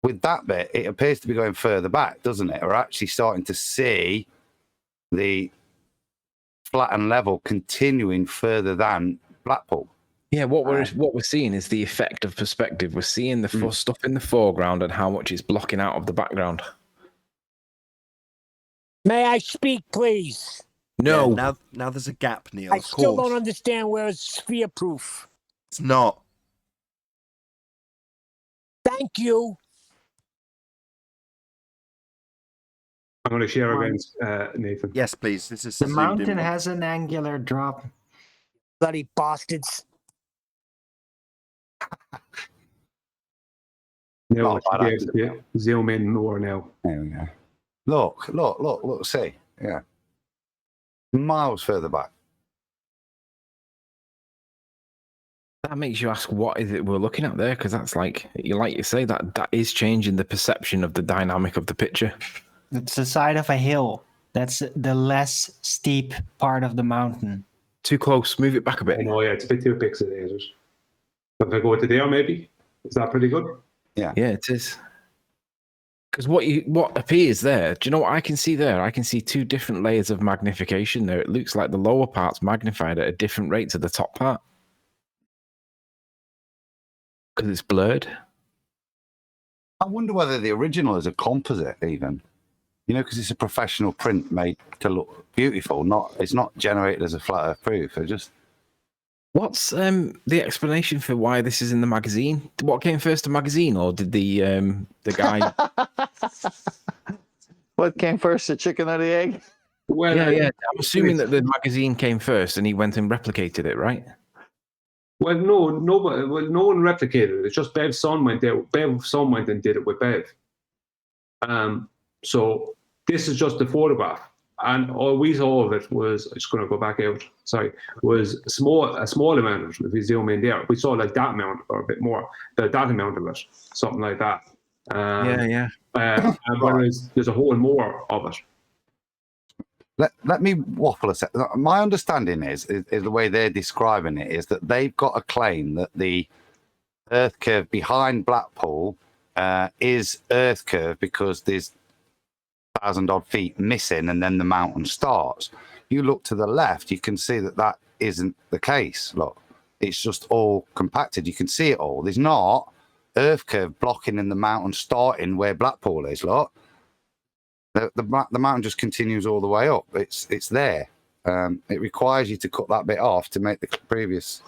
S9: with that bit, it appears to be going further back, doesn't it? We're actually starting to see the flattened level continuing further than Blackpool.
S7: Yeah, what we're seeing is the effect of perspective. We're seeing the stuff in the foreground and how much it's blocking out of the background.
S5: May I speak, please?
S7: No.
S1: Yeah, now there's a gap, Neil.
S5: I still don't understand where it's sphere proof.
S1: It's not.
S5: Thank you.
S8: I'm going to share again, Nathan.
S1: Yes, please. This is
S6: The mountain has an angular drop.
S5: Bloody bastards.
S8: Now I should be able to zoom in more now.
S9: There we go. Look, see. Yeah. Miles further back.
S7: That makes you ask, what is it we're looking at there? Because that's like you say, that is changing the perception of the dynamic of the picture.
S6: It's the side of a hill. That's the less steep part of the mountain.
S7: Too close. Move it back a bit.
S8: I know, yeah, it's a bit too pixelated. If I go to there, maybe is that pretty good?
S9: Yeah,
S7: it is. Because what appears there, do you know what I can see there? I can see two different layers of magnification there. It looks like the lower part's magnified at a different rate to the top part. Because it's blurred.
S9: I wonder whether the original is a composite, even. Because it's a professional print made to look beautiful. It's not generated as a flat Earth proof.
S7: What's the explanation for why this is in the magazine? What came first, the magazine, or did the guy?
S4: What came first, the chicken or the egg?
S8: Well,
S7: yeah. I'm assuming that the magazine came first, and he went and replicated it, right?
S8: Well, no one replicated it. It's just Bev's son went there. Bev's son went and did it with Bev. So this is just the photograph, and all we saw of it was, I'm just going to go back out. Sorry, was a small amount. If we zoom in there, we saw like that amount or a bit more, that amount of it, something like that. Whereas there's a whole more of it.
S9: Let me waffle a second. My understanding is the way they're describing it is that they've got a claim that the Earth curve behind Blackpool is Earth curve because there's 1,000 odd feet missing and then the mountain starts. You look to the left, you can see that isn't the case. Look, it's just all compacted. You can see it all. There's not Earth curve blocking in the mountain starting where Blackpool is. Look. The mountain just continues all the way up. It's there. It requires you to cut that bit off to make the previous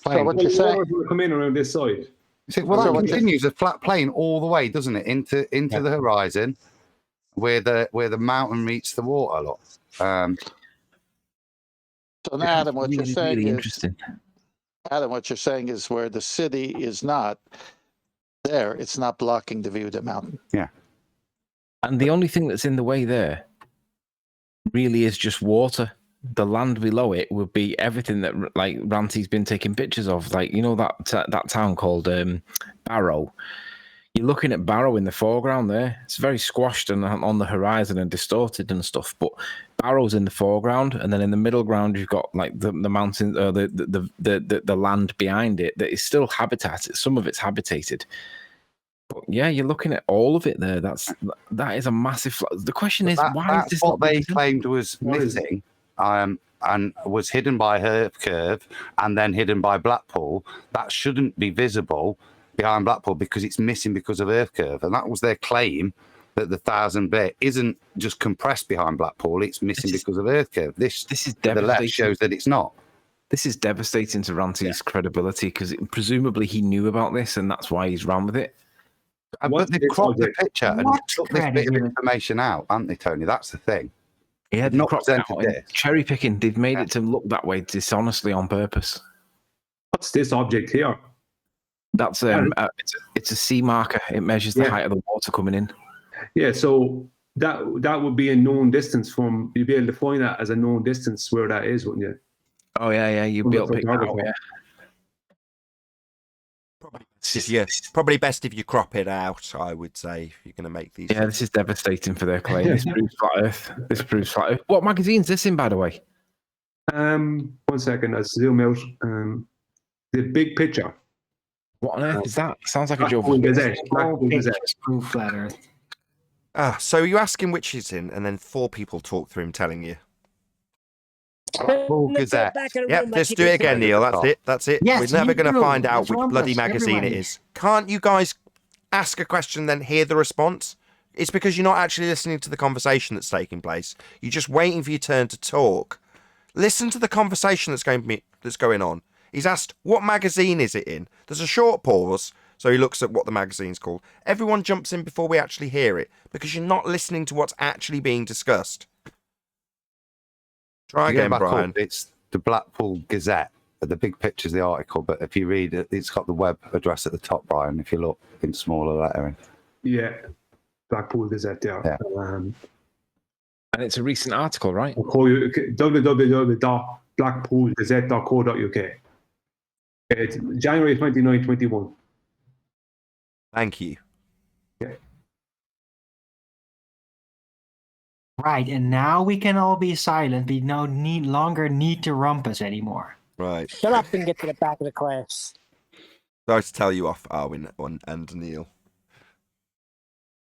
S9: plane.
S4: So what you're saying?
S8: Come in around this side.
S9: Well, that continues a flat plane all the way, doesn't it, into the horizon, where the mountain meets the water. Look.
S4: So now, Adam, what you're saying
S7: really
S4: is
S7: interesting.
S4: Adam, what you're saying is where the city is not there, it's not blocking the view of the mountain.
S9: Yeah.
S7: And the only thing that's in the way there really is just water. The land below it would be everything that like Ranty's been taking pictures of. Like, that town called Barrow. You're looking at Barrow in the foreground there. It's very squashed and on the horizon and distorted and stuff. But Barrow's in the foreground, and then in the middle ground you've got like the mountain, the land behind it that is still habitat. Some of it's habitated. But yeah, you're looking at all of it there. That is a massive. The question is, why is this?
S9: What they claimed was missing, and was hidden by Earth curve, and then hidden by Blackpool. That shouldn't be visible behind Blackpool because it's missing because of Earth curve, and that was their claim that the 1,000 bit isn't just compressed behind Blackpool; it's missing because of Earth curve. This is
S7: devastating.
S9: The left shows that it's not.
S7: This is devastating to Ranty's credibility because presumably he knew about this, and that's why he's ran with it.
S9: But they've cropped the picture and took this bit of information out, haven't they, Tony? That's the thing.
S7: He had not presented this. Cherry picking. They've made it to look that way dishonestly on purpose.
S8: What's this object here?
S7: That's it's a sea marker. It measures the height of the water coming in.
S8: Yeah, so that would be a known distance from. You'd be able to find that as a known distance where that is, wouldn't you?
S7: Oh yeah. You'd be able to pick that out. Yeah.
S1: Probably best if you crop it out, I would say, if you're going to make these.
S7: Yeah, this is devastating for their claim. This proves flat Earth. What magazine's this in, by the way?
S8: 1 second, I'll zoom out. The big picture.
S7: What on earth is that? Sounds like a joke.
S6: Proof flat Earth.
S1: So you ask him which he's in, and then 4 people talk through him telling you.
S9: Gazette.
S1: Yep, just do it again, Neil. That's it.
S6: Yes,
S1: We're never going to find out
S6: That's
S1: which
S6: wrong,
S1: bloody
S6: that's
S1: magazine
S6: everyone.
S1: it is. Can't you guys ask a question, then hear the response? It's because you're not actually listening to the conversation that's taking place. You're just waiting for your turn to talk. Listen to the conversation that's going on. He's asked, what magazine is it in? There's a short pause, so he looks at what the magazine's called. Everyone jumps in before we actually hear it, because you're not listening to what's actually being discussed. Try again, Brian.
S9: It's the Blackpool Gazette. The big picture's the article, but if you read it, it's got the web address at the top, Brian, if you look in smaller lettering.
S8: Yeah, Blackpool Gazette, yeah.
S7: And it's a recent article, right?
S8: www.blackpoolgazette.co.uk. It's January 29, 21.
S1: Thank you.
S6: Right, and now we can all be silent. We no longer need to rumpus anymore.
S1: Right.
S5: Shut up and get to the back of the class.
S1: Sorry to tell you off, Arwin and Neil.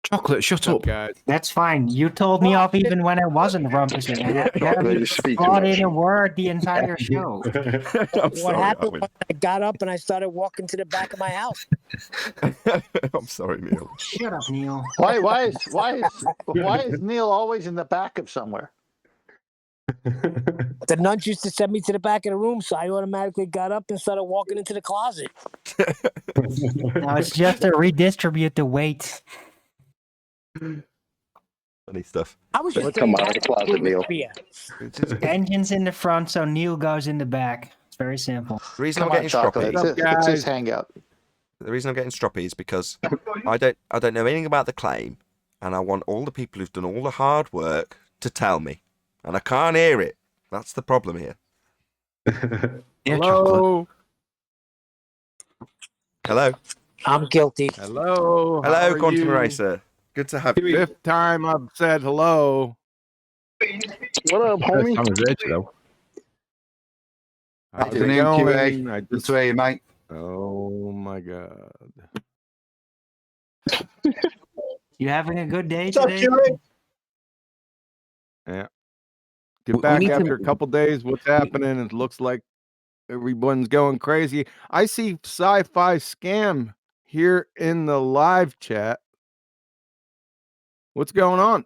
S7: Chocolate, shut up.
S11: Guys.
S6: That's fine. You told me off even when I wasn't rumpusing. And I
S10: Chocolate, you
S6: haven't
S10: speak too
S6: brought
S10: much.
S6: in a word the entire show.
S1: I'm
S5: What
S1: sorry,
S5: happened
S1: Arwin.
S5: when I got up and I started walking to the back of my house?
S1: I'm sorry, Neil.
S6: Shut up, Neil.
S4: Why is Neil always in the back of somewhere?
S5: The nuns used to send me to the back of the room, so I automatically got up and started walking into the closet.
S6: No, it's just to redistribute the weight.
S1: Funny stuff.
S5: I was just
S10: Come
S5: saying
S10: out of the closet, Neil.
S5: beer.
S6: Engine's in the front, so Neil goes in the back. It's very simple.
S1: The reason
S4: Come
S1: I'm
S4: on,
S1: getting
S4: Chocolate.
S1: stroppy.
S4: It's his hangout.
S1: The reason I'm getting stroppy is because I don't know anything about the claim, and I want all the people who've done all the hard work to tell me, and I can't hear it. That's the problem here.
S6: Yeah, Chocolate.
S11: Hello.
S1: Hello.
S5: I'm guilty.
S11: Hello. how
S1: Hello,
S11: are
S1: Quantum
S11: you?
S1: Racer. Good to have you.
S11: Fifth time I've said hello.
S10: What up, homie?
S7: Time is Reggie, though.
S11: How's it
S9: Afternoon,
S11: going?
S9: QA.
S11: I
S9: Good
S11: just,
S9: to hear you, mate.
S11: oh my god.
S6: You having a good day
S3: What's up,
S6: today?
S3: Jerry?
S11: Get
S7: We
S11: back
S7: need to-
S11: after a couple days. What's happening? It looks like everyone's going crazy. I see sci-fi scam here in the live chat. What's going on?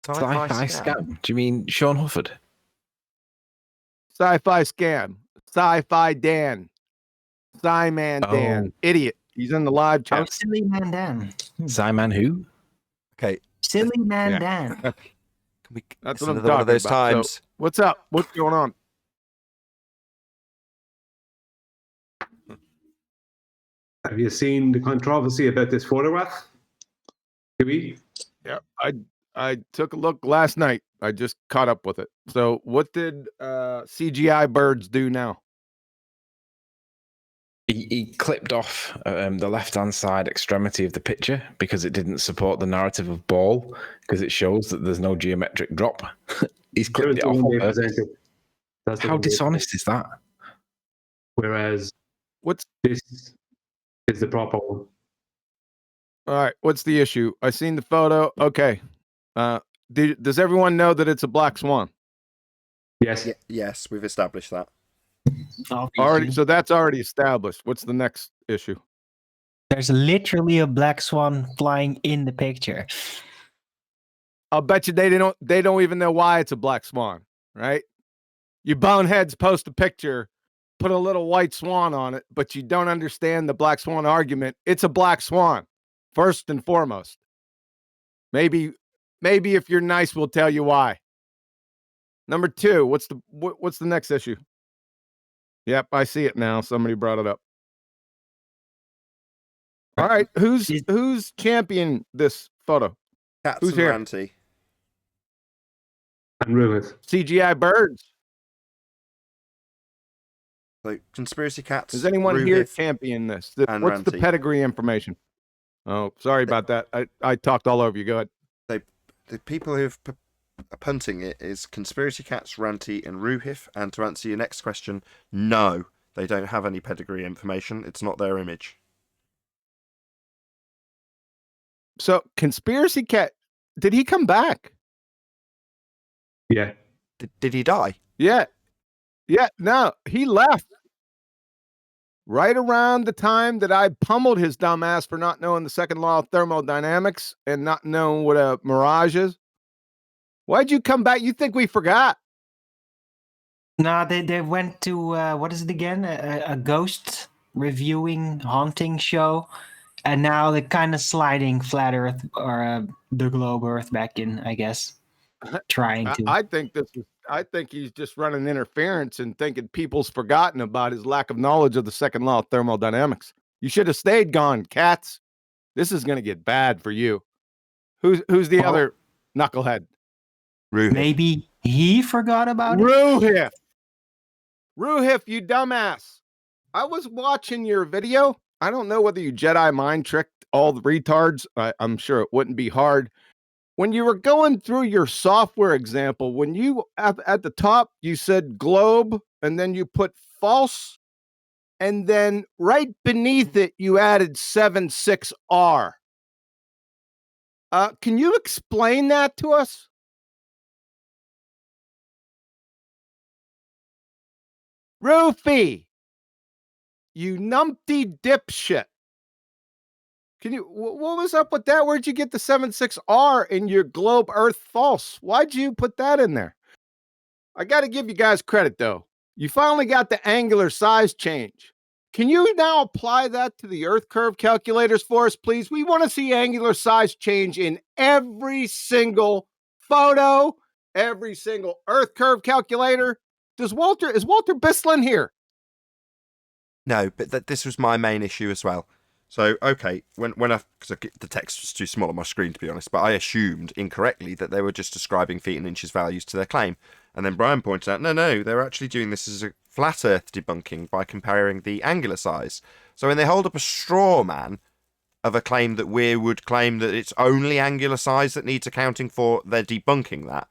S7: Sci-fi scam. Do you mean Sean Hufford?
S11: Sci-fi scam. Sci-fi Dan. Sci-man Dan.
S7: Oh.
S11: Idiot. He's in the live
S6: Oh,
S11: chat.
S6: Silly Man Dan.
S7: Simon who?
S1: Okay.
S6: Silly Man
S11: Yeah.
S6: Dan.
S1: Can we,
S11: That's
S1: it's
S11: what I'm
S1: another one of
S11: talking
S1: those
S11: about. So,
S1: times.
S11: what's up? What's going on?
S8: Have you seen the controversy about this photograph? QE?
S11: Yeah, I took a look last night. I just caught up with it. So, what did CGI birds do now?
S7: He clipped off the left-hand side extremity of the picture because it didn't support the narrative of ball because it shows that there's no geometric drop. He's clipped it off.
S8: They
S7: On purpose.
S8: presented. That's the
S7: How
S8: one they
S7: dishonest is that?
S8: Whereas
S11: What's
S8: this is the proper one.
S11: all right? What's the issue? I seen the photo. Okay. Does everyone know that it's a black swan?
S8: Yes.
S1: Yes, we've established that.
S11: Already. So that's already established. What's the next issue?
S6: There's literally a black swan flying in the picture.
S11: I'll bet you they don't even know why it's a black swan, right? You boneheads post a picture, put a little white swan on it, but you don't understand the black swan argument. It's a black swan, first and foremost. Maybe if you're nice, we'll tell you why. Number two, what's the next issue? Yep, I see it now. Somebody brought it up. All right, who's championing this photo?
S1: Cats
S11: Who's
S1: and
S11: here?
S1: Ranty.
S8: And Ruth.
S11: CGI birds.
S1: So, conspiracy cats.
S11: Does anyone here
S1: Ruhith,
S11: champion this?
S1: and
S11: What's the
S1: Ranty.
S11: pedigree information? Oh, sorry about that. I talked all over you. Go ahead.
S1: The people who've punting it is Conspiracy Cats, Ranty, and Ruhith. And to answer your next question, no, they don't have any pedigree information. It's not their image.
S11: So, Conspiracy Cat, did he come back?
S8: Yeah.
S1: Did he die?
S11: Yeah. No, he left. Right around the time that I pummeled his dumb ass for not knowing the second law of thermodynamics and not knowing what a mirage is. Why'd you come back? You think we forgot?
S6: No, they went to what is it again? A ghost reviewing haunting show, and now they're kind of sliding flat Earth or the globe Earth back in, I guess. Trying to.
S11: I think he's just running interference and thinking people's forgotten about his lack of knowledge of the second law of thermodynamics. You should have stayed gone, cats. This is going to get bad for you. Who's the other knucklehead?
S1: Ruhith.
S6: Maybe he forgot about it.
S11: Ruhith. Ruhif, you dumbass. I was watching your video. I don't know whether you Jedi mind tricked all the retards. I'm sure it wouldn't be hard. When you were going through your software example, when you at the top, you said globe, and then you put false, and then right beneath it, you added 76R. Can you explain that to us? Rufy, you numpty dipshit. Can you, what was up with that? Where'd you get the 76R in your globe Earth false? Why'd you put that in there? I got to give you guys credit, though. You finally got the angular size change. Can you now apply that to the Earth curve calculators for us, please? We want to see angular size change in every single photo, every single Earth curve calculator. Is Walter Bislin here?
S1: No, but this was my main issue as well. So, okay, because the text was too small on my screen, to be honest, but I assumed incorrectly that they were just ascribing feet and inches values to their claim. And then Brian pointed out, no, they're actually doing this as a flat Earth debunking by comparing the angular size. So when they hold up a straw man of a claim that we would claim that it's only angular size that needs accounting for, they're debunking that.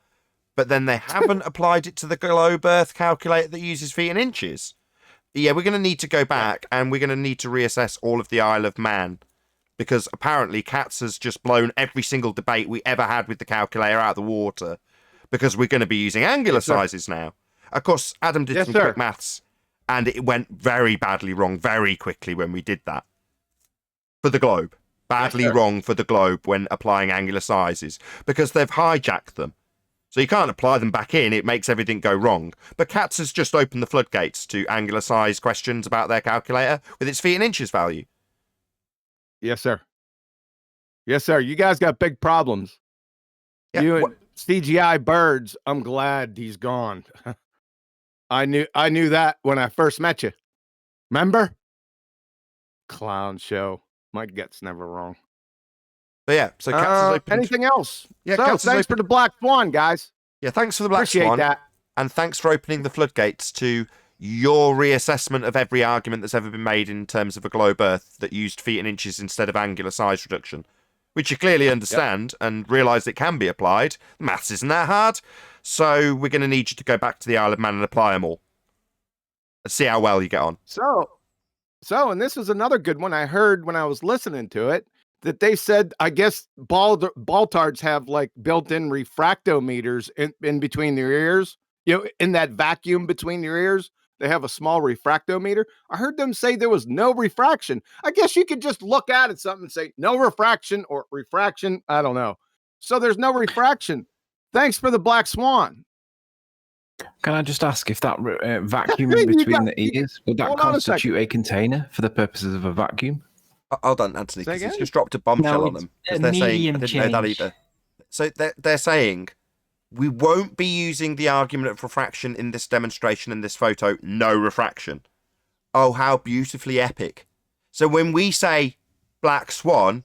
S1: But then they haven't applied it to the globe Earth calculator that uses feet and inches. Yeah, we're going to need to go back and we're going to need to reassess all of the Isle of Man, because apparently Katz has just blown every single debate we ever had with the calculator out of the water, because we're going to be using angular sizes now. Of course, Adam did some quick maths, and it went very badly wrong very quickly when we did that. For the globe. Badly wrong for the globe when applying angular sizes, because they've hijacked them. So you can't apply them back in, it makes everything go wrong. But Katz has just opened the floodgates to angular size questions about their calculator with its feet and inches value.
S11: Yes, sir. Yes, sir. You guys got big problems. Yeah, you and CGI Birds, I'm glad he's gone. I knew that when I first met you. Remember? Clown show. My gut's never wrong.
S1: But yeah, so Katz has opened...
S11: Anything else?
S1: Yeah,
S11: so thanks for the Black Swan, guys.
S1: Yeah, thanks for the Black
S11: Appreciate
S1: Swan.
S11: That.
S1: And thanks for opening the floodgates to your reassessment of every argument that's ever been made in terms of a globe Earth that used feet and inches instead of angular size reduction, which you clearly understand and realise it can be applied. Maths isn't that hard. So we're going to need you to go back to the Isle of Man and apply them all. Let's see how well you get on.
S11: So, and this is another good one I heard when I was listening to it, that they said, I guess Baltards have like built-in refractometers in between their ears. You know, in that vacuum between your ears, they have a small refractometer. I heard them say there was no refraction. I guess you could just look at it something and say no refraction or refraction. I don't know. So there's no refraction. Thanks for the Black Swan.
S7: Can I just ask if that vacuum in between the ears, would that constitute a container for the purposes of a vacuum?
S1: Hold on, Anthony, because he's just dropped a bombshell on them. They're saying, I didn't know that either. So they're saying, we won't be using the argument of refraction in this demonstration in this photo. No refraction. Oh, how beautifully epic. So when we say Black Swan,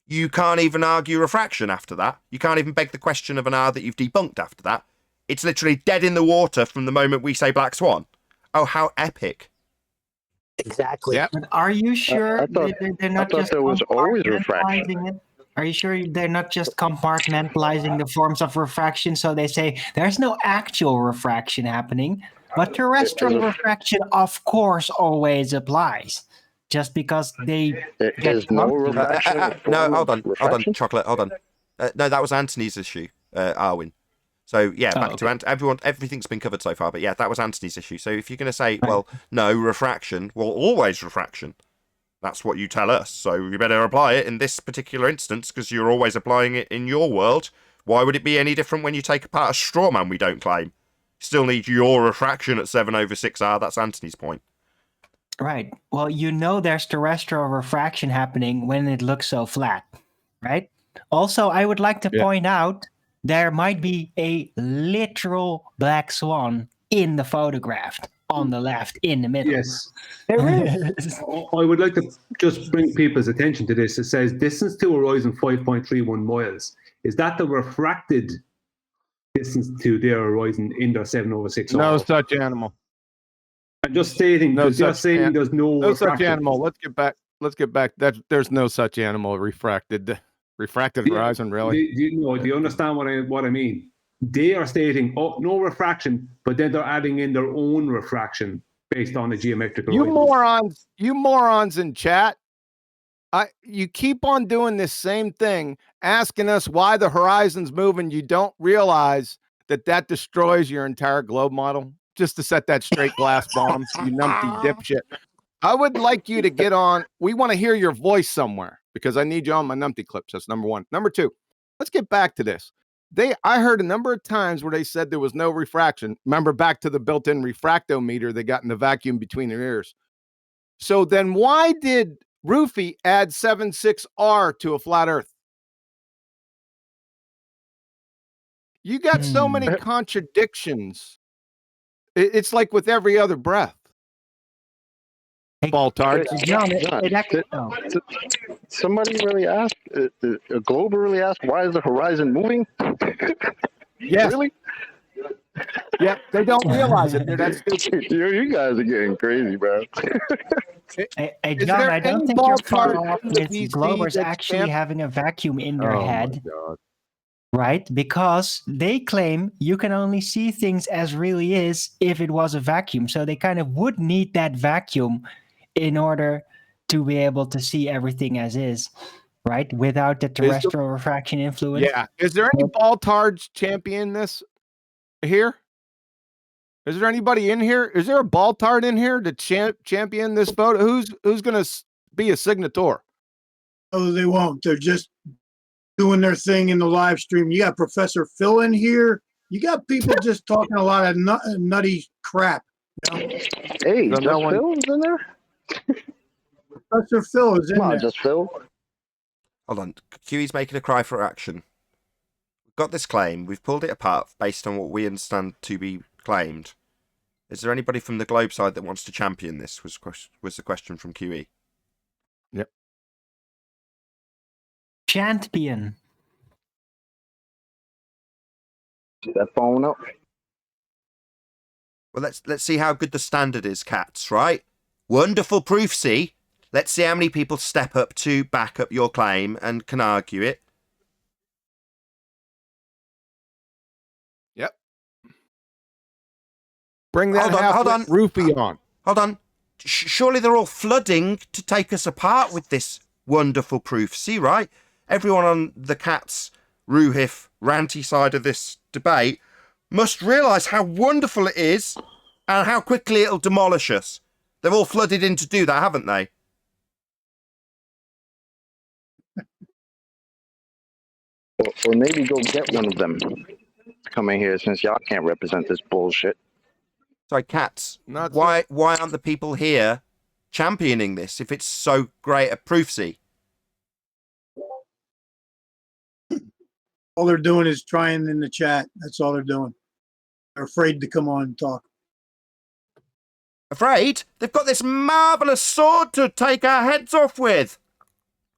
S1: you can't even argue refraction after that. You can't even beg the question of an R that you've debunked after that. It's literally dead in the water from the moment we say Black Swan. Oh, how epic.
S5: Exactly.
S11: Yep.
S6: But are you sure they're not just
S10: there was always refraction.
S6: compartmentalizing it? Are you sure they're not just compartmentalizing the forms of refraction? So they say there's no actual refraction happening, but terrestrial refraction, of course, always applies. Just because they
S10: There's no refraction.
S1: No, hold on, Chocolate, hold on. No, that was Anthony's issue, Arwin. So yeah, back to everyone. Everything's been covered so far, but yeah, that was Anthony's issue. So if you're going to say, well, no refraction, well, always refraction. That's what you tell us. So you better apply it in this particular instance because you're always applying it in your world. Why would it be any different when you take apart a straw man? We don't claim. Still need your refraction at 7/6R. That's Anthony's point.
S6: Right. Well, you know there's terrestrial refraction happening when it looks so flat, right? Also, I would like to point out there might be a literal black swan in the photograph on the left, in the middle.
S8: Yes.
S6: There is.
S8: I would like to just bring people's attention to this. It says distance to horizon 5.31 miles. Is that the refracted distance to their horizon in their 7/6R?
S11: No such animal.
S8: I'm just stating,
S11: No
S8: because you're
S11: such
S8: saying
S11: an-
S8: there's no
S11: No such
S8: refraction.
S11: animal. Let's get back. There's no such animal refracted horizon, really.
S8: Do you understand what I mean? They are stating, oh, no refraction, but then they're adding in their own refraction based on a geometrical
S11: You
S8: line.
S11: morons in chat. You keep on doing this same thing, asking us why the horizon's moving. You don't realize that destroys your entire globe model. Just to set that straight glass bomb, you numpty dipshit. I would like you to get on. We want to hear your voice somewhere because I need you on my numpty clips. That's number one. Number two, let's get back to this. I heard a number of times where they said there was no refraction. Remember back to the built-in refractometer they got in the vacuum between their ears. So then why did Roofy add 7.6R to a flat Earth? You got so many contradictions. It's like with every other breath. Baltard.
S10: Somebody really asked, a Glober really asked, why is the horizon moving?
S11: Yes.
S10: Really?
S11: Yeah, they don't realize it. That's stupid.
S10: You guys are getting crazy, bro.
S6: Hey, John, I don't think you're far off with Globers actually having a vacuum in their head. Right? Because they claim you can only see things as really is if it was a vacuum. So they kind of would need that vacuum in order to be able to see everything as is, right? Without the terrestrial refraction influence.
S11: Yeah. Is there any Baltards champion this here? Is there anybody in here? Is there a Baltard in here to champion this photo? Who's going to be a signator?
S3: Oh, they won't. They're just doing their thing in the live stream. You got Professor Phil in here. You got people just talking a lot of nutty crap. You know?
S10: Hey, just Phil is in there?
S3: Professor Phil is in there.
S10: Just Phil.
S1: Hold on. QE's making a cry for action. We've got this claim. We've pulled it apart based on what we understand to be claimed. Is there anybody from the globe side that wants to champion this? Was the question from QE.
S11: Yep.
S6: Champion.
S10: That phone up.
S1: Well, let's see how good the standard is, cats, right? Wonderful proof, see? Let's see how many people step up to back up your claim and can argue it.
S11: Yep. Bring that
S1: hold on.
S11: roofie on.
S1: Hold on. Surely they're all flooding to take us apart with this wonderful proof, see, right? Everyone on the cat's Ruhif ranty side of this debate must realise how wonderful it is and how quickly it'll demolish us. They've all flooded in to do that, haven't they?
S10: Or maybe go get one of them to come in here since y'all can't represent this bullshit.
S1: Sorry, cats. Why aren't the people here championing this if it's so great a proofsy?
S3: All they're doing is trying in the chat. That's all they're doing. They're afraid to come on and talk.
S1: Afraid? They've got this marvellous sword to take our heads off with.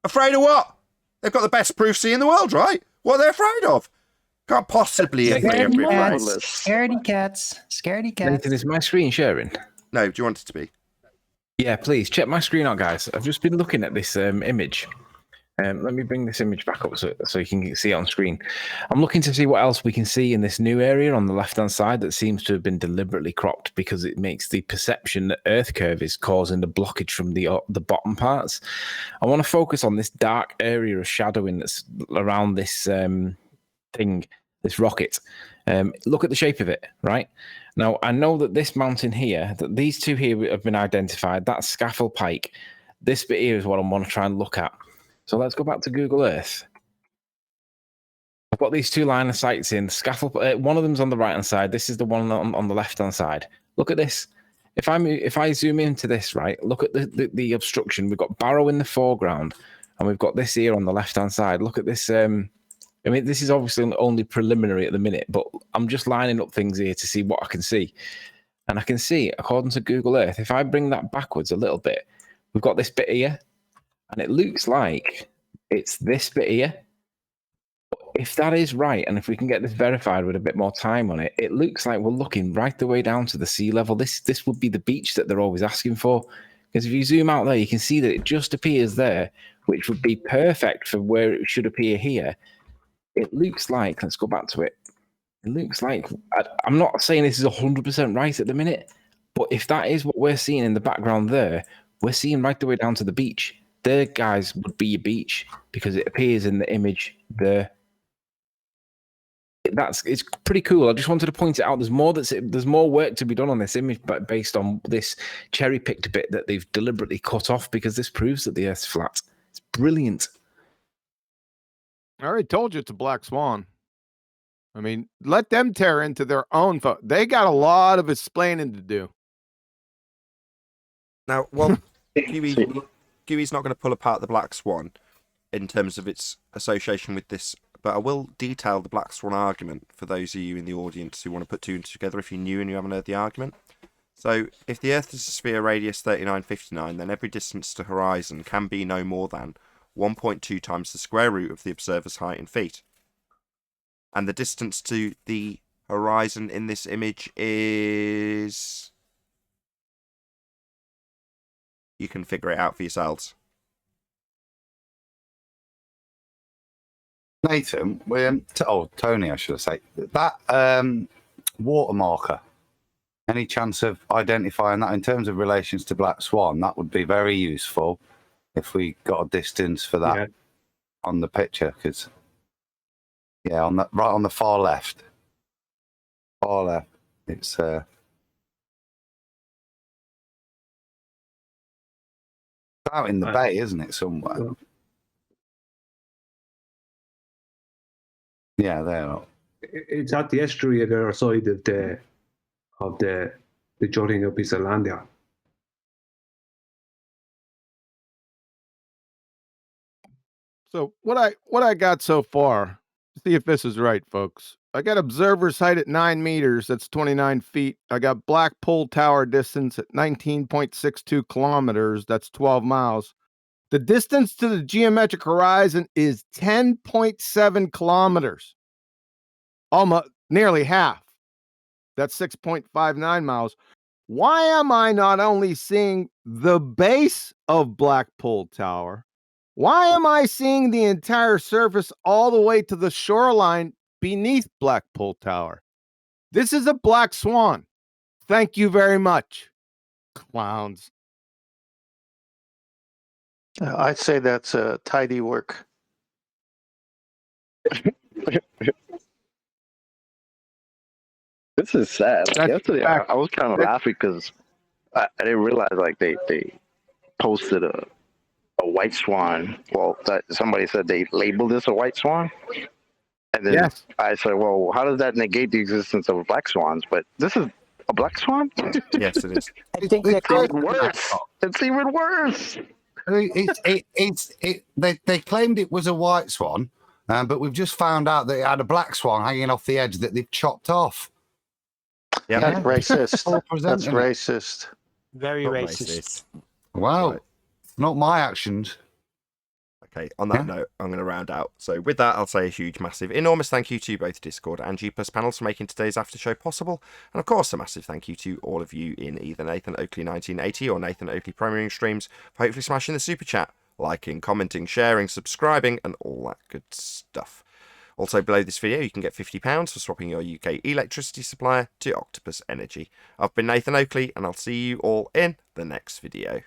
S1: Afraid of what? They've got the best proofsy in the world, right? What are they afraid of? Can't possibly be afraid.
S6: Scaredy cats. Scaredy cats.
S7: Nathan, is my screen sharing?
S1: No, do you want it to be?
S7: Yeah, please check my screen out, guys. I've just been looking at this image. Let me bring this image back up so you can see it on screen. I'm looking to see what else we can see in this new area on the left-hand side that seems to have been deliberately cropped because it makes the perception that Earth curve is causing the blockage from the bottom parts. I want to focus on this dark area of shadowing that's around this thing, this rocket. Look at the shape of it, right? Now, I know that this mountain here, that these two here have been identified. That's Scaffold Pike. This bit here is what I want to try and look at. So let's go back to Google Earth. I've got these two line of sights in. Scaffold. One of them's on the right-hand side. This is the one on the left-hand side. Look at this. If I zoom into this, right, look at the obstruction. We've got Barrow in the foreground, and we've got this here on the left-hand side. Look at this. I mean, this is obviously only preliminary at the minute, but I'm just lining up things here to see what I can see. And I can see, according to Google Earth, if I bring that backwards a little bit, we've got this bit here. And it looks like it's this bit here. if that is right, and if we can get this verified with a bit more time on it, it looks like we're looking right the way down to the sea level. This would be the beach that they're always asking for. Because if you zoom out there, you can see that it just appears there, which would be perfect for where it should appear here. It looks like, let's go back to it. It looks like, I'm not saying this is 100% right at the minute, but if that is what we're seeing in the background there, we're seeing right the way down to the beach. There, guys, would be a beach because it appears in the image there. It's pretty cool. I just wanted to point it out. There's more work to be done on this image, but based on this cherry-picked bit that they've deliberately cut off because this proves that the Earth's flat. It's brilliant.
S11: I already told you it's a black swan. I mean, let them tear into their own. They got a lot of explaining to do.
S1: Now, well, Gooey's not going to pull apart the black swan in terms of its association with this, but I will detail the black swan argument for those of you in the audience who want to put two and two together if you're new and you haven't heard the argument. So, if the Earth is a sphere radius 3959, then every distance to horizon can be no more than 1.2 times the square root of the observer's height in feet. And the distance to the horizon in this image is... You can figure it out for yourselves.
S9: Nathan, Tony, I should say, that water marker, any chance of identifying that in terms of relations to black swan? That would be very useful if we got a distance for that on the picture, because right on the far left, it's out in the bay, isn't it, somewhere? Yeah, there.
S8: It's at the estuary at the other side of the jutting up piece of land there.
S11: So what I got so far, see if this is right, folks. I got observer's height at 9 meters. That's 29 feet. I got black pole tower distance at 19.62 kilometers. That's 12 miles. The distance to the geometric horizon is 10.7 kilometers. Almost nearly half. That's 6.59 miles. Why am I not only seeing the base of Black Pole Tower? Why am I seeing the entire surface all the way to the shoreline beneath Black Pole Tower? This is a black swan. Thank you very much, clowns.
S4: I'd say that's tidy work.
S10: This is sad.
S11: That's
S10: Yesterday, I was kind of laughing because I didn't realize like they posted a white swan. Well, that somebody said they labeled this a white swan, and then I said, "Well, how does that negate the existence of black swans?" But this is a black swan.
S1: Yes, it is.
S5: I think
S10: It's even worse. It's even worse.
S9: They claimed it was a white swan, but we've just found out that it had a black swan hanging off the edge that they've chopped off.
S1: Yeah,
S4: That's racist. That's racist.
S5: Very racist.
S9: Wow.
S1: Right.
S9: Not my actions.
S1: Okay, on that note, I'm going to round out. So with that, I'll say a huge, massive, enormous thank you to both Discord and G+ panels for making today's after show possible. And of course, a massive thank you to all of you in either Nathan Oakley 1980 or Nathan Oakley Premiering streams for hopefully smashing the super chat, liking, commenting, sharing, subscribing, and all that good stuff. Also, below this video, you can get £50 for swapping your UK electricity supplier to Octopus Energy. I've been Nathan Oakley, and I'll see you all in the next video.